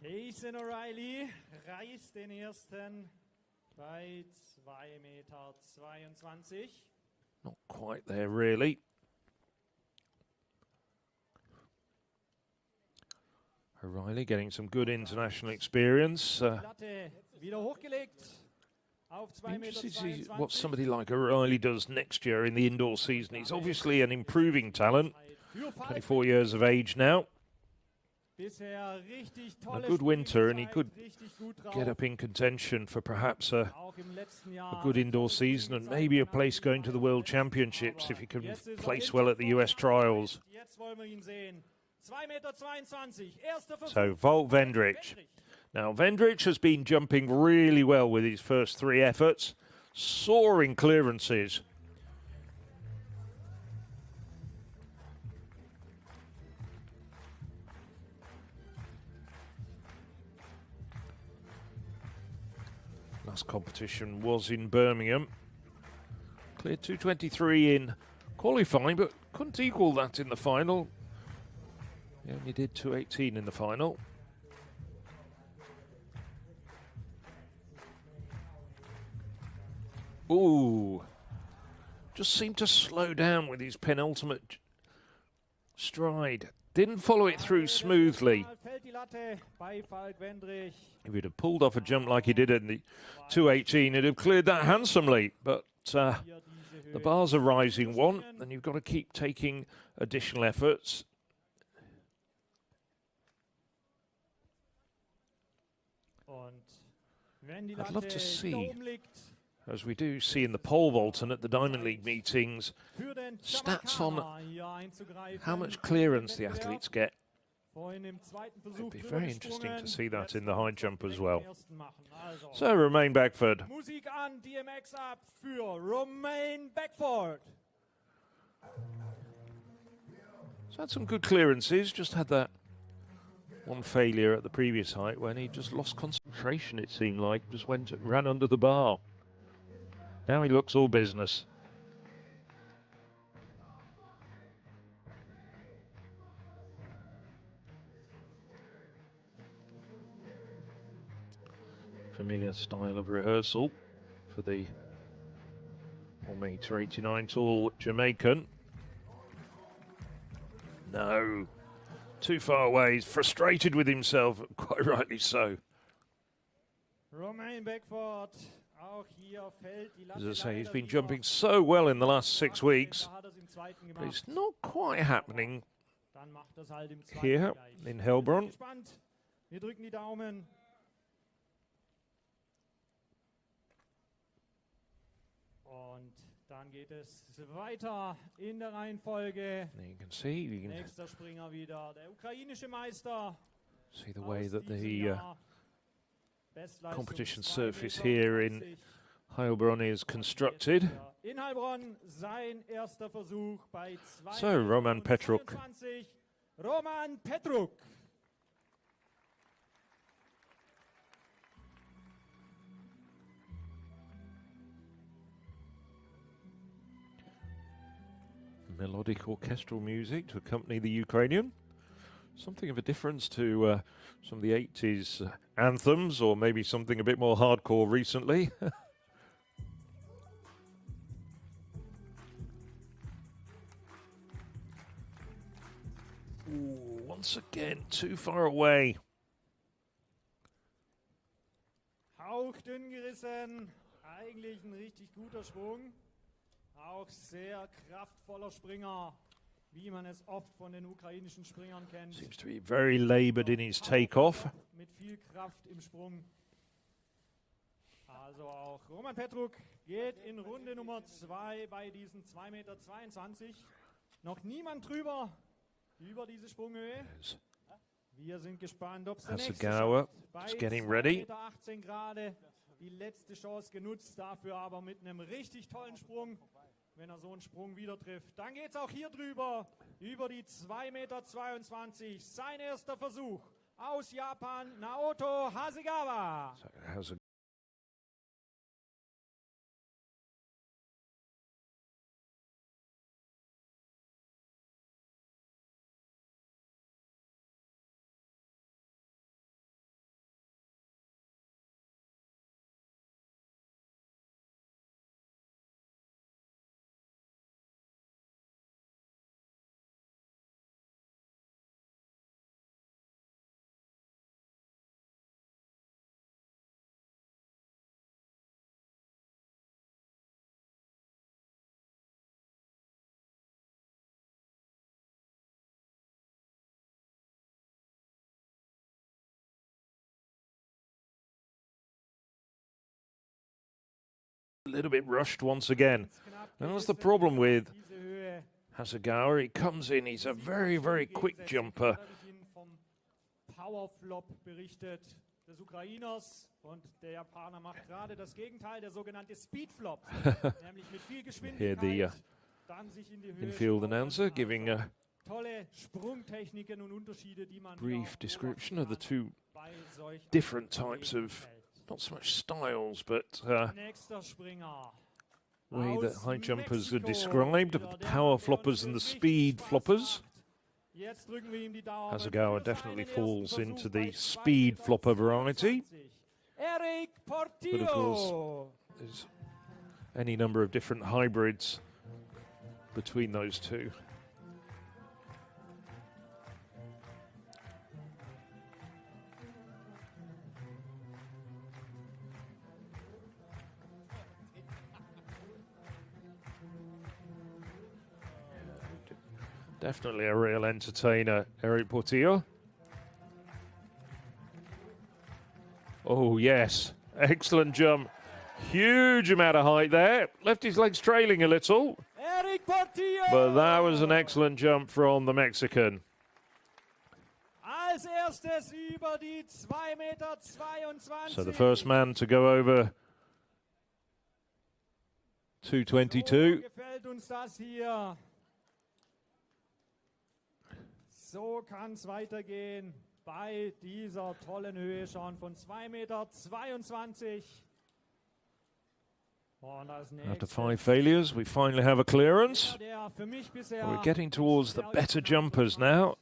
Cason O'Reilly reißt den ersten bei 2,22 Meter. Not quite there, really. O'Reilly getting some good international experience. Interested to see what somebody like O'Reilly does next year in the indoor season. He's obviously an improving talent, 24 years of age now. A good winter, and he could get up in contention for perhaps a good indoor season and maybe a place going to the World Championships if he can place well at the US trials. So Volt Vendrich. Now, Vendrich has been jumping really well with his first 3 efforts, soaring clearances. Last competition was in Birmingham. Cleared 2:23 in qualifying, but couldn't equal that in the final. He only did 2:18 in the final. Ooh, just seemed to slow down with his penultimate stride. Didn't follow it through smoothly. If he'd have pulled off a jump like he did in the 2:18, he'd have cleared that handsomely. But the bar's a rising one, and you've got to keep taking additional efforts. I'd love to see, as we do see in the pole vault and at the Diamond League meetings, stats on how much clearance the athletes get. It'd be very interesting to see that in the high jump as well. So, Romain Beckford. Musik an, DMX ab für Romain Beckford. So had some good clearances, just had that one failure at the previous height when he just lost concentration, it seemed like, just ran under the bar. Now he looks all business. Familiar style of rehearsal for the 1m89 tall Jamaican. No, too far away. He's frustrated with himself, quite rightly so. Romain Beckford. As I say, he's been jumping so well in the last 6 weeks, but it's not quite happening here in Heilbronn. Wir drücken die Daumen. Und dann geht es weiter in der Reihenfolge. You can see, Nächster Springer wieder, der ukrainische Meister. See the way that the competition surface here in Heilbronn is constructed. In Heilbronn sein erster Versuch bei So, Roman Petruk. Roman Petruk. Melodic orchestral music to accompany the Ukrainian. Something of a difference to some of the 80s anthems, or maybe something a bit more hardcore recently. Ooh, once again, too far away. Hauchdünn gerissen. Eigentlich ein richtig guter Schwung. Auch sehr kraftvoller Springer, wie man es oft von den ukrainischen Springern kennt. Seems to be very labored in his takeoff. Mit viel Kraft im Sprung. Also auch Roman Petruk geht in Runde Nummer 2 bei diesen 2,22 Meter. Noch niemand drüber über diese Sprunghöhe. Wir sind gespannt, ob es der nächste Gauer bei is getting ready. 2,18 Meter gerade die letzte Chance genutzt, dafür aber mit einem richtig tollen Sprung. Wenn er so einen Sprung wieder trifft, dann geht es auch hier drüber, über die 2,22 Meter. Sein erster Versuch aus Japan, Naoto Hasegawa. A little bit rushed once again. And that's the problem with Hasegawa. He comes in, he's a very, very quick jumper. Power Flop berichtet. des Ukrainers und der Japaner macht gerade das Gegenteil, der sogenannte Speedflop, nämlich mit viel Geschwindigkeit, dann sich in die Höhe infield announcer giving a tolle Sprungtechniken und Unterschiede, die man brief description of the two different types of, not so much styles, but nächster Springer way that high jumpers are described, the power floppers and the speed floppers. Hasegawa definitely falls into the speed flopper variety. But of course, there's any number of different hybrids between those two. Definitely a real entertainer, Eric Portillo. Oh, yes. Excellent jump. Huge amount of height there. Left his legs trailing a little. Eric Portillo! But that was an excellent jump from the Mexican. Als erstes über die 2,22 Meter. So the first man to go over 222. Gefällt uns das hier. So kann es weitergehen bei dieser tollen Höhe schon von 2,22 Meter. Und als After 5 failures, we finally have a clearance. der für mich bisher We're getting towards the better jumpers now.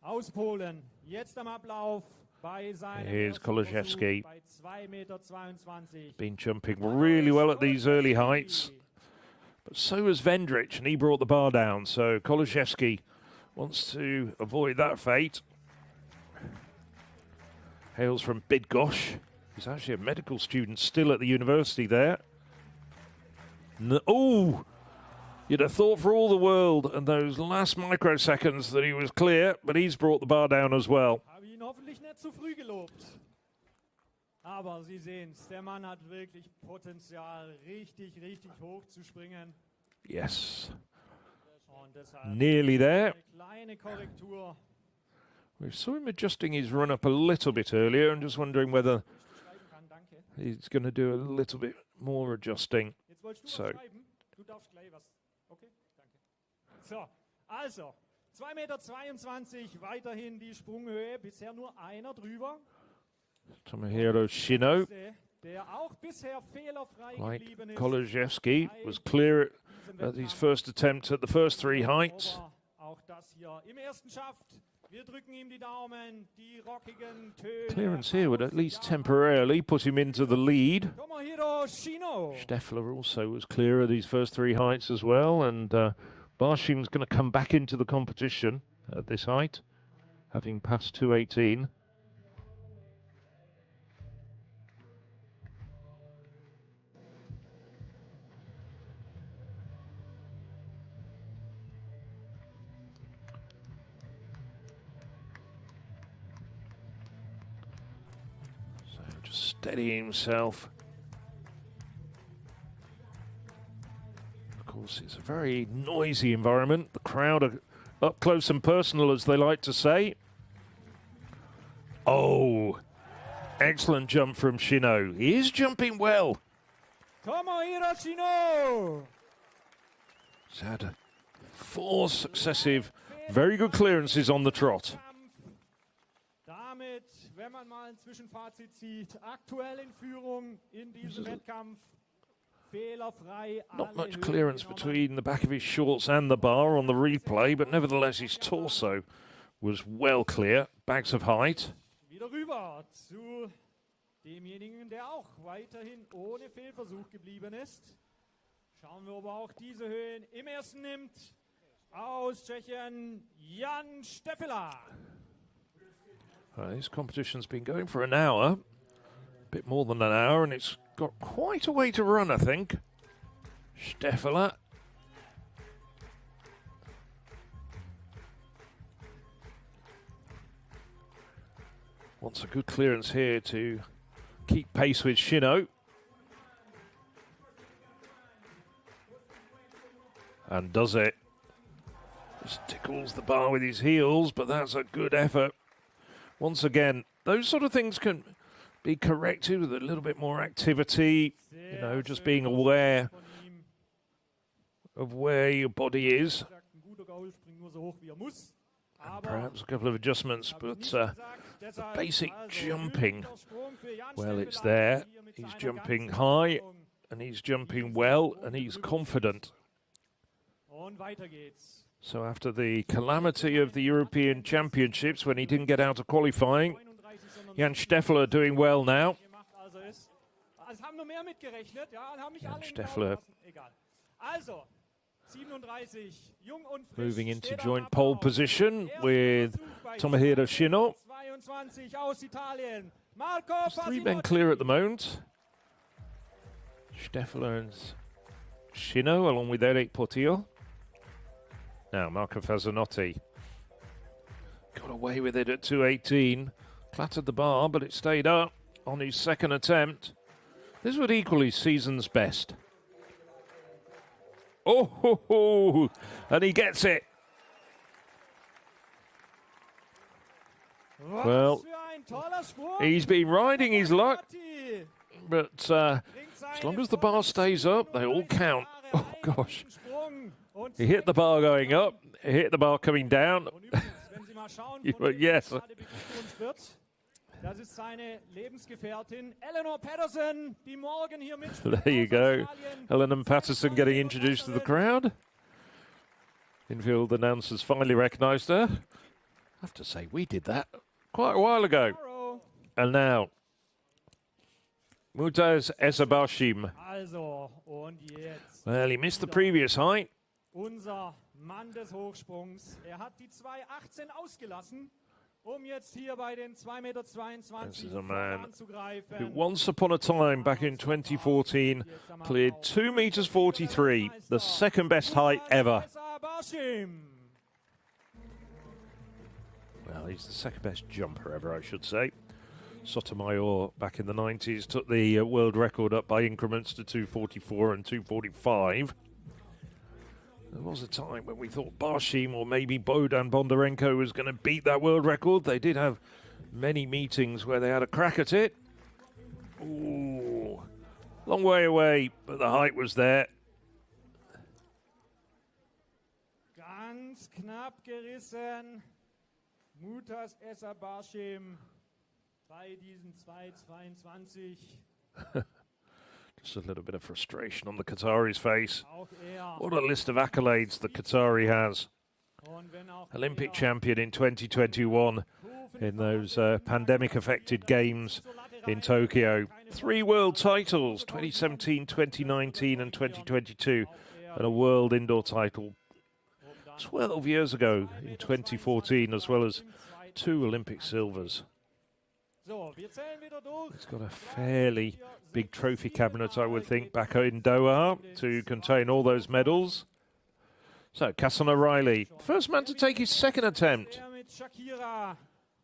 aus Polen. Jetzt am Ablauf bei seinem Here's ersten Koloszewski. Versuch bei 2,22 Meter. Been jumping really well at these early heights. But so has Vendrich, and he brought the bar down. So Koloszewski wants to avoid that fate. Hails from Bydgoszcz. He's actually a medical student still at the university there. Oh! You'd have thought for all the world and those last microseconds that he was clear, but he's brought the bar down as well. Habe ihn hoffentlich nicht zu früh gelobt. Aber Sie sehen es, der Mann hat wirklich Potenzial, richtig hoch zu springen. Yes. Und deshalb Nearly there. eine kleine Korrektur. We saw him adjusting his run up a little bit earlier. I'm just wondering whether Schreiben kann, danke. he's going to do a little bit more adjusting. Jetzt wolltest du So. was schreiben? Du darfst gleich was. Okay, danke. So, also 2,22 Meter, weiterhin die Sprunghöhe, bisher nur einer drüber. Tomohiro Shino, Der auch bisher fehlerfrei like geblieben ist. Koloszewski, was clear at his first attempt at the first 3 heights. Aber auch das hier im ersten schafft. Wir drücken ihm die Daumen, die rockigen Töne. Clearance here would at least temporarily put him into the lead. Tomohiro Shino. Steffler also was clear of these first 3 heights as well, and Barshim's going to come back into the competition at this height, having passed 218. So just steadying himself. Of course, it's a very noisy environment. The crowd are up close and personal, as they like to say. Oh, excellent jump from Shino. He is jumping well. Tomohiro Shino. He's had 4 successive, very good clearances on the trot. Damit, wenn man mal ein Zwischenfazit zieht, aktuell in Führung in diesem Wettkampf. Fehlerfrei. Not alle much Höhen clearance genommen. between the back of his shorts and the bar on the replay, but nevertheless his torso was well clear. Bags of height. Wieder rüber zu demjenigen, der auch weiterhin ohne Fehlversuch geblieben ist. Schauen wir, ob er auch diese Höhen im ersten nimmt. Aus Tschechien, Jan Steffela. This competition's been going for an hour, a bit more than an hour, and it's got quite a way to run, I think. Steffela. Wants a good clearance here to keep pace with Shino. And does it. Just tickles the bar with his heels, but that's a good effort once again, those sort of things can be corrected with a little bit more activity, you know, just being aware of where your body is. And perhaps a couple of adjustments, but the basic jumping, well, it's there. He's jumping high, and he's jumping well, and he's confident. So after the calamity of the European Championships, when he didn't get out of qualifying, Jan Steffler doing well now. Jan Steffler moving into joint pole position with Tomohiro Shino. There's 3 men clear at the moment. Steffler and Shino, along with Eric Portillo. Now Marco Fazzanotti got away with it at 2:18. Clattered the bar, but it stayed up on his second attempt. This would equal his season's best. Oh, ho, ho, and he gets it. Well, he's been riding his luck, but as long as the bar stays up, they all count. Oh, gosh. He hit the bar going up, he hit the bar coming down. Yes. Das ist seine Lebensgefährtin Eleanor Patterson, die morgen hier There you go. Eleanor Patterson getting introduced to the crowd. Infield announcers finally recognised her. I have to say, we did that quite a while ago. And now, Mutaz Esabashim. Well, he missed the previous height. Unser Mann des Hochsprungs. Hat die 2:18 ausgelassen. Jetzt hier bei den 2,22 Meter this is a man who once upon a time, back in 2014, cleared 2 meters 43, the second best height ever. Well, he's the second best jumper ever, I should say. Sotomayor, back in the 90s, took the world record up by increments to 244 and 245. There was a time when we thought Barshim or maybe Bohdan Bondarenko was going to beat that world record. They did have many meetings where they had a crack at it. Ooh, long way away, but the height was there. Ganz knapp gerissen. Mutaz Esabashim bei diesen 2:22. Just a little bit of frustration on the Qatari's face. What a list of accolades the Qatari has. Olympic champion in 2021 in those pandemic-affected games in Tokyo. 3 world titles, 2017, 2019 and 2022, and a world indoor title 12 years ago in 2014, as well as 2 Olympic silvers. It's got a fairly big trophy cabinet, I would think, back in Doha to contain all those medals. So, Casson O'Reilly, first man to take his second attempt.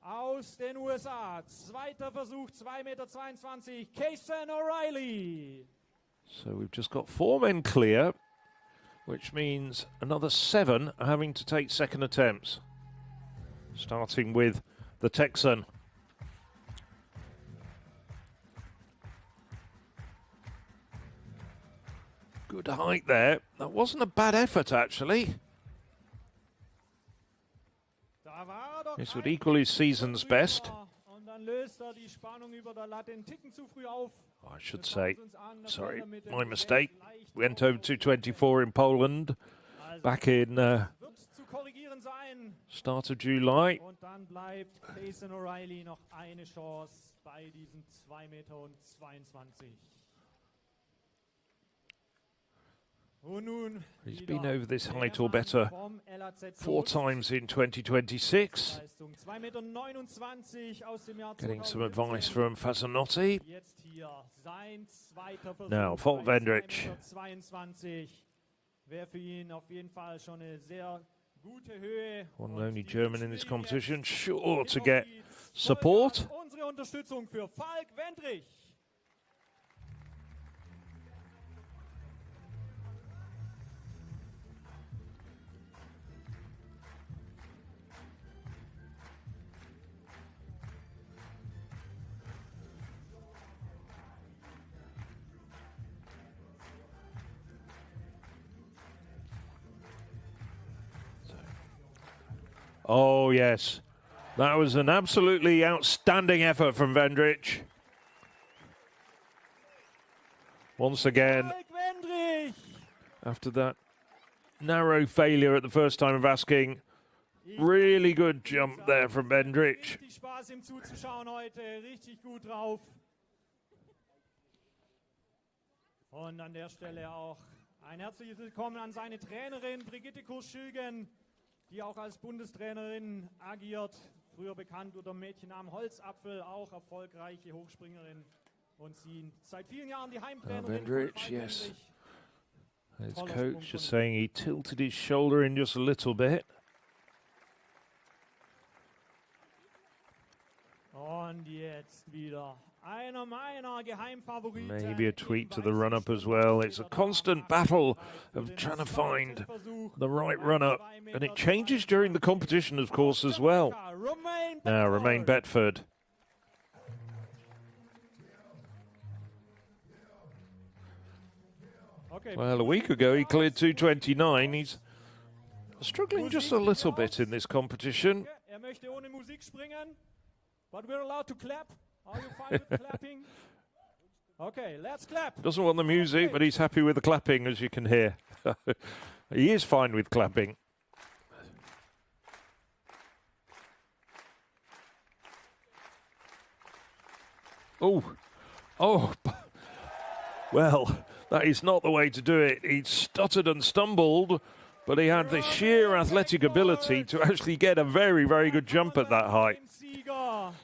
Aus den USA, zweiter Versuch, 2,22 Meter, Casson O'Reilly. So we've just got 4 men clear, which means another 7 are having to take second attempts. Starting with the Texan. Good height there. That wasn't a bad effort, actually. This would equal his season's best. I should say, sorry, my mistake. Went over to 24 in Poland back in start of July. He's been over this height or better 4 times in 2026. Getting some advice from Fazzanotti. Now, Volt Vendrich. One and only German in this competition, sure to get support. Oh, yes. That was an absolutely outstanding effort from Vendrich. Once again, after that narrow failure at the first time of asking, really good jump there from Vendrich. Und an der Stelle auch ein herzliches Willkommen an seine Trainerin Brigitte Kurschügen, die auch als Bundestrainerin agiert, früher bekannt unter dem Mädchennamen Holzapfel, auch erfolgreiche Hochspringerin und sie seit vielen Jahren die Heimtrainerin. Vendrich, yes. His coach just saying he tilted his shoulder in just a little bit. Und jetzt wieder einer meiner Geheimfavoriten. Maybe a tweak to the run-up as well. It's a constant battle of trying to find the right run-up. And it changes during the competition, of course, as well. Now, Romain Betford. Well, a week ago he cleared 2:29. He's struggling just a little bit in this competition. Möchte ohne Musik springen, but we're allowed to clap. Are you fine with clapping? Okay, let's clap. Doesn't want the music, but he's happy with the clapping, as you can hear. He is fine with clapping. Oh, well, that is not the way to do it. He stuttered and stumbled, but he had the sheer athletic ability to actually get a very, very good jump at that height.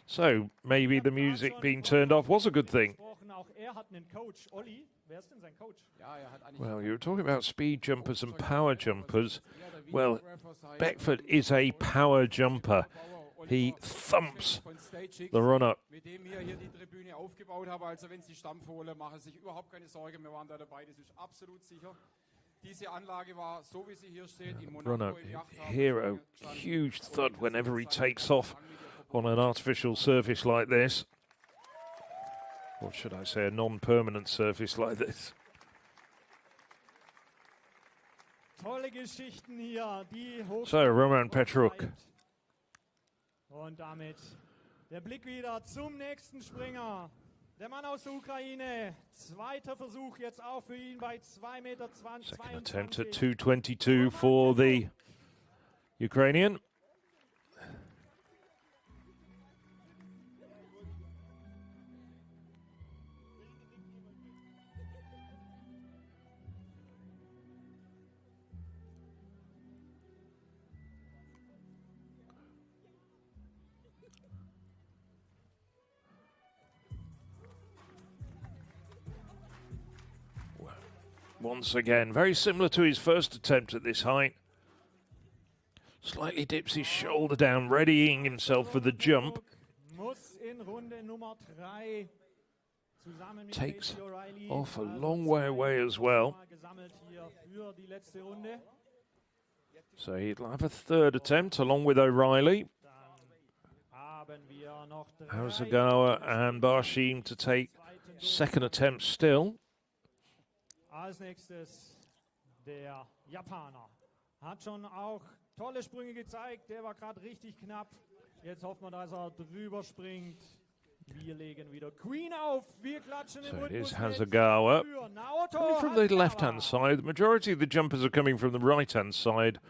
So maybe the music being turned off was a good thing. Well, you were talking about speed jumpers and power jumpers. Well, Beckford is a power jumper. He thumps the run-up. Run-up, hero, huge thud whenever he takes off on an artificial surface like this. Or should I say a non-permanent surface like this. So, Roman Petruk. Und damit der Blick wieder zum nächsten Springer. Der Mann aus der Ukraine. Zweiter Versuch jetzt auch für ihn bei 2,22 Meter. Second attempt at 2:22 for the Ukrainian. Once again, very similar to his first attempt at this height. Slightly dips his shoulder down, readying himself for the jump. Takes off a long way away as well. So he'll have a third attempt along with O'Reilly. Hasegawa and Barshim to take second attempt still. Als nächstes der Japaner. Hat schon auch tolle Sprünge gezeigt. Der war gerade richtig knapp. Jetzt hoffen wir, dass er drüber springt. Wir legen wieder Queen auf. Wir klatschen im Rhythmus. So it is Hasegawa. Coming from the left-hand side. The majority of the jumpers are coming from the right-hand side.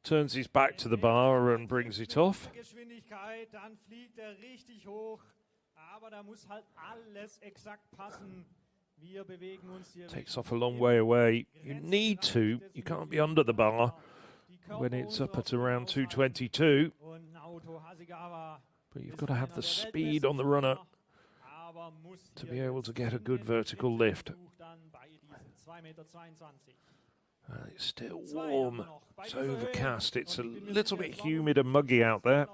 Turns his back to the bar and brings it off. Dann fliegt richtig hoch, aber da muss halt alles exakt passen. Wir bewegen uns hier. Takes off a long way away. You need to. You can't be under the bar. when it's up at around 222. But you've got to have the speed on the runner to be able to get a good vertical lift. It's still warm, it's overcast, it's a little bit humid and muggy out there.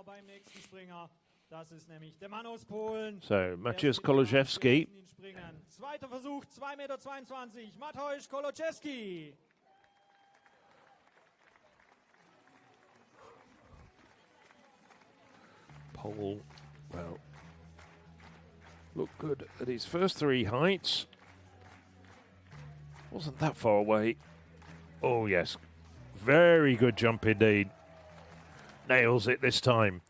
So, Maciej Koloszewski. Zweiter Versuch, 2,22 Meter, Maciej Koloszewski. Pole, well, looked good at his first three heights. Wasn't that far away. Oh, yes. Very good jump indeed. Nails it this time.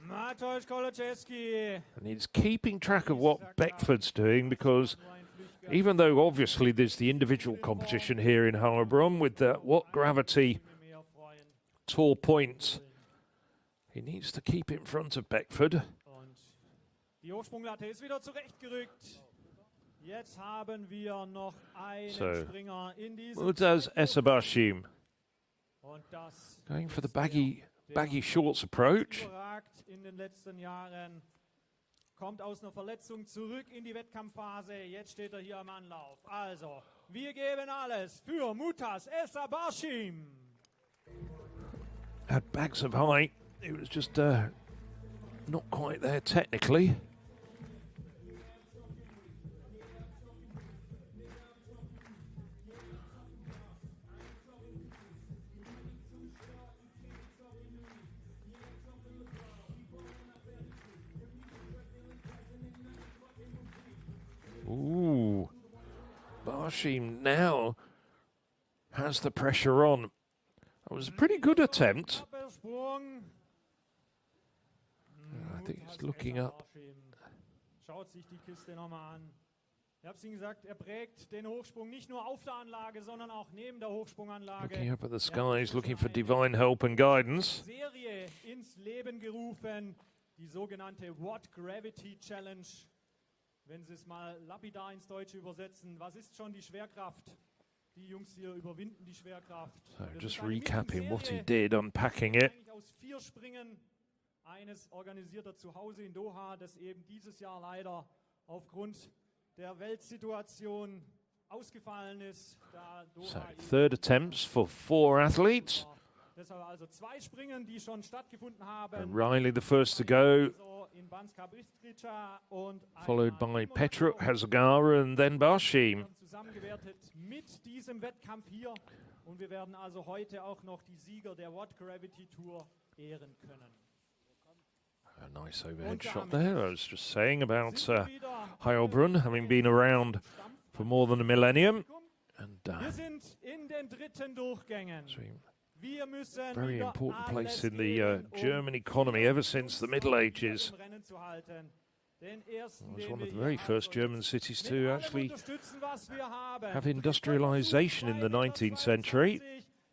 Maciej Koloszewski. And he's keeping track of what Beckford's doing, because even though obviously there's the individual competition here in Heilbronn with the what gravity tall points, he needs to keep in front of Beckford. Die Hochsprunglatte ist wieder zurechtgerückt. Jetzt haben wir noch einen Springer in diesem Mutaz Esabashim going for the baggy shorts approach. In den letzten Jahren kommt aus einer Verletzung zurück in die Wettkampfphase. Jetzt steht hier am Anlauf. Also, wir geben alles für Mutaz Esabashim. Had bags of height. It was just not quite there technically. Ooh, Bashim now has the pressure on. It was a pretty good attempt. I think he's looking up. Schaut sich die Kiste nochmal an. Ich habe es Ihnen gesagt, prägt den Hochsprung nicht nur auf der Anlage, sondern auch neben der Hochsprunganlage. Looking up at the skies, looking for divine help and guidance. Serie ins Leben gerufen, die sogenannte What Gravity Challenge. Wenn Sie es mal lapidar ins Deutsche übersetzen, was ist schon die Schwerkraft? Die Jungs hier überwinden die Schwerkraft. So just recapping what he did, unpacking it. Aus 4 Springen, eines organisierter zu Hause in Doha, das eben dieses Jahr leider aufgrund der Weltsituation ausgefallen ist. So third attempts for 4 athletes. Deshalb also 2 Springen, die schon stattgefunden haben. And Riley the first to go, followed by Petruk, Hazagara and then Bashim. Zusammengewertet mit diesem Wettkampf hier. Und wir werden also heute auch noch die Sieger der What Gravity Tour ehren können. A nice overhead shot there. I was just saying about Heilbronn having been around for more than a millennium. And wir sind in den dritten Durchgängen. Very important place in the German economy ever since the Middle Ages. It was one of the very first German cities to actually have industrialization in the 19th century.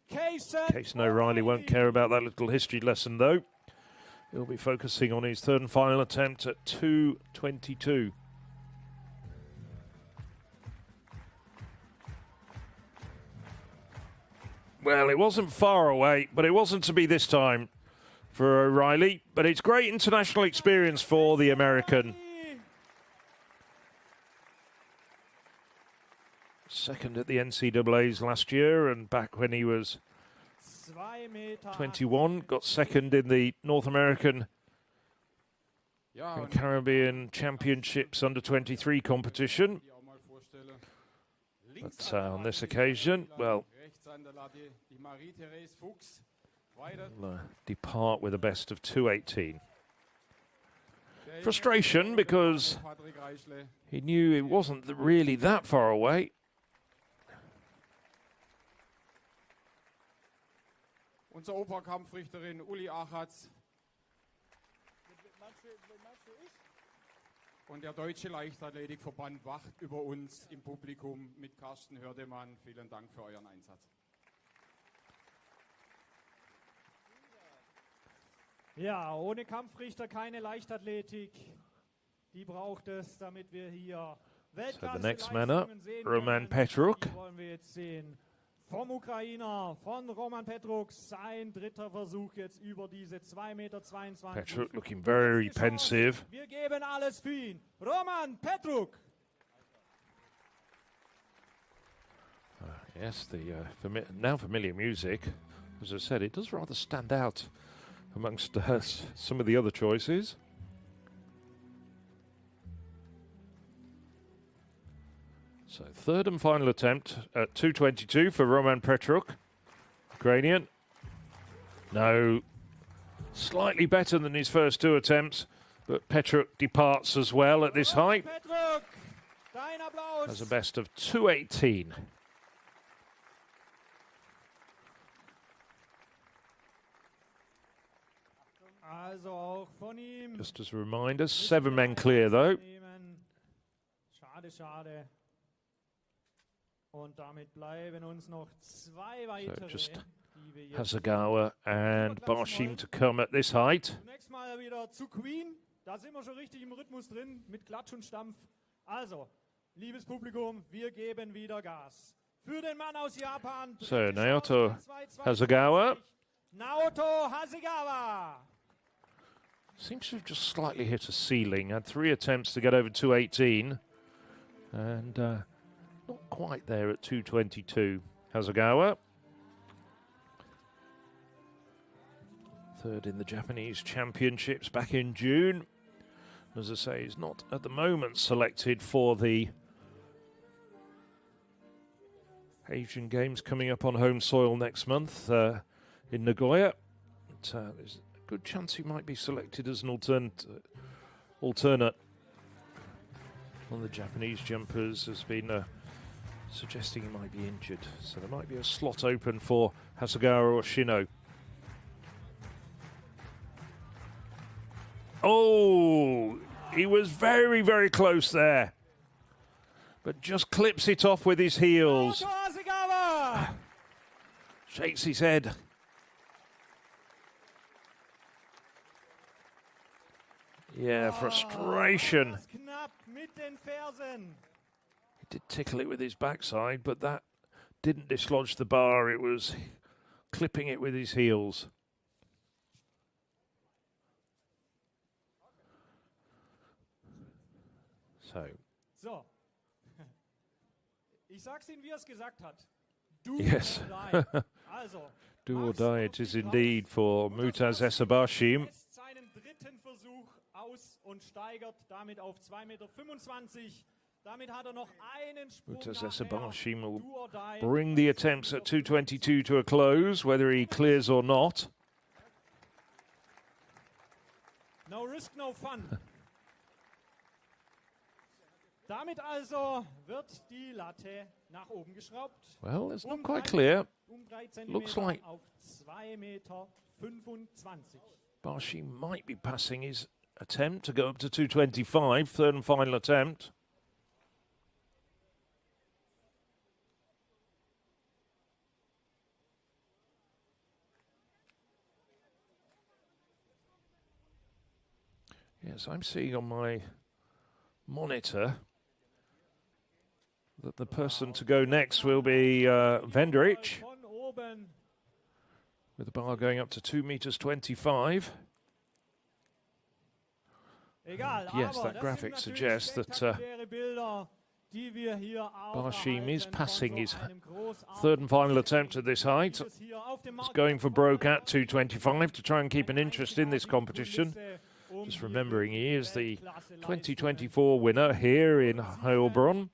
Casey O'Reilly won't care about that little history lesson though. He'll be focusing on his third and final attempt at 2:22. Well, it wasn't far away, but it wasn't to be this time for O'Reilly. But it's great international experience for the American. Second at the NCAAs last year, and back when he was 21, got second in the North American and Caribbean Championships under-23 competition. But on this occasion, well, will depart with a best of 2:18. Frustration because he knew it wasn't really that far away. Unser Oberkampfrichterin Uli Achatz und der Deutsche Leichtathletikverband wacht über uns im Publikum mit Carsten Hördemann. Vielen Dank für euren Einsatz. Ja, ohne Kampfrichter keine Leichtathletik. Die braucht es, damit wir hier So the next man up, Roman Petruk. wollen wir jetzt sehen. vom Ukrainer, von Roman Petruk, sein dritter Versuch jetzt über diese 2,22 Meter. Petruk looking very pensive. Wir geben alles für ihn. Roman Petruk. Yes, the now familiar music. As I said, it does rather stand out amongst some of the other choices. So third and final attempt at 2:22 for Roman Petruk, Ukrainian. No, slightly better than his first two attempts, but Petruk departs as well at this height. Petruk, dein Applaus. Has a best of 2:18. Also auch von ihm. Just as a reminder, 7 men clear though. Schade, schade. Und damit bleiben uns noch 2 weitere, just die wir jetzt Hasegawa and Barshim to come at this height. zunächst mal wieder zu Queen. Da sind wir schon richtig im Rhythmus drin mit Klatsch und Stampf. Also, liebes Publikum, wir geben wieder Gas. Für den Mann aus Japan. So Naoto Hasegawa Naoto Hasegawa. seems to have just slightly hit a ceiling. Had 3 attempts to get over 2:18 and not quite there at 2:22. Hasegawa, third in the Japanese Championships back in June. As I say, he's not at the moment selected for the Asian Games coming up on home soil next month in Nagoya. But, there's a good chance he might be selected as an alternate. One of the Japanese jumpers has been suggesting he might be injured, so there might be a slot open for Hasegawa or Shino. Oh, he was very, very close there, but just clips it off with his heels. Naoto Hasegawa. Shakes his head. Yeah, frustration. Das knapp mit den Fersen. He did tickle it with his backside, but that didn't dislodge the bar. It was clipping it with his heels. So. Ich sag's Ihnen, wie es gesagt hat. Do Yes. or die. Also, Do or Max die auf it is die indeed drauf. for Mutaz Esabashim. Lässt seinen dritten Versuch aus und steigert damit auf 2,25 Meter. Damit hat er noch einen Sprung Mutaz nachher. Esabashim will Do or die. bring the attempts at 2:22 to a close, whether he clears or not. No risk, no fun. Damit also wird die Latte nach oben geschraubt. Well, it's not quite clear. 3 Looks Zentimeter like- auf 2,25 Meter. Barshim might be passing his attempt to go up to 2:25, third and final attempt. Yes, I'm seeing on my monitor that the person to go next will be Vendrich, Von oben. with the bar going up to 2:25 meters. Egal, Yes, aber that das graphic sind natürlich suggests that, spektakuläre Bilder, die wir hier auch Barshim is erhalten passing von his so einem großartigen third and final attempt at this height. Videos hier auf dem He's Markt going for broke at vorbereitet. 2:25 to try and keep an interest in this competition. Um Just hier remembering he is the Weltklasse-Leistungen 2024 winner here in Heilbronn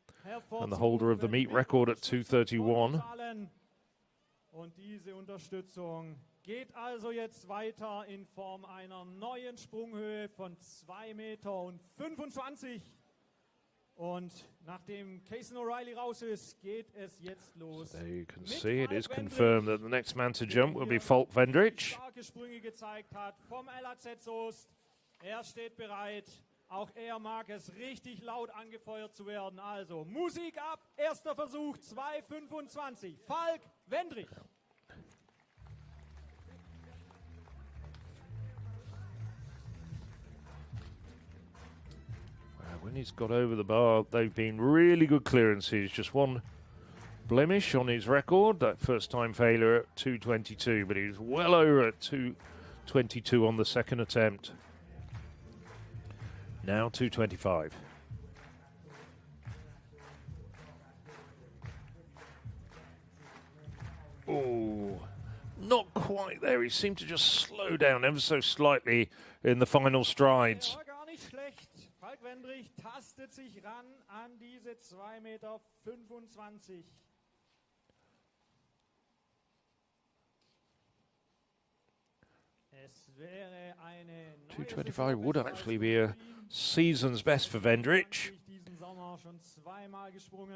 and the holder of the meet record at 2:31. Und diese Unterstützung geht also jetzt weiter in Form einer neuen Sprunghöhe von 2,25 Meter. Und nachdem Casey O'Reilly raus ist, geht es jetzt los. There you can Mit see it is Falk confirmed that the next man to jump will be Falk Vendrich. starke Sprünge gezeigt hat vom LAZ Soest. Er steht bereit. Auch er mag es richtig laut angefeuert zu werden. Also Musik ab. Erster Versuch 2,25. Falk Vendrich. When he's got over the bar, they've been really good clearances. Just one blemish on his record, that first time failure at 2:22, but he was well over at 2:22 on the second attempt. Now 2:25. Oh, not quite there. He seemed to just slow down ever so slightly in the final strides. Falk Wendrich tastet sich ran an diese 2,25 Meter. Es wäre eine 2:25 would actually be a season's best for Wendrich.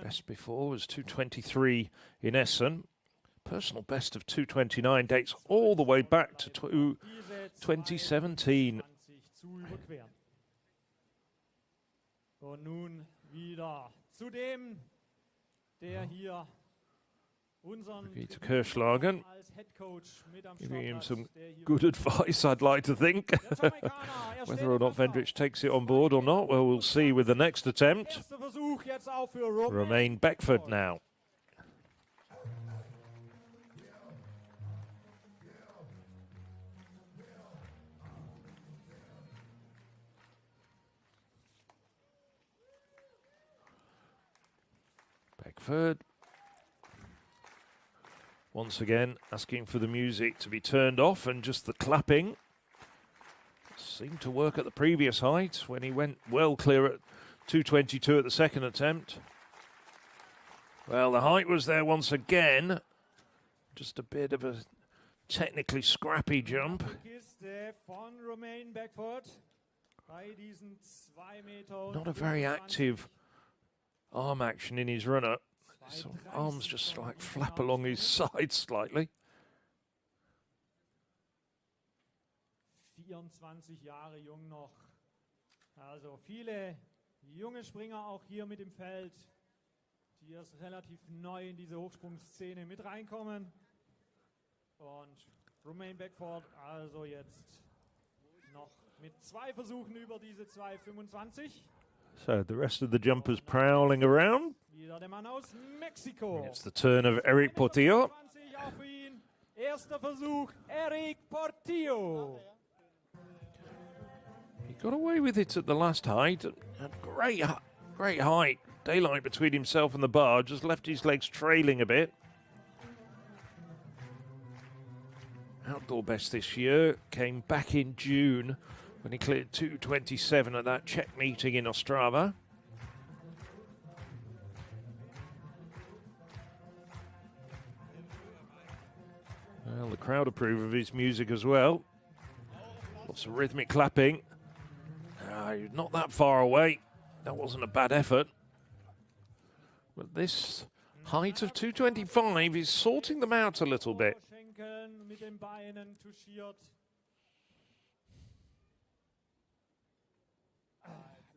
Best before was 2:23 in Essen. Personal best of 2:29 dates all the way back to 2017. Und nun wieder zu dem, der hier unseren Peter Kirschlagen, als Head Coach mit am giving him Start some hat, der hier good advice, I'd like to think. Whether or not Wendrich takes it on board or not, well, we'll see with the next attempt. erste Versuch jetzt auch für Romain. Romain Beckford now. Beckford once again asking for the music to be turned off, and just the clapping seemed to work at the previous height when he went well clear at 2:22 at the second attempt. Well, the height was there once again. Just a bit of a technically scrappy jump. Von Romain Beckford bei diesen 2 Meter. Not a very active arm action in his run-up. His arms just like flap along his sides slightly. 24 Jahre jung noch. Also viele junge Springer auch hier mit im Feld, die erst relativ neu in diese Hochsprungszene mit reinkommen. Und Romain Beckford also jetzt noch mit 2 Versuchen über diese 2,25. So the rest of the jumpers prowling around. Wieder der Mann aus Mexiko. It's the turn of Eric Portillo. 20 auch für ihn. Erster Versuch, Eric Portillo. He got away with it at the last height. Had great height. Daylight between himself and the bar. Just left his legs trailing a bit. Outdoor best this year came back in June when he cleared 2:27 at that Czech meeting in Ostrava. Well, the crowd approve of his music as well. Lots of rhythmic clapping. Not that far away. That wasn't a bad effort. But this height of 2:25 is sorting them out a little bit. Mit den Beinen touchiert.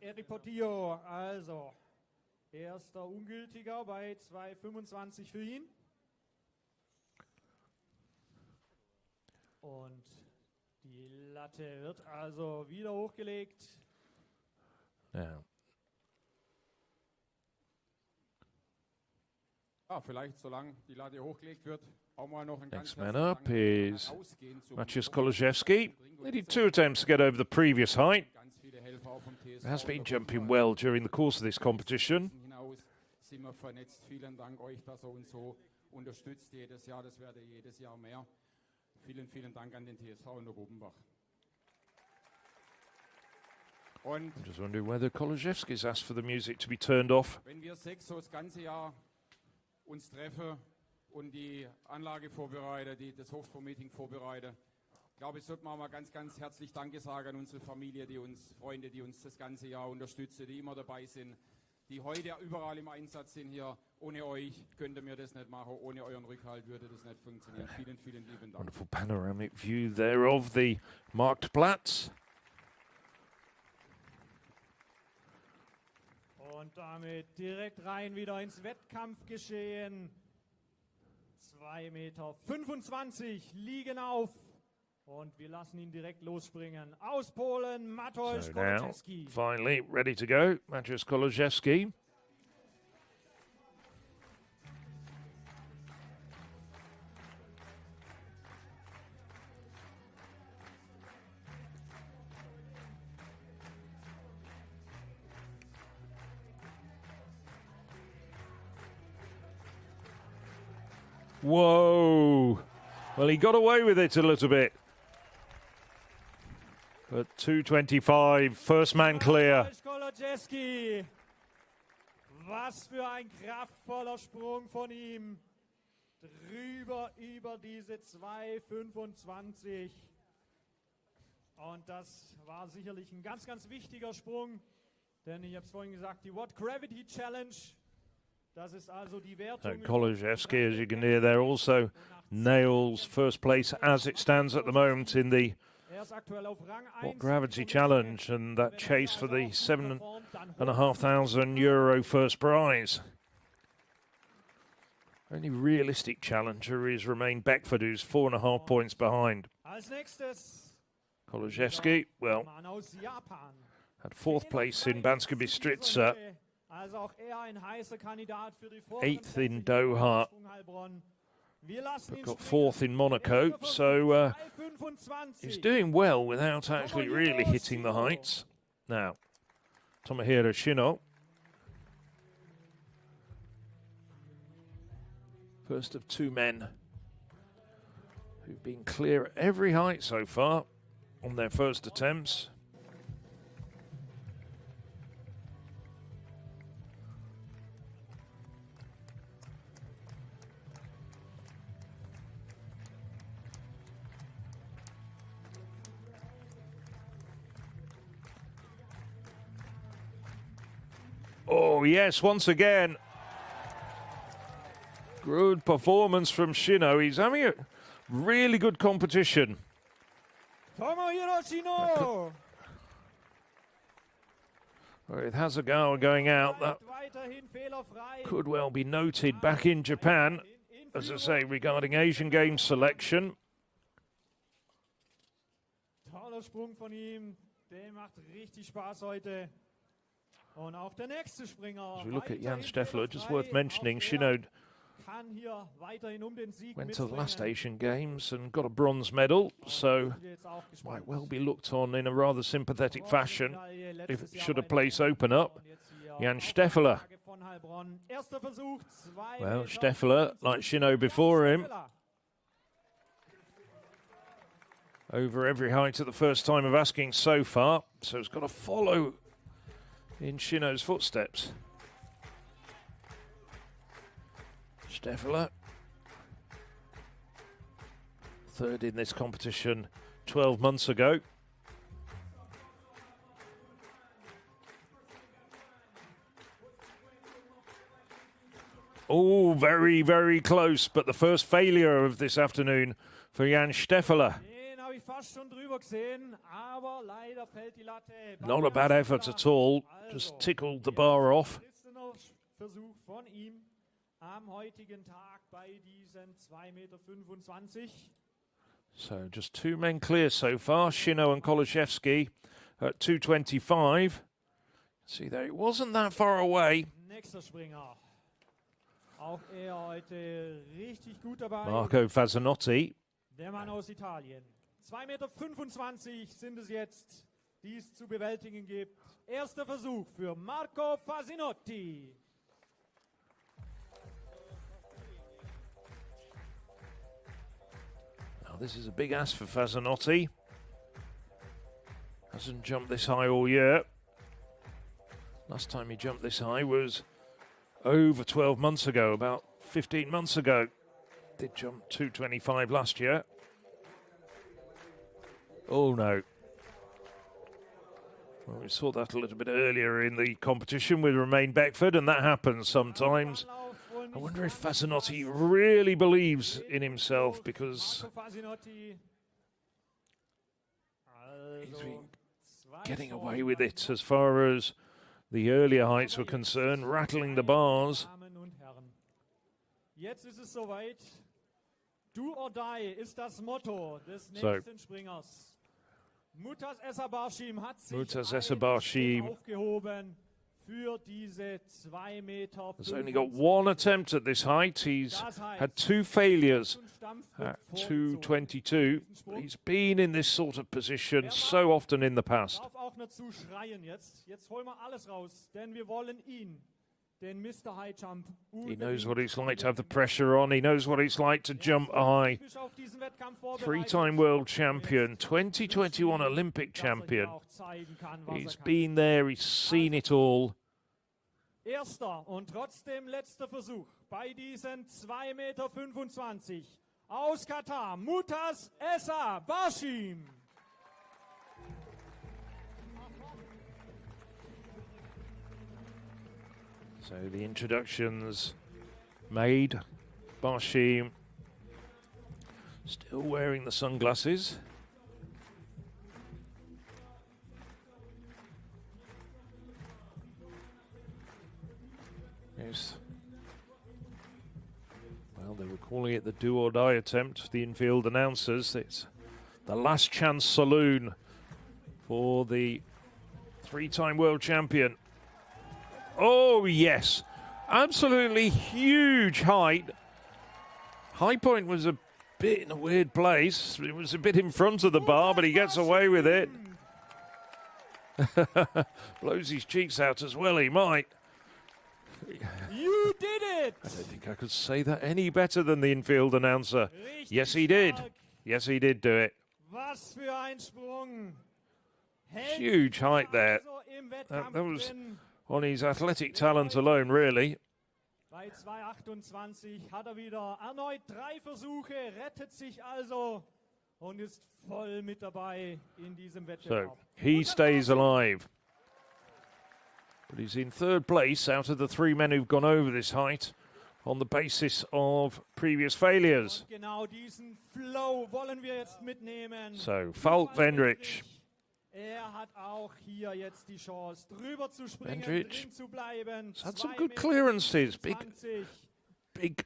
Eric Portillo, also erster Ungültiger bei 2,25 für ihn. Und die Latte wird also wieder hochgelegt. Now, Vielleicht solange die Latte hochgelegt wird, auch mal noch ein next ganz man up is Ausgehen zum Maciej Kolaszewski. He did 2 attempts to get over the previous height. ganz viele Helfer auch vom TSV. Has been jumping well during the course of this competition. Hinaus sind wir vernetzt. Vielen Dank euch, dass ihr uns so unterstützt jedes Jahr. Das werde jedes Jahr mehr. Vielen, vielen Dank an den TSV in der Gobenbach. Und I'm just wondering whether Kolaszewski's asked for the music to be turned off. wenn wir 6 so das ganze Jahr uns treffen und die Anlage vorbereiten, das Hochsprungmeeting vorbereiten, glaube ich, sollten wir mal ganz, ganz herzlich Danke sagen an unsere Familie, Freunde, die uns das ganze Jahr unterstützen, die immer dabei sind, die heute überall im Einsatz sind hier. Ohne euch könnte mir das nicht machen, ohne euren Rückhalt würde das nicht funktionieren. Vielen, vielen lieben Dank. Wonderful panoramic view there of the Marktplatz. Und damit direkt rein wieder ins Wettkampfgeschehen. 2,25 Meter liegen auf. Und wir lassen ihn direkt losspringen. Aus Polen, Mateusz So now, Kolaszewski. finally, ready to go, Maciej Kolaszewski. Whoa. Well, he got away with it a little bit. But 2:25, first man clear. Was für ein kraftvoller Sprung von ihm. Drüber über diese 2,25. Und das war sicherlich ein ganz, ganz wichtiger Sprung. Denn ich habe es vorhin gesagt, die What Gravity Challenge. Das ist also die Wertung. Kolozewski, as you can hear there, also nails first place as it stands at the moment in the What Gravity Challenge, and that chase for the €7,500 first prize. Only realistic challenger is Romain Beckford, who's 4.5 points behind. Kolozewski, well, had fourth place in Banska Bystrica, 8th in Doha, but got 4th in Monaco, so he's doing well without actually really hitting the heights. Now, Tomohiro Shino, first of two men who've been clear at every height so far on their first attempts. Oh, yes, once again. Good performance from Shino. He's having a really good competition. Tomohiro Shino! With Hasegawa going out, that could well be noted back in Japan, as I say, regarding Asian Games selection. Toller Sprung von ihm. Der macht richtig Spaß heute. As we look at Jan Steffler, just worth mentioning, Shino went to the last Asian Games and got a bronze medal, so might well be looked on in a rather sympathetic fashion if should a place open up. Jan Steffler. Well, Steffler, like Shino before him, over every height at the first time of asking so far, so he's got to follow in Shino's footsteps. Steffler, third in this competition 12 months ago. Oh, very, very close, but the first failure of this afternoon for Jan Steffler. Not a bad effort at all, just tickled the bar off. So just two men clear so far, Shino and Kolozewski at 2:25. See there, it wasn't that far away. Marco Fazzanotti. Der Mann aus Italien. 2,25 Meter sind es jetzt, die es zu bewältigen gibt. Erster Versuch für Marco Fazzanotti. Now this is a big ask for Fazzanotti. Hasn't jumped this high all year. Last time he jumped this high was over 12 months ago, about 15 months ago. Did jump 2:25 last year. Oh no. Well, we saw that a little bit earlier in the competition with Romain Beckford, and that happens sometimes. I wonder if Fazzanotti really believes in himself, because he's been getting away with it as far as the earlier heights were concerned, rattling the bars. Jetzt ist es soweit. Do or die ist das Motto des nächsten Springers. Mutas Essabarshim hat sich aufgehoben für diese 2 Meter. Has only got one attempt at this height. He's had two failures at 2:22. He's been in this sort of position so often in the past. Darf auch dazu schreien jetzt. Jetzt holen wir alles raus, denn wir wollen ihn. He knows what it's like to have the pressure on. He knows what it's like to jump high. Three-time world champion, 2021 Olympic champion. He's been there, he's seen it all. Erster und trotzdem letzter Versuch bei diesen 2,25 Meter aus Katar, Mutas Essa Bashim. So the introductions made. Bashim still wearing the sunglasses. Yes. Well, they were calling it the do or die attempt, the infield announcers. It's the last chance saloon for the three-time world champion. Oh, yes. Absolutely huge height. High point was a bit in a weird place. It was a bit in front of the bar, but he gets away with it. Blows his cheeks out as well, he might. You did it! I don't think I could say that any better than the infield announcer. Yes, he did. Yes, he did do it. Was für ein Sprung. Huge height there. That was on his athletic talent alone, really. Bei 2,28 hat wieder erneut 3 Versuche, rettet sich also und ist voll mit dabei in diesem Wettbewerb. So he stays alive. But he's in third place out of the 3 men who've gone over this height on the basis of previous failures. Genau diesen Flow wollen wir jetzt mitnehmen. So Falk Vendrich. Hat auch hier jetzt die Chance, drüber zu springen, Vendrich drin zu bleiben. had some good clearances, big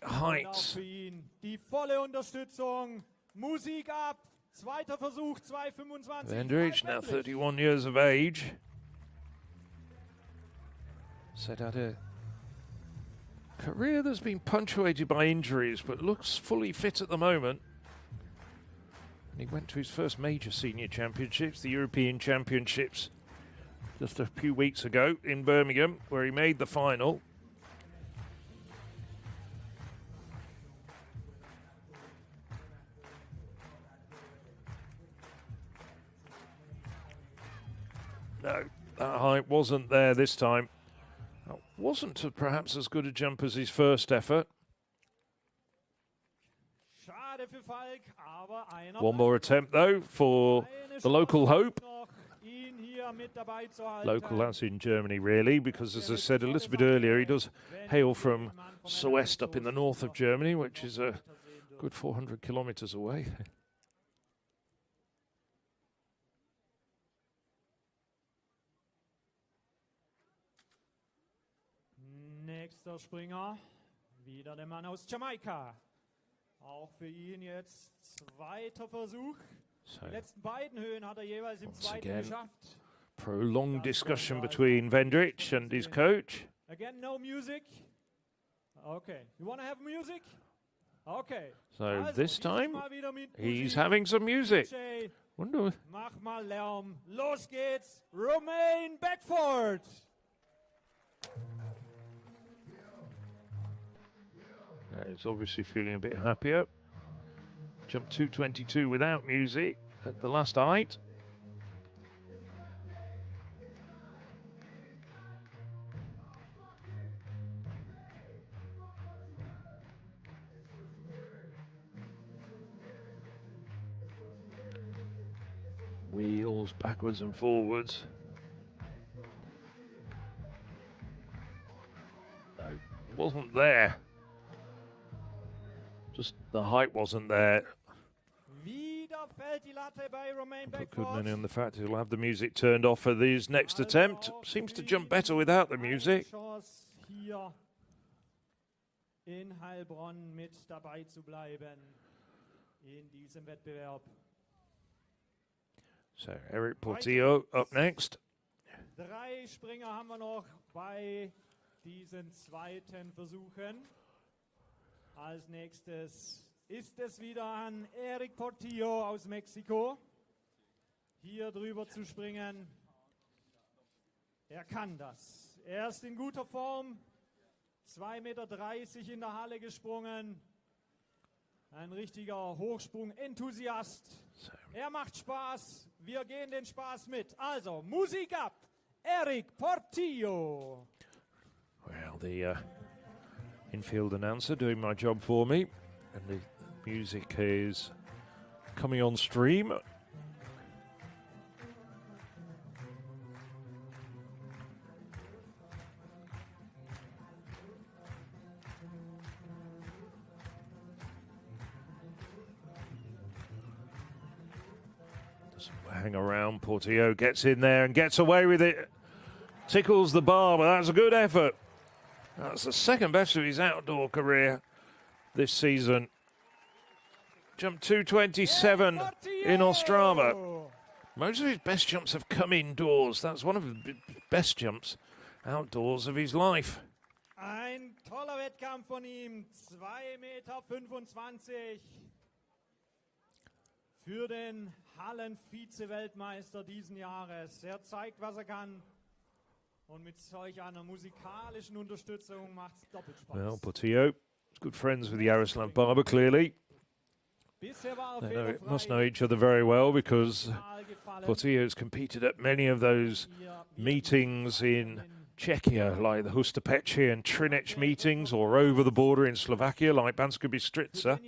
heights. Die volle Unterstützung. Musik ab. Zweiter Versuch, 2,25. Vendrich, now 31 years of age. Said had a career that's been punctuated by injuries, but looks fully fit at the moment. And he went to his first major senior championships, the European Championships, just a few weeks ago in Birmingham, where he made the final. No, that height wasn't there this time. That wasn't perhaps as good a jump as his first effort. One more attempt, though, for the local hope. Local, that's in Germany, really, because, as I said a little bit earlier, he does hail from Soest up in the north of Germany, which is a good 400 kilometers away. Nächster Springer, wieder der Mann aus Jamaika. Auch für ihn jetzt zweiter Versuch. Die letzten beiden Höhen hat jeweils im zweiten geschafft. Prolonged discussion between Vendrich and his coach. Again, no music. Okay, you want to have music? Okay. So this time, he's having some music. Wonder. Mach mal Lärm. Los geht's. Romain Beckford. He's obviously feeling a bit happier. Jumped 222 without music at the last height. Wheels backwards and forwards. No, wasn't there. Just the height wasn't there. Put good money on the fact he'll have the music turned off for his next attempt. Seems to jump better without the music. In Heilbronn mit dabei zu bleiben in diesem Wettbewerb. So Eric Portillo up next. 3 Springer haben wir noch bei diesen zweiten Versuchen. Als nächstes ist es wieder an Eric Portillo aus Mexiko, hier drüber zu springen. Er kann das. Er ist in guter Form. 2,30 Meter in der Halle gesprungen. Ein richtiger Hochsprung-Enthusiast. Er macht Spaß. Wir gehen den Spaß mit. Also, Musik ab. Eric Portillo. Well, the infield announcer doing my job for me. And the music is coming on stream. Hang around, Portillo gets in there and gets away with it. Tickles the bar, but that's a good effort. That's the second best of his outdoor career this season. Jump 227 in Ostrava. Most of his best jumps have come indoors. That's one of the best jumps outdoors of his life. Ein toller Wettkampf von ihm. 2,25 Meter. Für den Hallen-Vize-Weltmeister diesen Jahres. Er zeigt, was er kann. Und mit solch einer musikalischen Unterstützung macht es doppelt Spaß. Well, Portillo is good friends with Jaroslav Barber, clearly. They must know each other very well because Portillo has competed at many of those meetings in Czechia, like the Hustapeche and Trinec meetings, or over the border in Slovakia, like Banska Bystrica.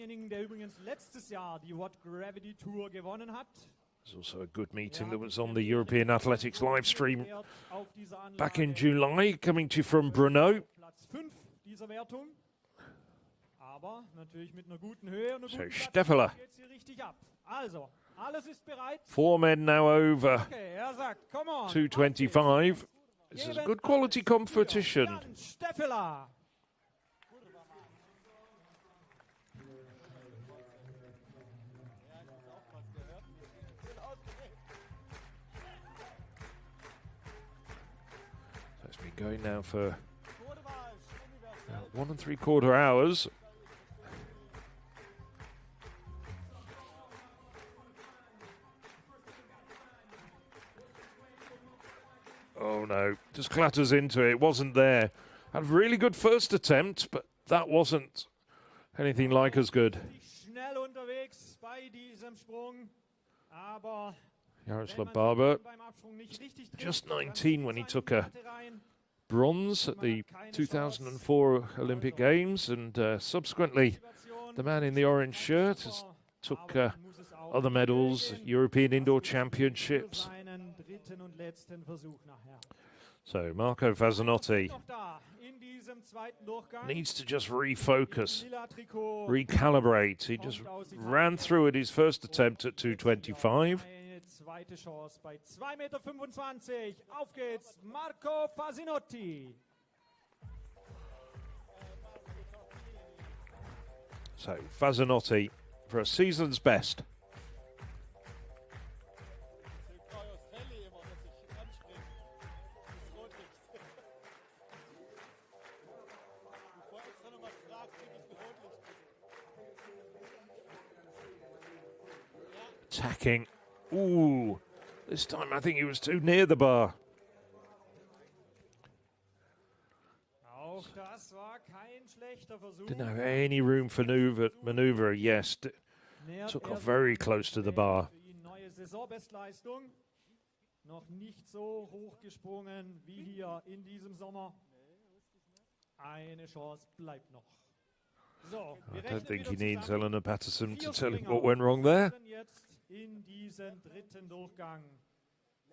There's also a good meeting that was on the European Athletics live stream back in July, coming to you from Brno. So Steffler. 4 men now over 225. This is a good quality competition. So it's been going now for 1 3/4 hours. Oh no, just clatters into it. Wasn't there. Had a really good first attempt, but that wasn't anything like as good. Jaroslav Barber, just 19 when he took a bronze at the 2004 Olympic Games, and subsequently the man in the orange shirt has took other medals, European Indoor Championships. So Marco Fazzanotti needs to just refocus, recalibrate. He just ran through at his first attempt at 225. So Fazzanotti for a season's best. Attacking. Ooh, this time I think he was too near the bar. Didn't have any room for maneuver. Yes, took off very close to the bar. Noch nicht so hoch gesprungen wie hier in diesem Sommer. Eine Chance bleibt noch. So, I don't think he needs Eleanor Patterson to tell him what went wrong there. In diesen dritten Durchgang.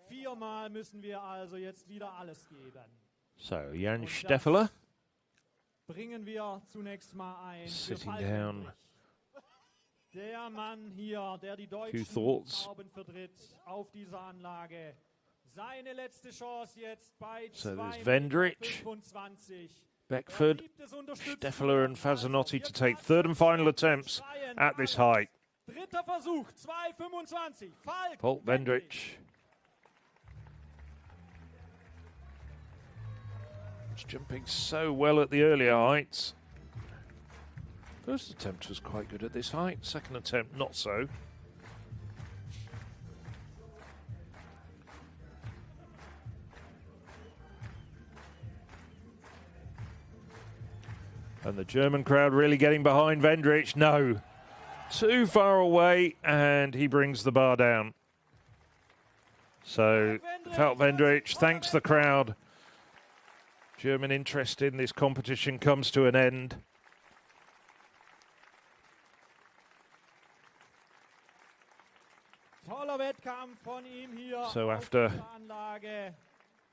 4-mal müssen wir also jetzt wieder alles geben. So, Jan Steffler bringen wir zunächst mal ein. Sitting down. Der Mann hier, der die deutschen Farben vertritt auf dieser Anlage. Seine letzte Chance jetzt bei 2,25 Beckford, Steffler and Fazzanotti to take third and final attempts at this height. Dritter Versuch, 2,25. Paul Vendrich. Was jumping so well at the earlier heights. First attempt was quite good at this height. Second attempt, not so. And the German crowd really getting behind Vendrich. No, too far away, and he brings the bar down. So Wout Vendrich thanks the crowd. German interest in this competition comes to an end. Toller Wettkampf von ihm hier. So after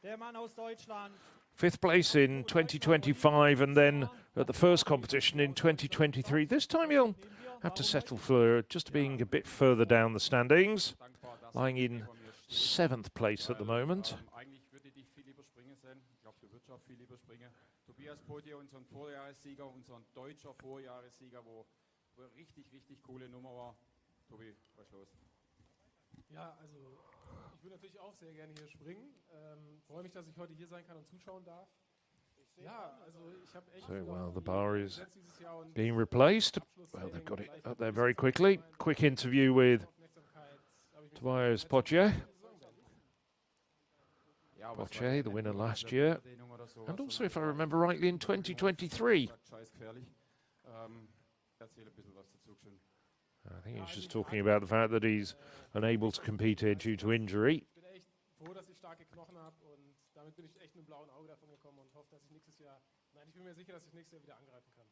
der Mann aus Deutschland. 5th place in 2025 and then at the first competition in 2023. This time he'll have to settle for just being a bit further down the standings, lying in 7th place at the moment. Tobias Potier, unseren Vorjahressieger, unseren deutscher Vorjahressieger, wo richtig coole Nummer war. Tobi, was los? Ja, also ich würde natürlich auch sehr gerne hier springen. Freue mich, dass ich heute hier sein kann und zuschauen darf. Ja, also ich habe echt. So, well, the bar is being replaced. Well, they've got it up there very quickly. Quick interview with Tobias Potier. Potier, the winner last year. And also, if I remember rightly, in 2023. I think he's just talking about the fact that he's unable to compete here due to injury. Froh, dass ich starke Knochen habe und damit bin ich echt mit einem blauen Auge davon gekommen und hoffe, dass ich nächstes Jahr, nein, ich bin mir sicher, dass ich nächstes Jahr wieder angreifen kann.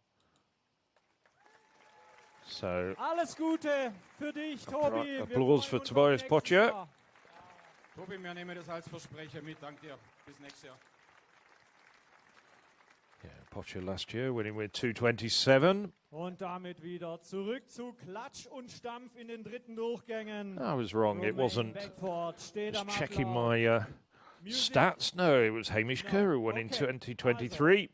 So, alles Gute für dich, Tobi. Applause for Tobias Potier. Tobi, wir nehmen das als Versprecher mit. Danke dir. Bis nächstes Jahr. Yeah, Potier last year winning with 2:27. Und damit wieder zurück zu Klatsch und Stampf in den dritten Durchgängen. I was wrong. It wasn't. Just checking my stats. No, it was Hamish Kerr who won in 2023.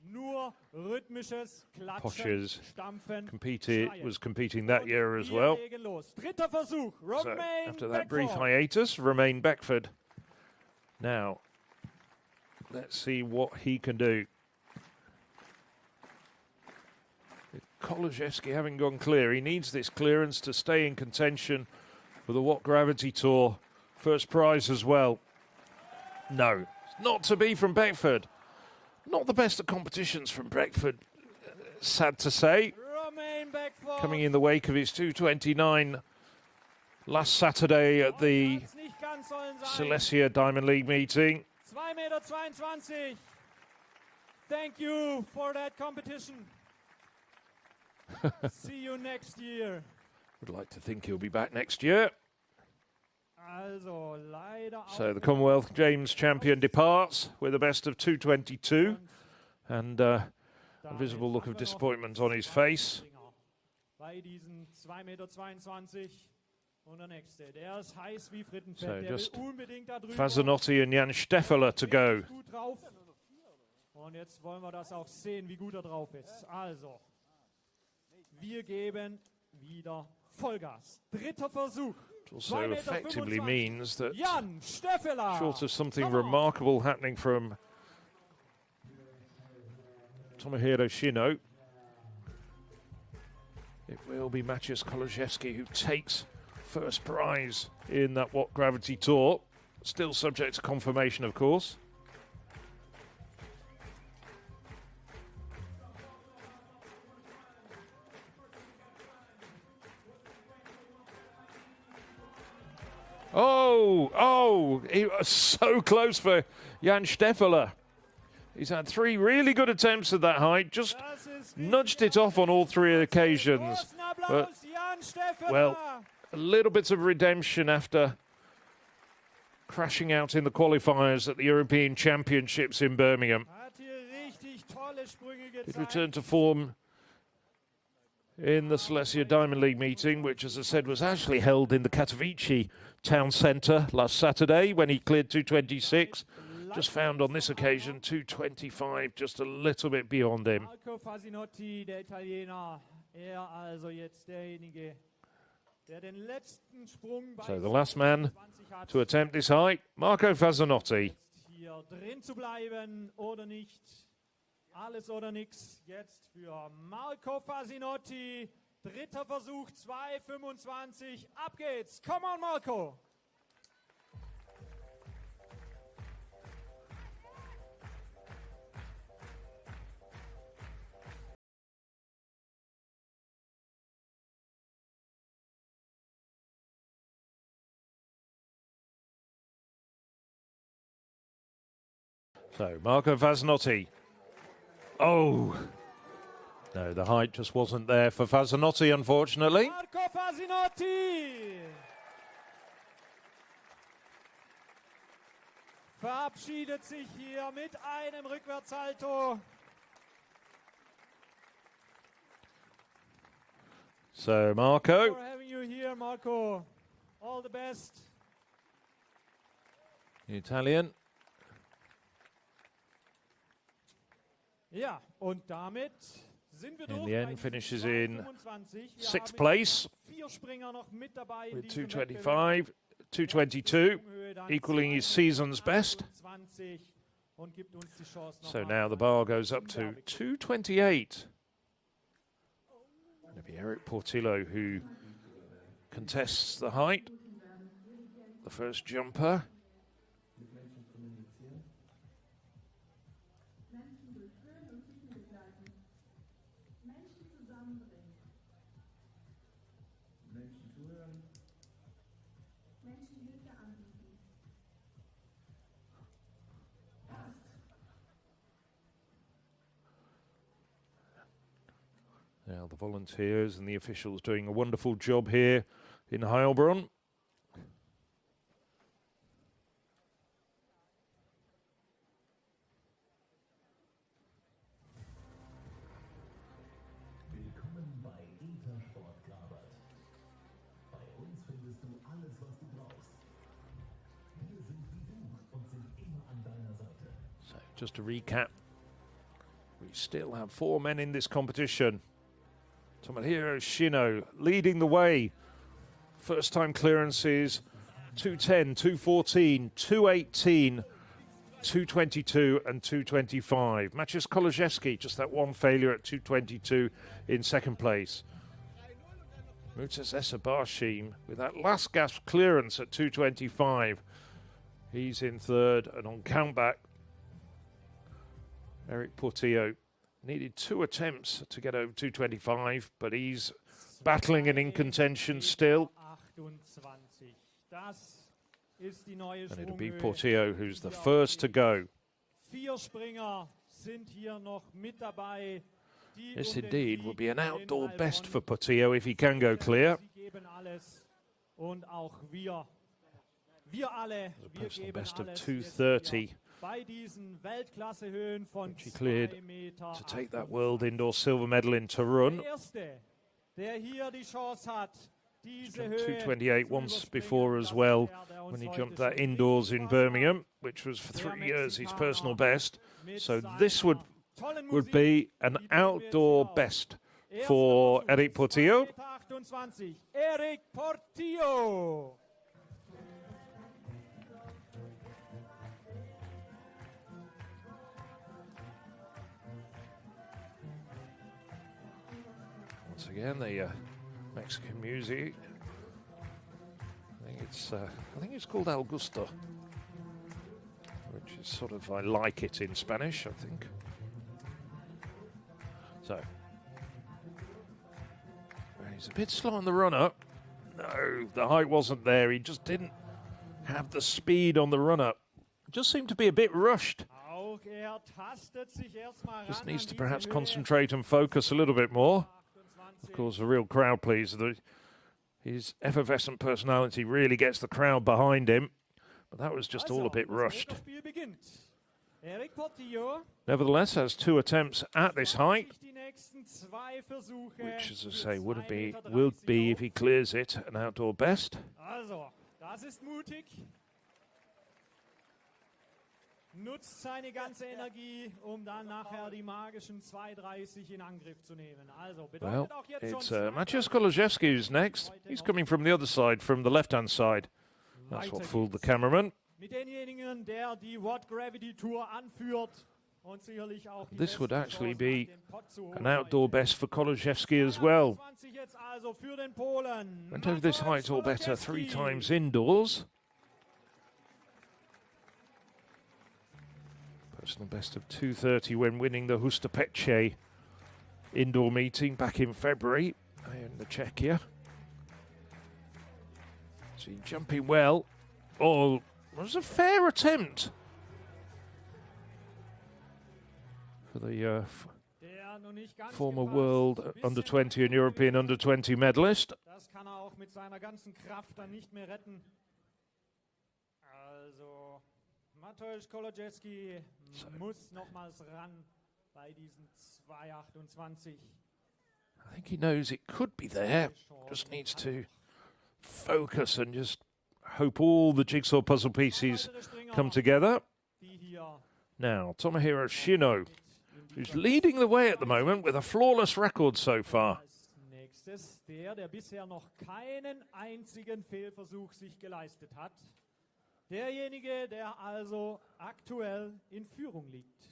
Potier's was competing that year as well. So after that brief hiatus, Romain Beckford. Now, let's see what he can do. Kolozhevsky having gone clear, he needs this clearance to stay in contention for the What Gravity Tour first prize as well. No, not to be from Beckford. Not the best of competitions from Beckford, sad to say. Coming in the wake of his 2:29 last Saturday at the Silesia Diamond League meeting. 2,22 Meter. Thank you for that competition. See you next year. Would like to think he'll be back next year. So the Commonwealth Games champion departs with a best of 2:22 and a visible look of disappointment on his face. So just Fazanotti and Jan Steffler to go. Und jetzt wollen wir das auch sehen, wie gut er drauf ist. Also, wir geben wieder Vollgas. Dritter Versuch. It also effectively means that, Jan Steffler, short of something remarkable happening from Tomohiro Shino, it will be Maciej Kolozhevsky who takes first prize in that What Gravity Tour. Still subject to confirmation, of course. Oh, he was so close for Jan Steffler. He's had 3 really good attempts at that height, just nudged it off on all 3 occasions. But, well, a little bit of redemption after crashing out in the qualifiers at the European Championships in Birmingham. Did return to form in the Silesia Diamond League meeting, which, as I said, was actually held in the Katowice town centre last Saturday when he cleared 2:26. Just found on this occasion 2:25, just a little bit beyond him. Marco Fasinotti, der Italiener, also jetzt derjenige, der den letzten Sprung bei So the last man to attempt this height, Marco Fasinotti. Hier drin zu bleiben oder nicht. Alles oder nix jetzt für Marco Fasinotti. Dritter Versuch, 2:25. Ab geht's. Come on, Marco. So, Marco Fasnotti. Oh! No, the height just wasn't there for Fasnotti, unfortunately. Marco Fasnotti verabschiedet sich hier mit einem Rückwärtssalto. So, Marco. For having you here, Marco. All the best. The Italian. Ja, und damit sind wir durch. In the end, finishes in 25. Wir 6th haben place 4 Springer noch mit dabei in with diesem 225, 222, equaling his season's best. und gibt uns die Chance noch So mal now the bar goes up to 228. It'll be Eric Portillo who contests the height. The first jumper. Now the volunteers and the officials doing a wonderful job here in Heilbronn. So just to recap, we still have 4 men in this competition. Tomohiro Shino leading the way. First time clearances 210, 214, 218, 222 and 225. Maciej Kolajewski, just that one failure at 222 in second place. Mutas Esabashim with that last gasp clearance at 225. He's in third, and on countback, Eric Portillo needed 2 attempts to get over 225, but he's battling and in contention still. And it'll be Portillo who's the first to go. This indeed will be an outdoor best for Portillo if he can go clear. A personal best of 230. Which he cleared to take that World Indoor Silver Medal in Torun. He's jumped 228 once before as well when he jumped that indoors in Birmingham, which was for 3 years his personal best. So this would be an outdoor best for Eric Portillo. Eric Portillo. Once again, the Mexican music. I think it's called Augusto, which is sort of, I like it in Spanish, I think. So he's a bit slow on the run up. No, the height wasn't there. He just didn't have the speed on the run up. Just seemed to be a bit rushed. Just needs to perhaps concentrate and focus a little bit more. Of course, a real crowd pleaser. His effervescent personality really gets the crowd behind him, but that was just all a bit rushed. Nevertheless, has 2 attempts at this height, which, as I say, would be if he clears it, an outdoor best. Nutzt seine ganze Energie, dann nachher die magischen 2:30 in Angriff zu nehmen. Also well, it's Maciej Kolajewski who's next. He's coming from the other side, from the left-hand side. That's what fooled the cameraman. Mit denjenigen, der die What Gravity Tour anführt und sicherlich auch die This would actually be an outdoor best for Kolajewski as well. Went over this height or better 3 times indoors. Personal best of 230 when winning the Hustapeche indoor meeting back in February in the Czechia. So he's jumping well. Oh, it was a fair attempt. for the former world under-20 and European under-20 medalist. Das kann er auch mit seiner ganzen Kraft dann nicht mehr retten. Also Mateusz Kolodziejski muss nochmals ran bei diesen 2,28. I think he knows it could be there, just needs to focus and just hope all the jigsaw puzzle pieces come together. Now, Tomohiro Shino, who's leading the way at the moment with a flawless record so far. Als nächstes der bisher noch keinen einzigen Fehlversuch sich geleistet hat. Derjenige, der also aktuell in Führung liegt.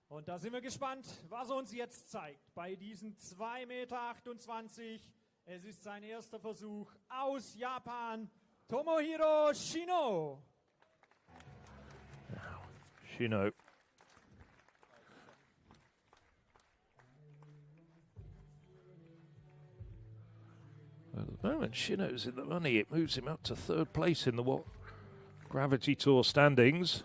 Und da sind wir gespannt, was er uns jetzt zeigt. Bei diesen 2,28 Meter. Es ist sein erster Versuch aus Japan. Tomohiro Shino. Shino. At the moment, Shino's in the money. It moves him up to third place in the Gravity Tour standings.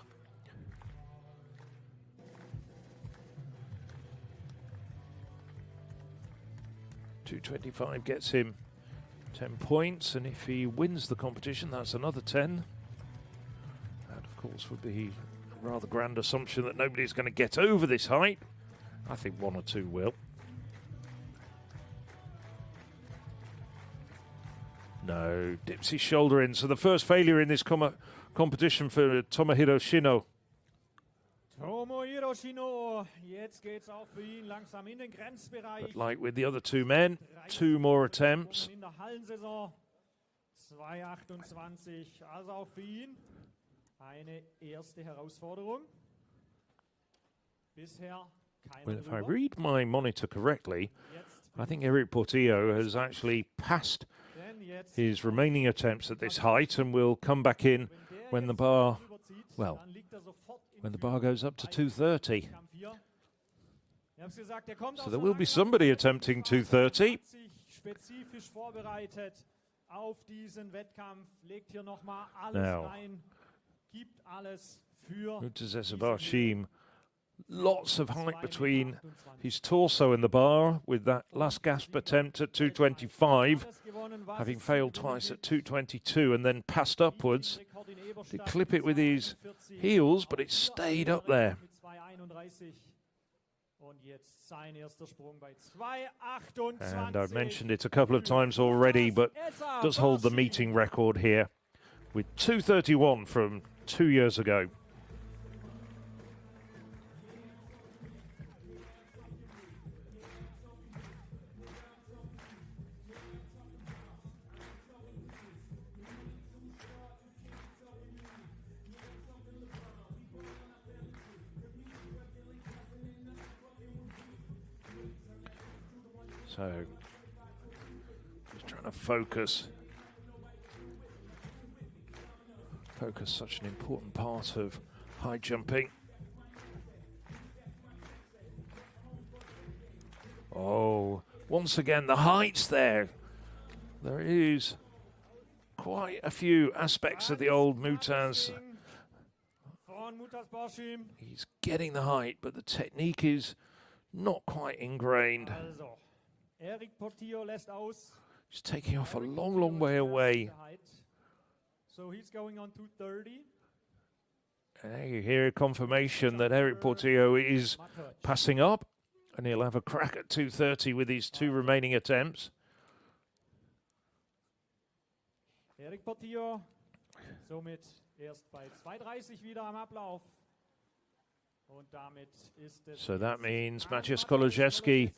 .225 gets him 10 points, and if he wins the competition, that's another 10. That, of course, would be a rather grand assumption that nobody's going to get over this height. I think one or two will. No, dips his shoulder in. So the first failure in this competition for Tomohiro Shino. Tomohiro Shino, jetzt geht's auch für ihn langsam in den Grenzbereich. But like with the other two men, two more attempts. In der Hallensaison 2,28, also auch für ihn eine erste Herausforderung. Bisher keine. Well, if I read my monitor correctly, I think Eric Portillo has actually passed his remaining attempts at this height and will come back in when the bar, well, when the bar goes up to 230. So there will be somebody attempting 230. Now, Mutazes Barshim, lots of height between his torso and the bar with that last gasp attempt at 225, having failed twice at 222 and then passed upwards. Did clip it with his heels, but it stayed up there. And I've mentioned it a couple of times already, but does hold the meeting record here with 231 from 2 years ago. So, just trying to focus. Focus, such an important part of high jumping. Oh, once again, the heights there. There is quite a few aspects of the old Mutaz. He's getting the height, but the technique is not quite ingrained. He's taking off a long, long way away. So he's going on 230. And you hear a confirmation that Eric Portillo is passing up, and he'll have a crack at 230 with his two remaining attempts. Eric Portillo somit erst bei 2:30 wieder am Ablauf. So that means Maciej Kolodziejski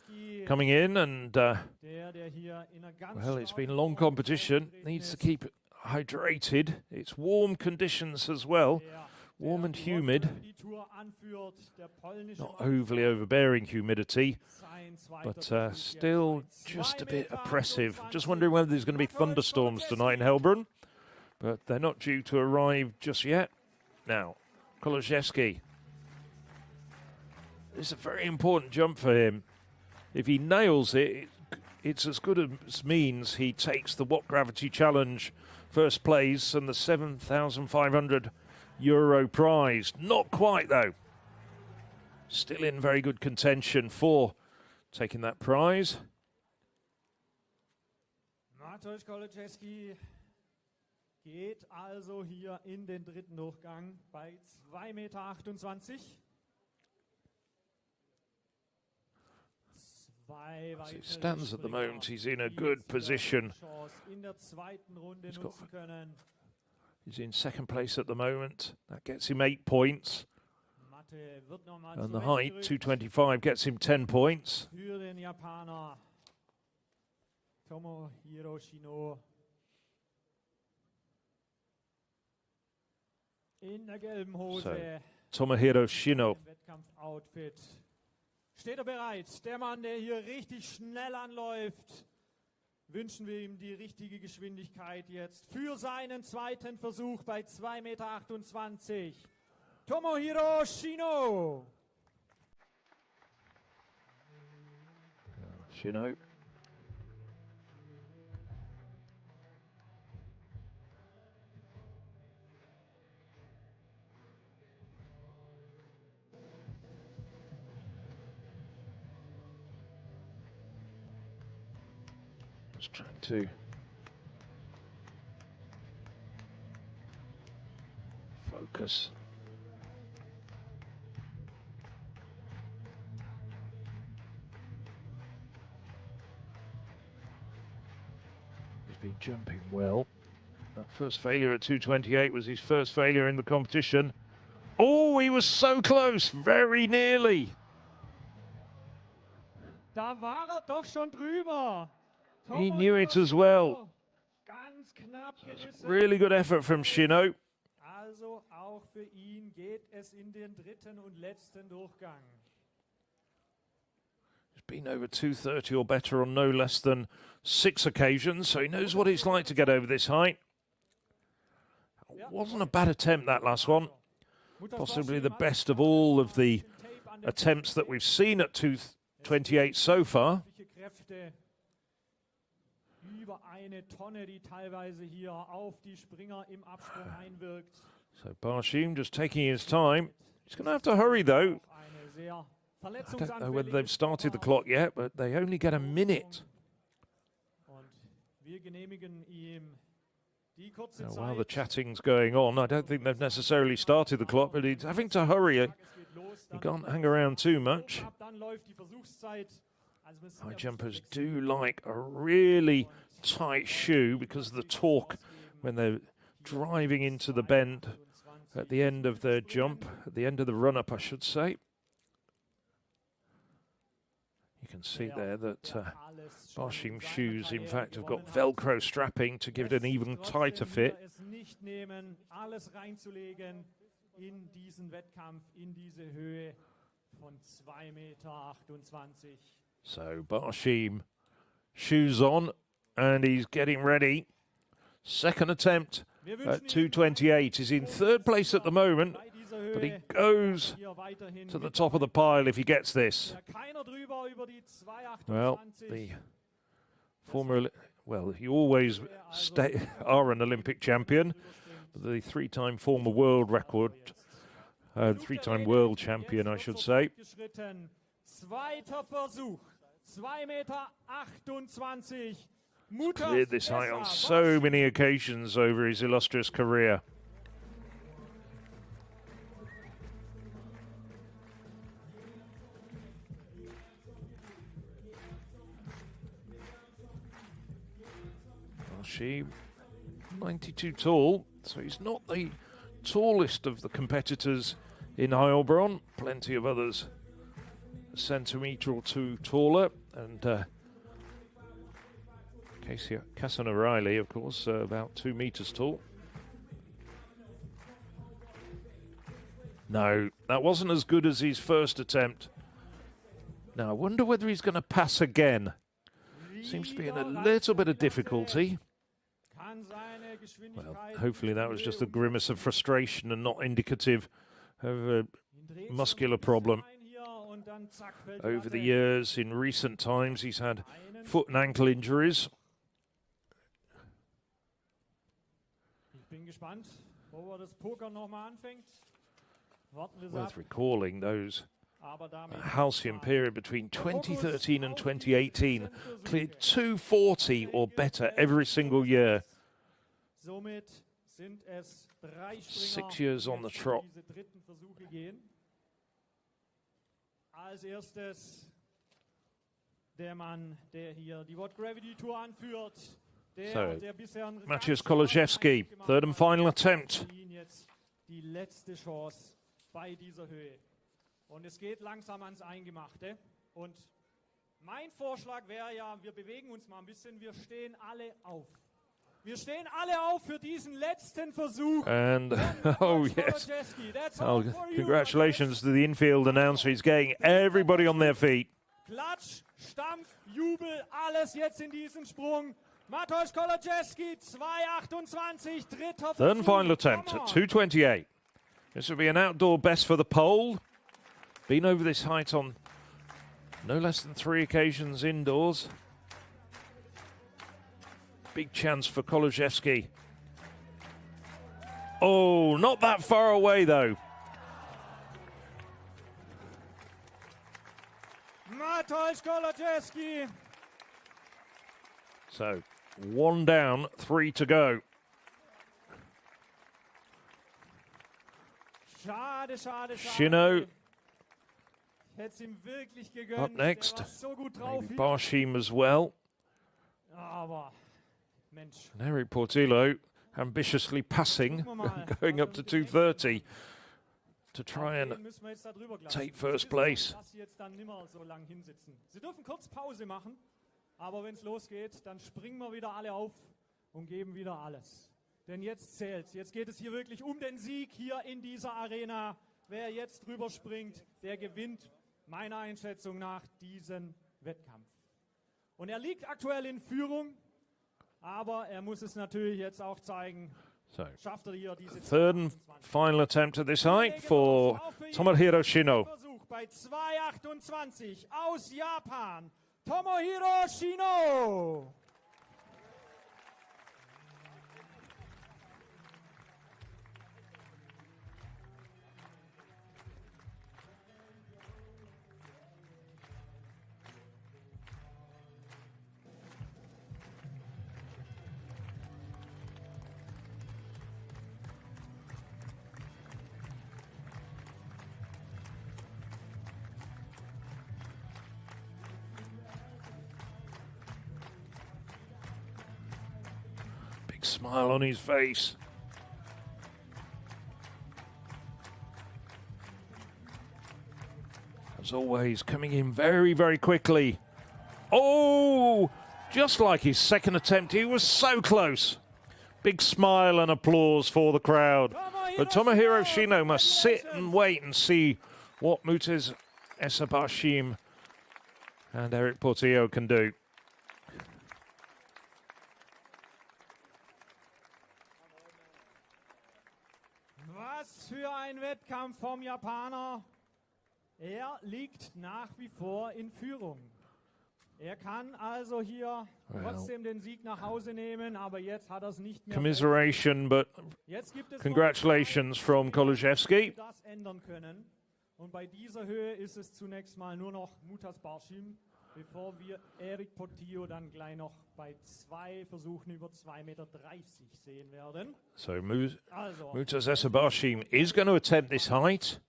coming in, and well, it's been a long competition. Needs to keep hydrated. It's warm conditions as well, warm and humid. Not overly overbearing humidity, but still just a bit oppressive. Just wondering whether there's going to be thunderstorms tonight in Heilbronn, but they're not due to arrive just yet. Now, Kolodziejski. It's a very important jump for him. If he nails it, it's as good as means he takes the Watt Gravity Challenge first place and the €7,500 prize. Not quite, though. still in very good contention for taking that prize. Mateusz Koloczewski geht also hier in den dritten Durchgang bei 2,28 Meter. As it stands at the moment, he's in a good position. He's in second place at the moment. That gets him 8 points. And the height, 225, gets him 10 points. So, Tomohiro Shino. Steht er bereit? Der Mann, der hier richtig schnell anläuft. Wünschen wir ihm die richtige Geschwindigkeit jetzt für seinen zweiten Versuch bei 2,28 Meter. Tomohiro Shino. Shino. Just trying to focus. He's been jumping well. That first failure at 228 was his first failure in the competition. Oh, he was so close, very nearly. Da war er doch schon drüber. He knew it as well. Really good effort from Shino. Also auch für ihn geht es in den dritten und letzten Durchgang. He's been over 230 or better on no less than 6 occasions, so he knows what it's like to get over this height. Wasn't a bad attempt, that last one. Possibly the best of all of the attempts that we've seen at 228 so far. Über eine Tonne, die teilweise hier auf die Springer im Absprung einwirkt. So Barshim just taking his time. He's going to have to hurry though. I don't know whether they've started the clock yet, but they only get a minute. Now, while the chatting's going on, I don't think they've necessarily started the clock, but he's having to hurry. He can't hang around too much. High jumpers do like a really tight shoe because of the torque when they're driving into the bend at the end of their jump, at the end of the run-up, I should say. You can see there that Barshim's shoes, in fact, have got Velcro strapping to give it an even tighter fit. In diesen Wettkampf, in diese Höhe von 2,28 Meter. So Barshim, shoes on, and he's getting ready. Second attempt at 228. He's in third place at the moment, but he goes to the top of the pile if he gets this. Well, the former, well, you always are an Olympic champion. The three-time former world record, three-time world champion, I should say. Zweiter Versuch, 2,28 Meter. Cleared this height on so many occasions over his illustrious career. Barshim, 92 tall, so he's not the tallest of the competitors in Heilbronn. Plenty of others a centimetre or two taller, and Casson O'Reilly, of course, about 2 meters tall. No, that wasn't as good as his first attempt. Now, I wonder whether he's going to pass again. Seems to be in a little bit of difficulty. Well, hopefully that was just a grimace of frustration and not indicative of a muscular problem. Over the years, in recent times, he's had foot and ankle injuries. Worth recalling those halcyon period between 2013 and 2018, cleared 240 or better every single year. 6 years on the trot. Als erstes der Mann, der hier die Watt Gravity Tour anführt. So, Maciej Kolasiewski, third and final attempt. Die letzte Chance bei dieser Höhe. Und es geht langsam ans Eingemachte. Und mein Vorschlag wäre ja, wir bewegen uns mal ein bisschen, wir stehen alle auf. Wir stehen alle auf für diesen letzten Versuch. And, oh yes, oh, congratulations to the infield announcer. He's getting everybody on their feet. Klatsch, Stampf, Jubel, alles jetzt in diesem Sprung. Maciej Kolasiewski, 2,28, dritter Versuch. Third and final attempt at 2:28. This will be an outdoor best for the pole. Been over this height on no less than 3 occasions indoors. Big chance for Kolasiewski. Oh, not that far away though. Maciej Kolasiewski. So, 1 down, 3 to go. Schade, schade, schade. Shino Hätt's ihm wirklich gegönnt. up next. Der war so gut drauf. Maybe Barshim as well. Aber Mensch. And Eric Portillo ambitiously passing, going up to 2:30 to try and take first place. Dass sie jetzt dann nimmer so lang hinsitzen. Sie dürfen kurz Pause machen, aber wenn es losgeht, dann springen wir wieder alle auf und geben wieder alles. Denn jetzt zählt's. Jetzt geht es hier wirklich um den Sieg hier in dieser Arena. Wer jetzt drüber springt, der gewinnt meiner Einschätzung nach diesen Wettkampf. Und er liegt aktuell in Führung, aber er muss es natürlich jetzt auch zeigen. So, Schafft er hier diese third and final attempt at this height for Tomohiro Shino. Versuch bei 2,28 aus Japan, Tomohiro Shino. Smile on his face. As always, coming in very, very quickly. Oh, just like his second attempt, he was so close. Big smile and applause for the crowd. But Tomohiro Shino must sit and wait and see what Maciej Barshim and Eric Portillo can do. Was für ein Wettkampf vom Japaner. Er liegt nach wie vor in Führung. Er kann also hier trotzdem den Sieg nach Hause nehmen, aber jetzt hat er es nicht mehr. Commiseration, but congratulations from Kolasiewski. Das ändern können. Und bei dieser Höhe ist es zunächst mal nur noch Maciej Barshim, bevor wir Eric Portillo dann gleich noch bei 2 Versuchen über 2,30 Meter sehen werden. So Maciej Barshim is going to attempt this height.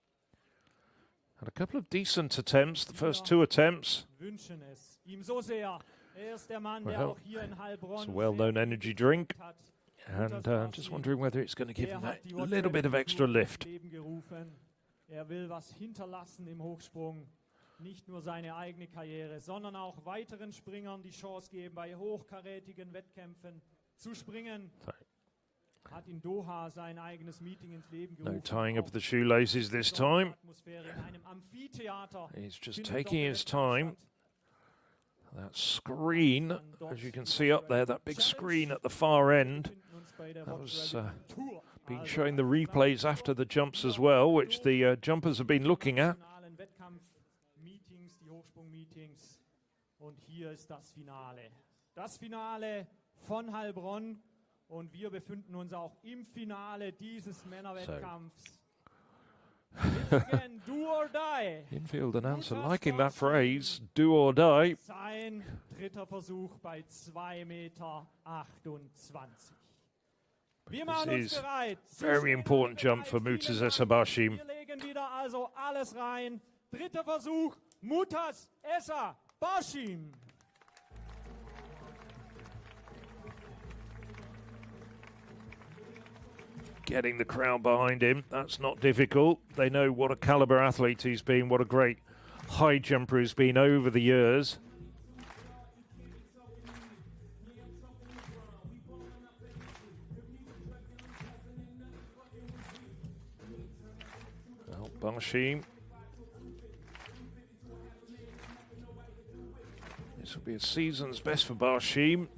Had a couple of decent attempts, the first 2 attempts. Wünschen es ihm so sehr. Er ist der Mann, der auch hier in Heilbronn it's a well-known energy drink. And just wondering whether it's going to give him that little bit of extra lift. Er will was hinterlassen im Hochsprung. Nicht nur seine eigene Karriere, sondern auch weiteren Springern die Chance geben, bei hochkarätigen Wettkämpfen zu springen. Hat in Doha sein eigenes Meeting ins Leben gerufen. No tying up the shoelaces this time. In einem Amphitheater. He's just taking his time. That screen, as you can see up there, that big screen at the far end, that was been showing the replays after the jumps as well, which the jumpers have been looking at. Die Hochsprung-Meetings. Und hier ist das Finale. Das Finale von Heilbronn. Und wir befinden uns auch im Finale dieses Männerwettkampfs. Again, do or die. Infield announcer liking that phrase, do or die. Sein dritter Versuch bei 2,28 Meter. Wir machen uns bereit. Very important jump for Mutaz Barshim. Wir legen wieder also alles rein. Dritter Versuch, Mutaz Barshim. Getting the crowd behind him, that's not difficult. They know what a caliber athlete he's been, what a great high jumper he's been over the years. Well, Barshim. This will be a season's best for Barshim.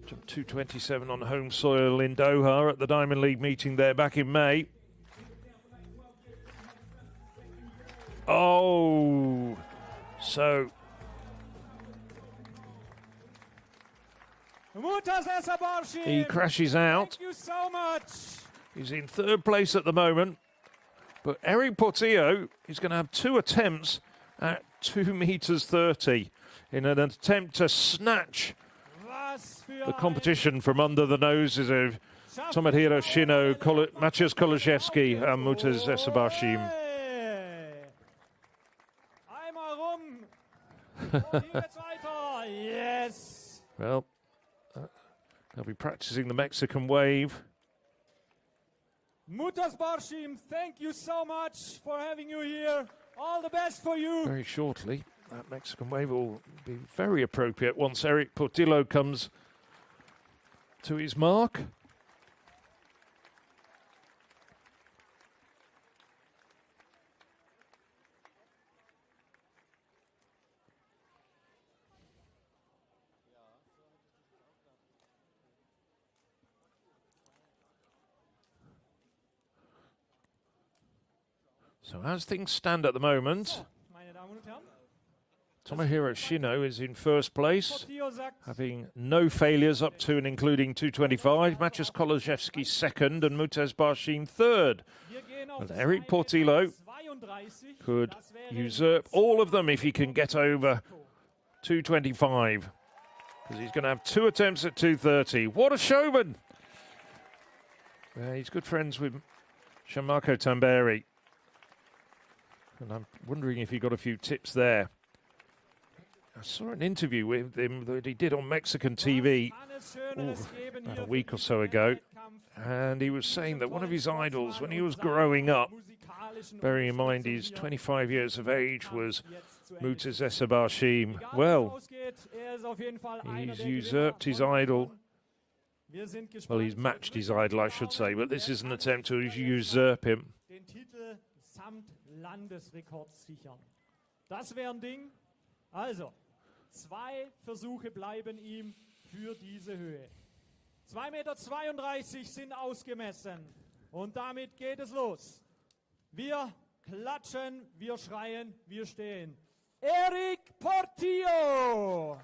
Jumped 227 on home soil in Doha at the Diamond League meeting there back in May. Oh, so he crashes out. Thank you so much. He's in third place at the moment, but Eric Portillo is going to have 2 attempts at 2 meters 30 in an attempt to snatch the competition from under the noses of Tomohiro Shino, Maciej Kolaszewski and Mutaz Barshim. Yes. Well, they'll be practicing the Mexican wave. Mutaz Barshim, thank you so much for having you here. All the best for you. Very shortly, that Mexican wave will be very appropriate once Eric Portillo comes to his mark. So as things stand at the moment, Tomohiro Shino is in first place, having no failures up to and including 225. Maciej Kolaszewski second and Mutaz Barshim third. And Eric Portillo could usurp all of them if he can get over 225. Because he's going to have 2 attempts at 230. What a showman! He's good friends with Gianmarco Tamberi. And I'm wondering if he got a few tips there. I saw an interview with him that he did on Mexican TV about a week or so ago, and he was saying that one of his idols when he was growing up, bearing in mind he's 25 years of age, was Mutaz Barshim. Well, he's usurped his idol. Well, he's matched his idol, I should say, but this is an attempt to usurp him. Das wäre ein Ding. Also, 2 Versuche bleiben ihm für diese Höhe. 2,32 Meter sind ausgemessen. Und damit geht es los. Wir klatschen, wir schreien, wir stehen. Eric Portillo!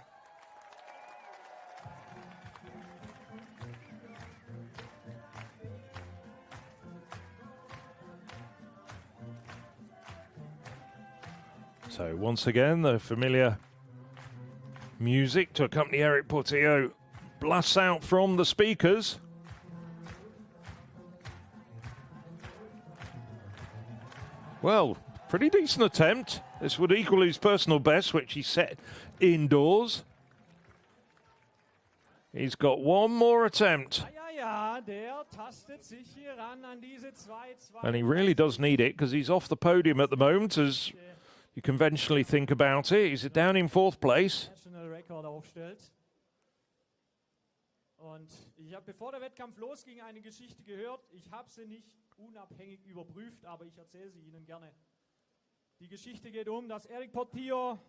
So once again, the familiar music to accompany Eric Portillo blasts out from the speakers. Well, pretty decent attempt. This would equal his personal best, which he set indoors. He's got one more attempt. And he really does need it because he's off the podium at the moment, as you conventionally think about it. He's down in 4th place. Und ich habe, bevor der Wettkampf losging, eine Geschichte gehört. Ich habe sie nicht unabhängig überprüft, aber ich erzähle sie Ihnen gerne. Die Geschichte geht dass Eric Portillo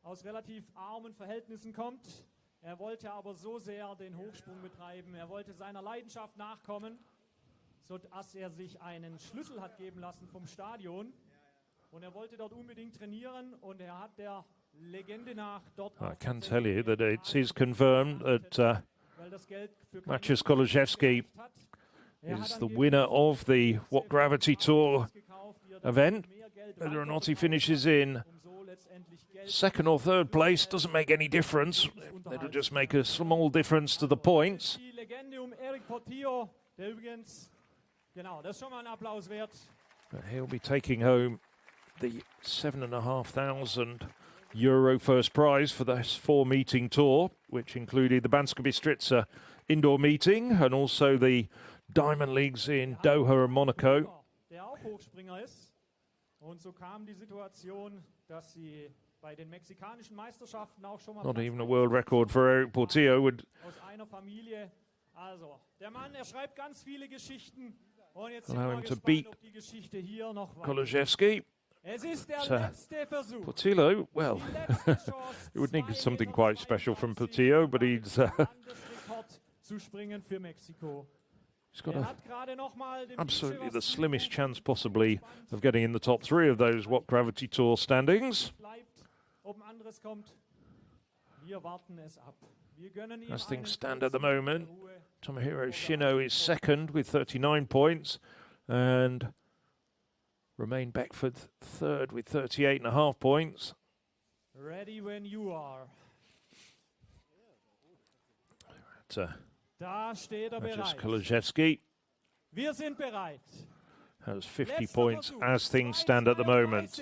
aus relativ armen Verhältnissen kommt. Er wollte aber so sehr den Hochsprung betreiben. Er wollte seiner Leidenschaft nachkommen, sodass er sich einen Schlüssel hat geben lassen vom Stadion. Und er wollte dort unbedingt trainieren und er hat der Legende nach dort. I can tell you that it is confirmed that Maciej Kolaszewski is the winner of the What Gravity Tour event. Whether or not he finishes in second or third place doesn't make any difference. It'll just make a small difference to the points. But he'll be taking home the €7,500 first prize for this 4-meeting tour, which included the Banska Bystrica indoor meeting and also the Diamond Leagues in Doha and Monaco. Not even a world record for Eric Portillo would. Allow him to beat Kolozhevsky. Portillo, well, it would need something quite special from Portillo, but he's got absolutely the slimmest chance possibly of getting in the top 3 of those Watt Gravity Tour standings. As things stand at the moment, Tomohiro Shino is second with 39 points, and Romain Beckford third with 38.5 points. Ready when you are. Kolozhevsky has 50 points as things stand at the moment.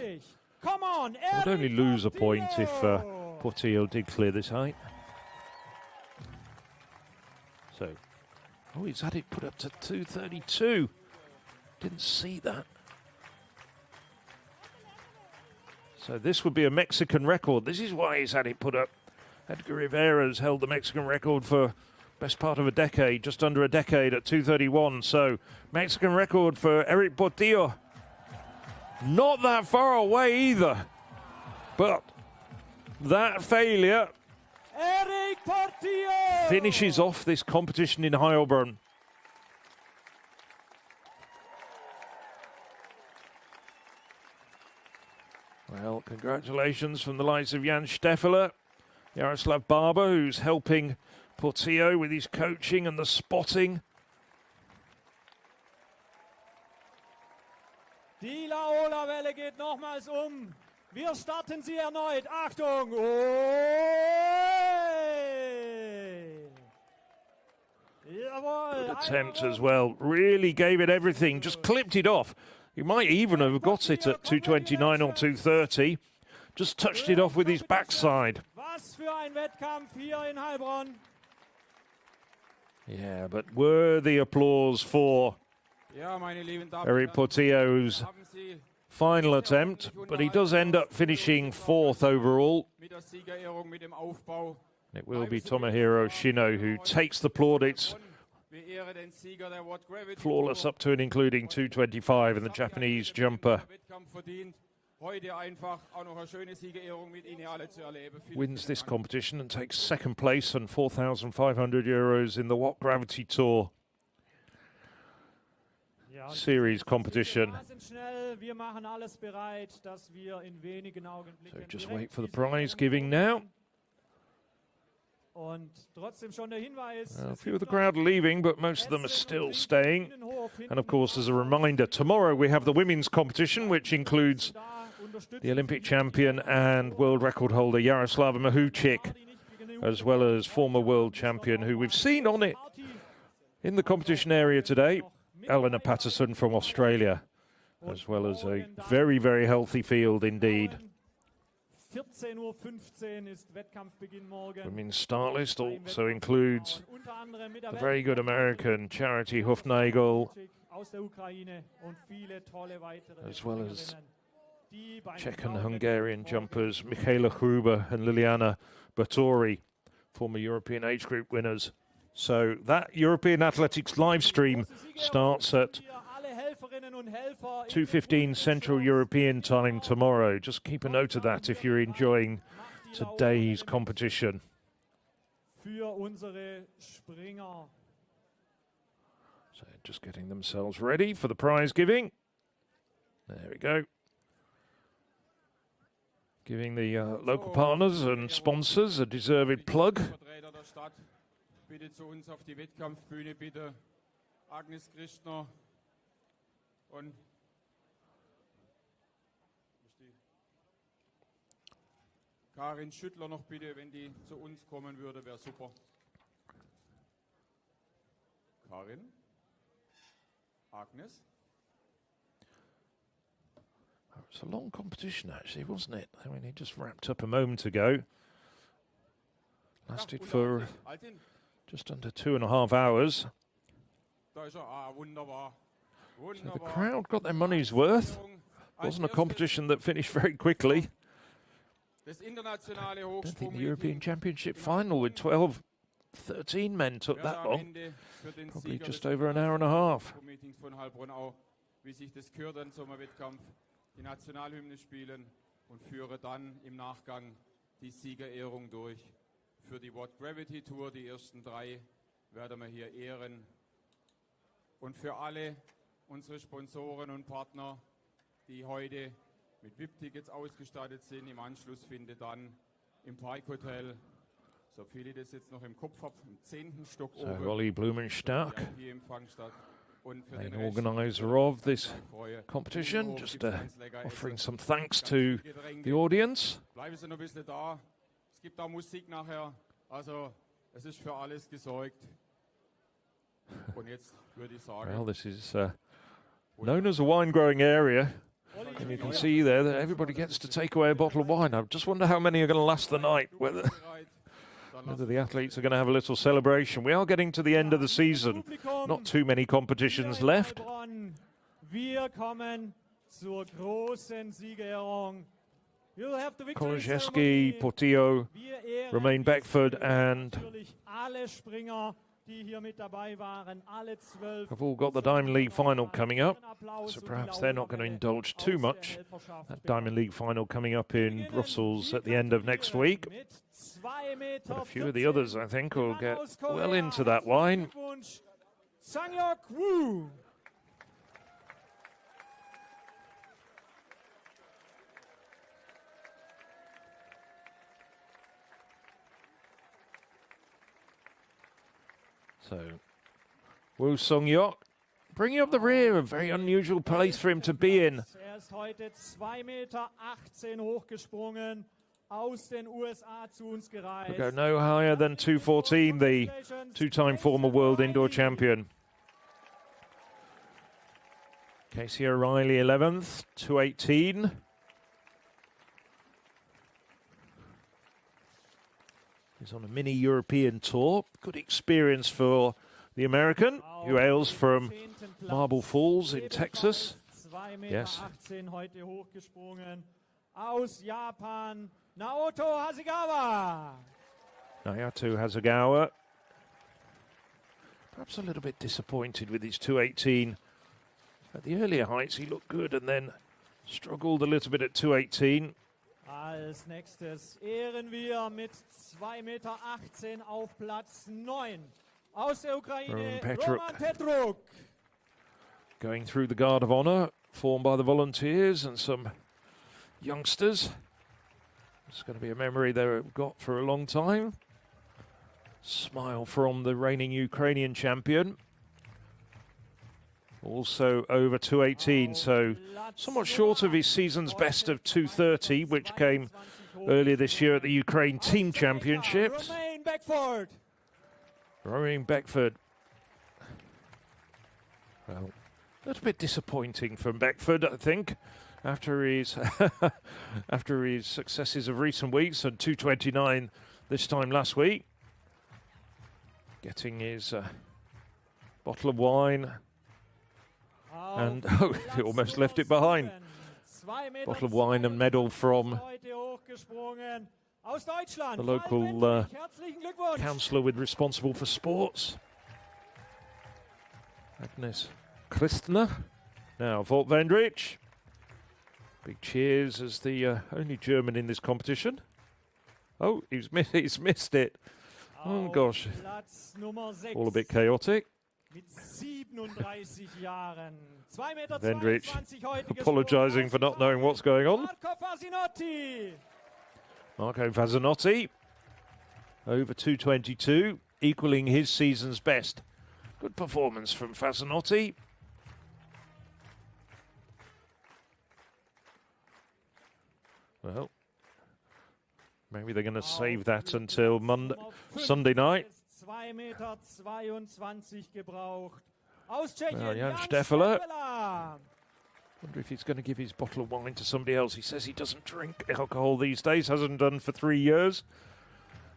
Would only lose a point if Portillo did clear this height. So, oh, he's had it put up to 232. Didn't see that. So this would be a Mexican record. This is why he's had it put up. Edgar Rivera's held the Mexican record for best part of a decade, just under a decade at 231. So Mexican record for Eric Portillo. Not that far away either. But that failure Eric Portillo finishes off this competition in Heilbronn. Well, congratulations from the likes of Jan Steffler, Jaroslav Barber, who's helping Portillo with his coaching and the spotting. Die Laola-Welle geht nochmals Wir starten sie erneut. Achtung! Good attempt as well. Really gave it everything. Just clipped it off. He might even have got it at 229 or 230. Just touched it off with his backside. Was für ein Wettkampf hier in Heilbronn. Yeah, but worthy applause for Eric Portillo's final attempt, but he does end up finishing 4th overall. It will be Tomohiro Shino who takes the plaudits. Flawless up to and including 225 in the Japanese jumper. Wins this competition and takes 2nd place and €4,500 in the Watt Gravity Tour series competition. So just wait for the prize giving now. A few of the crowd are leaving, but most of them are still staying. And of course, as a reminder, tomorrow we have the women's competition, which includes the Olympic champion and world record holder Jaroslava Mahuchik, as well as former world champion who we've seen on it in the competition area today, Eleanor Patterson from Australia, as well as a very, very healthy field indeed. Women's start list also includes the very good American Charity Hufnagel, as well as Czech and Hungarian jumpers Michaela Gruber and Liliana Báthory, former European age group winners. So that European Athletics live stream starts at 2:15 Central European time tomorrow. Just keep a note of that if you're enjoying today's competition. So just getting themselves ready for the prize giving. There we go. Giving the local partners and sponsors a deserved plug. Bitte zu uns auf die Wettkampfbühne, bitte. Agnes Christner und Karin Schüttler noch bitte, wenn die zu uns kommen würde, wäre super. Karin? Agnes? It's a long competition, actually, wasn't it? I mean, it just wrapped up a moment ago. Lasted for just under 2.5 hours. Wunderbar. So the crowd got their money's worth. Wasn't a competition that finished very quickly. I don't think the European Championship final with 13 men took that long. Probably just over an hour and a half. Wie sich das gehört dann zum Wettkampf, die Nationalhymne spielen und führe dann im Nachgang die Siegerehrung durch. Für die What Gravity Tour, die ersten 3, werden wir hier ehren. Und für alle unsere Sponsoren und Partner, die heute mit VIP-Tickets ausgestattet sind, im Anschluss findet dann im Parkhotel, so viele das jetzt noch im Kopf habe, im 10. Stock oben, Olli Blumenstock, VIP-Empfang statt. main organizer of this competition, just offering some thanks to the audience. Bleiben Sie noch ein bisschen da. Es gibt auch Musik nachher. Also, es ist für alles gesorgt. Und jetzt würde ich sagen, Well, this is known as a wine-growing area. And you can see there that everybody gets to take away a bottle of wine. I just wonder how many are going to last the night, whether the athletes are going to have a little celebration. We are getting to the end of the season. Not too many competitions left. Wir kommen zur großen Siegerehrung. Kolonczewski, Portillo, Romain Beckford and alle Springer, die hier mit dabei waren, alle 12 have all got the Diamond League final coming up, so perhaps they're not going to indulge too much. That Diamond League final coming up in Brussels at the end of next week. But a few of the others, I think, will get well into that wine. Sang-Yok Woo. So, Woo Sung-Yok bringing up the rear, a very unusual place for him to be in. Ist heute 2,18 Meter hochgesprungen, aus den USA zu uns gereist. He'll go no higher than 2:14, the two-time former world indoor champion. Casey O'Reilly 11th, 2:18. He's on a mini European tour. Good experience for the American, who hails from Marble Falls in Texas. Yes. 2,18 Meter heute hochgesprungen. Aus Japan, Naoto Hasegawa. Naoto Hasegawa. Perhaps a little bit disappointed with his 2:18. At the earlier heights, he looked good and then struggled a little bit at 2:18. Als nächstes ehren wir mit 2,18 Meter auf Platz 9 aus der Ukraine, Roman Petruk. Going through the Guard of Honor, formed by the volunteers and some youngsters. It's going to be a memory they've got for a long time. Smile from the reigning Ukrainian champion. Also over 2:18, so somewhat short of his season's best of 2:30, which came earlier this year at the Ukraine Team Championships. Romain Beckford. Well, a little bit disappointing from Beckford, I think, after his after his successes of recent weeks and 2:29 this time last week. Getting his bottle of wine. And he almost left it behind. Bottle of wine and medal from the local councillor responsible for sports, Agnes Christner. Now, Volt Vendrich. Big cheers as the only German in this competition. Oh, he's missed it. Oh, gosh. All a bit chaotic. Vendrich apologising for not knowing what's going on. Marco Fazzinotti over 2:22, equalling his season's best. Good performance from Fazzinotti. Well, Maybe they're going to save that until Sunday night. 2,22 Meter gebraucht. Aus Well, Tschechien, Jan Jan Steffeler. Steffeler. Wonder if he's going to give his bottle of wine to somebody else. He says he doesn't drink alcohol these days, hasn't done for 3 years,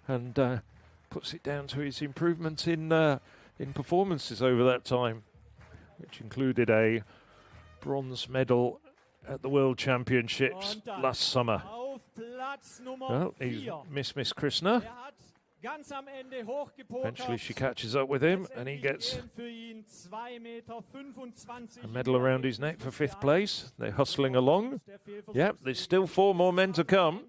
and puts it down to his improvements in performances over that time, which included a bronze medal at the World Championships last summer. Auf Platz Nummer Well, he's 4. Miss Krishna. Hat ganz am Ende hochgepokert. Eventually she catches up with him and he gets Für ihn 2,25 Meter a medal around his neck for 5th place. They're hustling along. Yep, there's still 4 more men to come.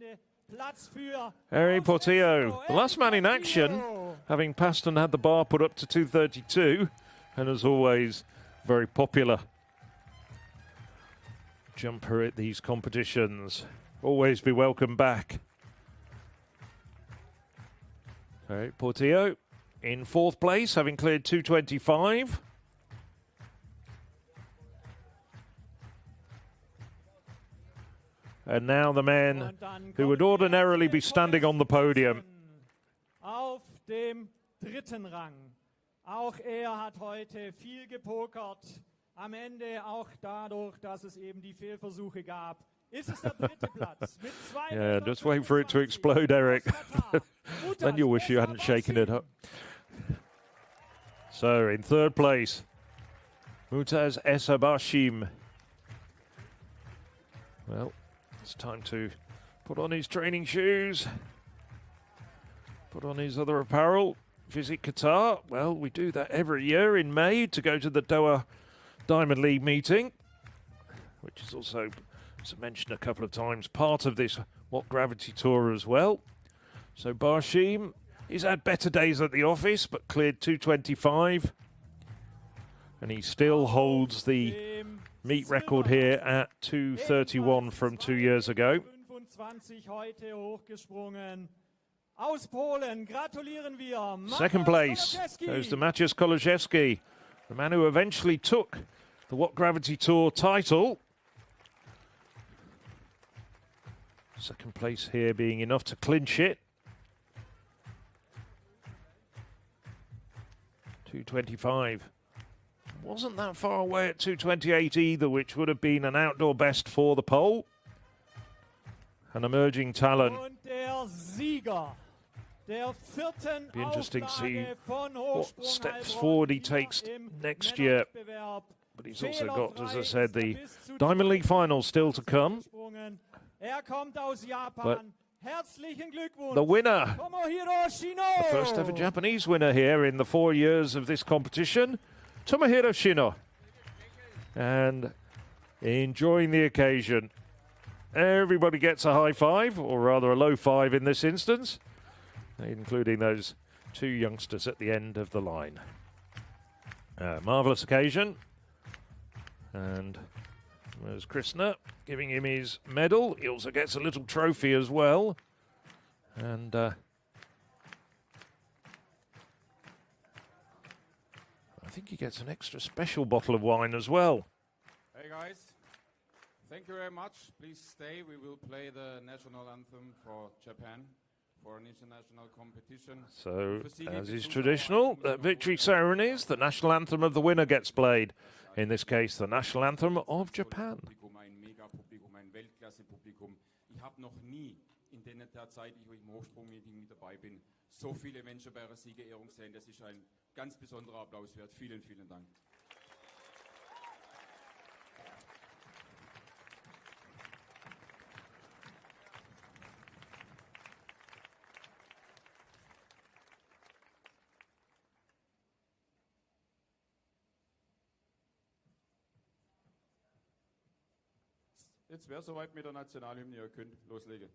Harry Portillo, the last man in action, having passed and had the bar put up to 232, and as always, very popular jumper at these competitions. Always be welcome back. All right, Portillo in 4th place, having cleared 225. And now the men who would ordinarily be standing on the podium. Auf dem 3. Rang. Auch hat heute viel gepokert. Am Ende auch dadurch, dass es eben die Fehlversuche gab. Ist es der 3. Platz mit 2 Yeah, just wait for it to explode, Eric. Then you'll wish you hadn't shaken it up. So, in 3rd place, Mutaz Esabashim. Well, it's time to put on his training shoes, put on his other apparel, visit Qatar. Well, we do that every year in May to go to the Doha Diamond League meeting, which is also, as I mentioned a couple of times, part of this What Gravity Tour as well. So Barshim, he's had better days at the office, but cleared 225. And he still holds the meet record here at 231 from 2 years ago. 25 heute hochgesprungen. Aus Polen gratulieren wir. 2nd place goes to Maciej Koloszewski, the man who eventually took the What Gravity Tour title. 2nd place here being enough to clinch it. 225. Wasn't that far away at 228 either, which would have been an outdoor best for the pole. An emerging talent. Und der Sieger der 4. Be interesting to see Auflage von what Hochsprung steps Heilbronn forward he takes im next year. Männerwettbewerb. But he's also got, as I Fehlerfrei said, the bis zu Diamond League final still to come. gesprungen. Kommt aus Japan. But Herzlichen Glückwunsch. the winner, Tomohiro Shino. the first ever Japanese winner here in the 4 years of this competition, Tomohiro Shino. And enjoying the occasion. Everybody gets a high five, or rather a low five in this instance, including those 2 youngsters at the end of the line. Marvellous occasion. And there's Krishna giving him his medal. He also gets a little trophy as well. And I think he gets an extra special bottle of wine as well. Hey guys, thank you very much. Please stay. We will play the national anthem for Japan for an international competition. So, as is traditional, at victory ceremonies, the national anthem of the winner gets played. In this case, the national anthem of Japan. Ein Mega-Publikum, ein Weltklasse-Publikum. Ich habe noch nie in der Zeit, wo ich im Hochsprungmeeting mit dabei bin, so viele Menschen bei ihrer Siegerehrung sehen. Das ist ein ganz besonderer Applaus wert. Vielen, vielen Dank. Jetzt wäre soweit mit der Nationalhymne, ihr könnt loslegen.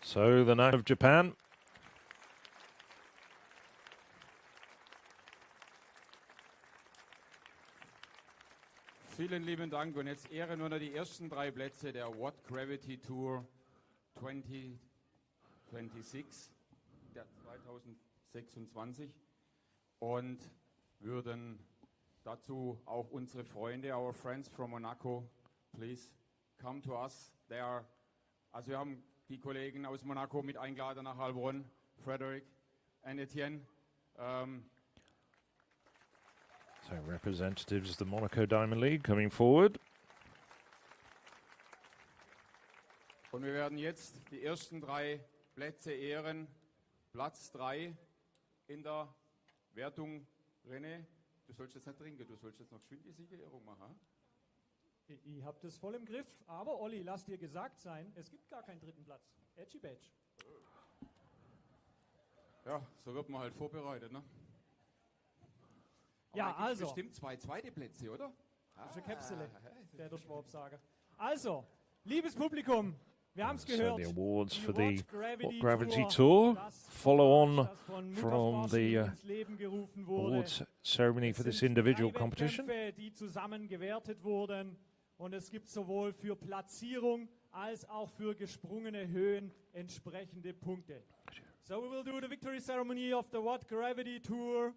So the national of Japan. Vielen lieben Dank und jetzt ehren wir noch die ersten 3 Plätze der What Gravity Tour 2026, der 2026 und würden dazu auch unsere Freunde, our friends from Monaco, please come to us. Also wir haben die Kollegen aus Monaco mit eingeladen nach Heilbronn, Frederick and Etienne. So representatives of the Monaco Diamond League coming forward. Und wir werden jetzt die ersten 3 Plätze ehren. Platz 3 in der Wertung. René, du sollst jetzt nicht trinken, du sollst jetzt noch geschwind die Siegerehrung machen. Ihr habt es voll im Griff, aber Olli, lass dir gesagt sein, es gibt gar keinen 3. Platz. Edgy Badge. Ja, so wird man halt vorbereitet, ne? Ja, aber also. Bestimmt 2 zweite Plätze, oder? Das ist eine Käpsele, der Schwab sage. Also, liebes Publikum, wir haben es gehört. So the awards for the What Gravity Tour follow on from the awards ceremony for this individual competition. Wettkämpfe, die zusammen gewertet wurden, und es gibt sowohl für Platzierung als auch für gesprungene Höhen entsprechende Punkte. So we will do the victory ceremony of the What Gravity Tour.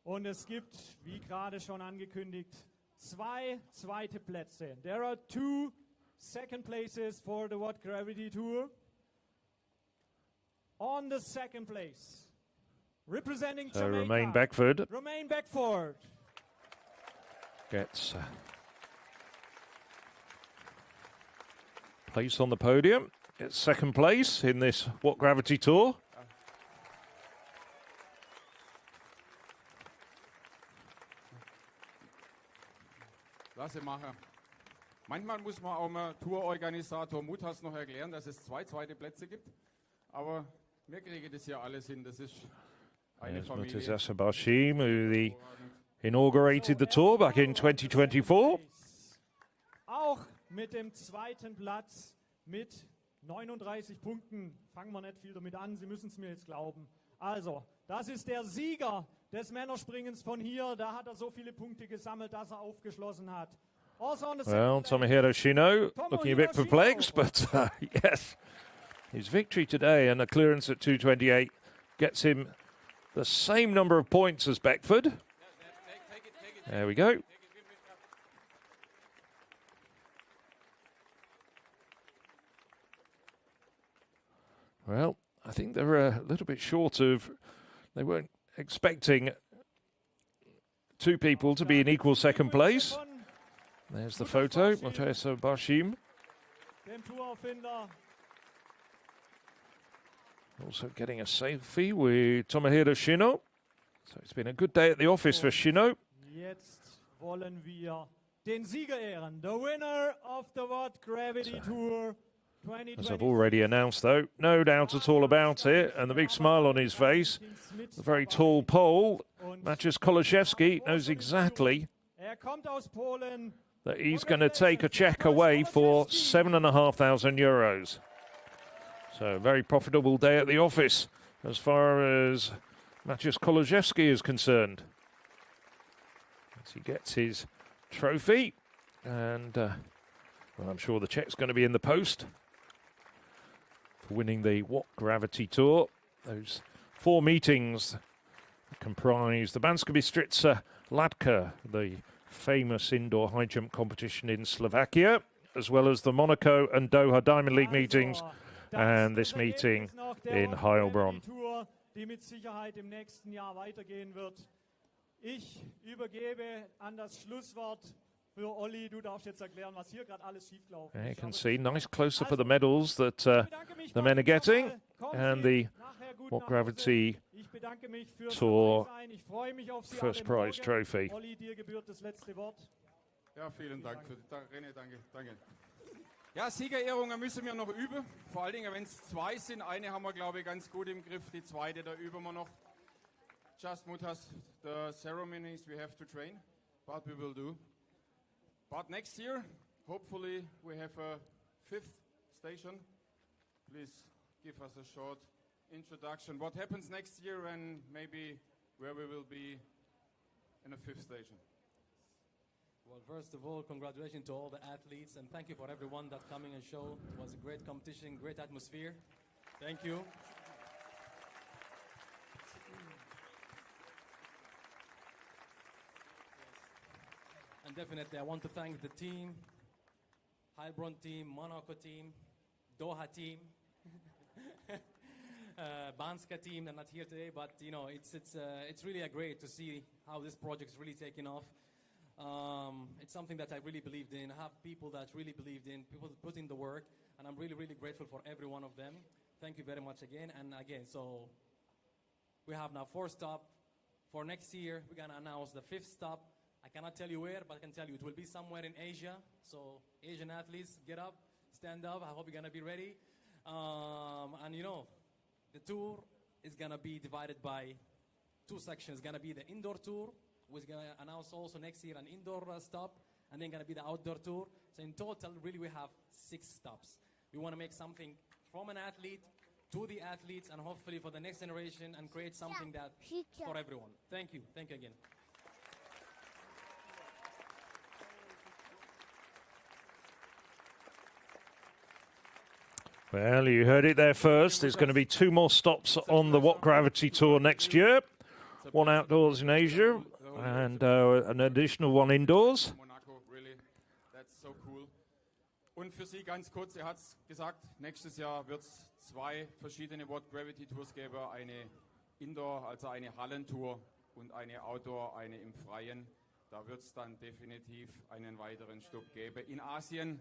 Und es gibt, wie gerade schon angekündigt, 2 zweite Plätze. There are 2 second places for the What Gravity Tour. On the second place, representing Jamaica, Romain Beckford gets placed on the podium. It's second place in this What Gravity Tour. Lass sie machen. Manchmal muss man auch mal Tourorganisator Mutas noch erklären, dass es 2 zweite Plätze gibt. Aber wir kriegen das ja alles hin. Das ist eine Familie. Mutazasa Bashim, who inaugurated the tour back in 2024. Auch mit dem 2. Platz mit 39 Punkten. Fangen wir nicht viel damit an, Sie müssen es mir jetzt glauben. Also, das ist der Sieger des Männerspringens von hier. Da hat er so viele Punkte gesammelt, dass er aufgeschlossen hat. Also Well, Tomohiro Shino looking a bit perplexed, but yes, his victory today and a clearance at 228 gets him the same number of points as Beckford. There we go. Well, I think they were a little bit short of, they weren't expecting 2 people to be in equal second place. There's the photo, Mutazasa Bashim. Also getting a selfie with Tomohiro Shino. So it's been a good day at the office for Shino. Jetzt wollen wir den Sieger ehren. The winner of the What Gravity Tour 2020. As I've already announced, though, no doubt at all about it, and the big smile on his face, the very tall Pole, Maciej Kolaszewski, knows exactly that he's going to take a check away for €7,500. So a very profitable day at the office as far as Maciej Kolaszewski is concerned. As he gets his trophy, and well, I'm sure the check's going to be in the post for winning the What Gravity Tour. Those 4 meetings comprise the Banska Bystrica Latka, the famous indoor high jump competition in Slovakia, as well as the Monaco and Doha Diamond League meetings, and this meeting in Heilbronn. Die mit Sicherheit im nächsten Jahr weitergehen wird. Ich übergebe an das Schlusswort für Olli. Du darfst jetzt erklären, was hier gerade alles schiefgelaufen ist. You can see nice close-up of the medals that the men are getting, and the What Gravity Tour first prize trophy. Olli, dir gebührt das letzte Wort. Ja, vielen Dank. René, danke. Ja, Siegerehrungen müssen wir noch üben. Vor allen Dingen, wenn es 2 sind. Eine haben wir, glaube ich, ganz gut im Griff. Die zweite, da üben wir noch. Just Mutas, the ceremonies we have to train, but we will do. But next year, hopefully, we have a 5th station. Please give us a short introduction. What happens next year and maybe where we will be in the 5th station? Well, first of all, congratulations to all the athletes and thank you for everyone that coming and show. It was a great competition, great atmosphere. Thank you. And definitely I want to thank the team, Heilbronn team, Monaco team, Doha team, Banska team. They're not here today, but you know it's really great to see how this project is really taking off. It's something that I really believed in. I have people that really believed in, people put in the work, and I'm really, really grateful for every one of them. Thank you very much again. And again, so we have now 4 stops. For next year, we're gonna announce the 5th stop. I cannot tell you where, but I can tell you it will be somewhere in Asia. So Asian athletes, get up, stand up. I hope you're gonna be ready. And you know, the tour is gonna be divided by 2 sections. It's gonna be the indoor tour. We're gonna announce also next year an indoor stop, and then gonna be the outdoor tour. So in total, really, we have 6 stops. We want to make something from an athlete to the athletes, and hopefully for the next generation, and create something that for everyone. Thank you. Thank you again. Well, you heard it there first. There's going to be 2 more stops on the What Gravity Tour next year. 1 outdoors in Asia and an additional 1 indoors. Monaco, really, that's so cool. Und für Sie ganz kurz, hat es gesagt, nächstes Jahr wird es 2 verschiedene What Gravity Tours geben. Eine Indoor, also eine Hallentour, und eine Outdoor, eine im Freien. Da wird es dann definitiv einen weiteren Stopp geben. In Asien,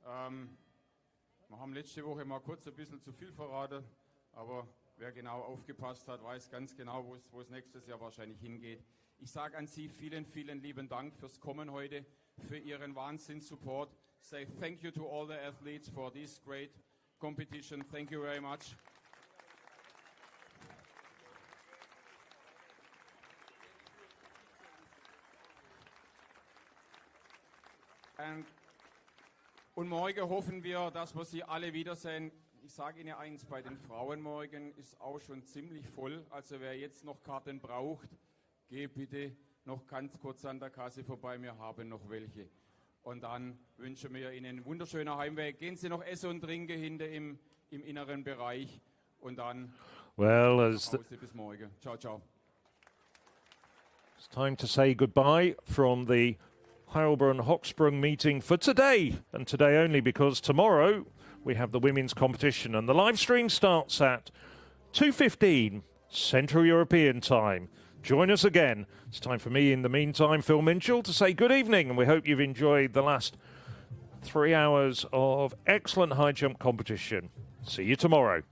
wir haben letzte Woche mal kurz ein bisschen zu viel verraten, aber wer genau aufgepasst hat, weiß ganz genau, wo es nächstes Jahr wahrscheinlich hingeht. Ich sage an Sie vielen, vielen lieben Dank fürs Kommen heute, für Ihren Wahnsinns-Support. Say thank you to all the athletes for this great competition. Thank you very much. Und morgen hoffen wir, dass wir Sie alle wiedersehen. Ich sage Ihnen eins, bei den Frauen morgen ist auch schon ziemlich voll. Also wer jetzt noch Karten braucht, geh bitte noch ganz kurz an der Kasse vorbei, wir haben noch welche. Und dann wünschen wir Ihnen einen wunderschönen Heimweg. Gehen Sie noch essen und trinken hinter im inneren Bereich und dann Hause bis morgen. Ciao, ciao. It's time to say goodbye from the Heilbronn Hochsprung meeting for today, and today only, because tomorrow we have the women's competition and the live stream starts at 2:15 Central European time. Join us again. It's time for me, in the meantime, Phil Minchell, to say good evening, and we hope you've enjoyed the last 3 hours of excellent high jump competition. See you tomorrow.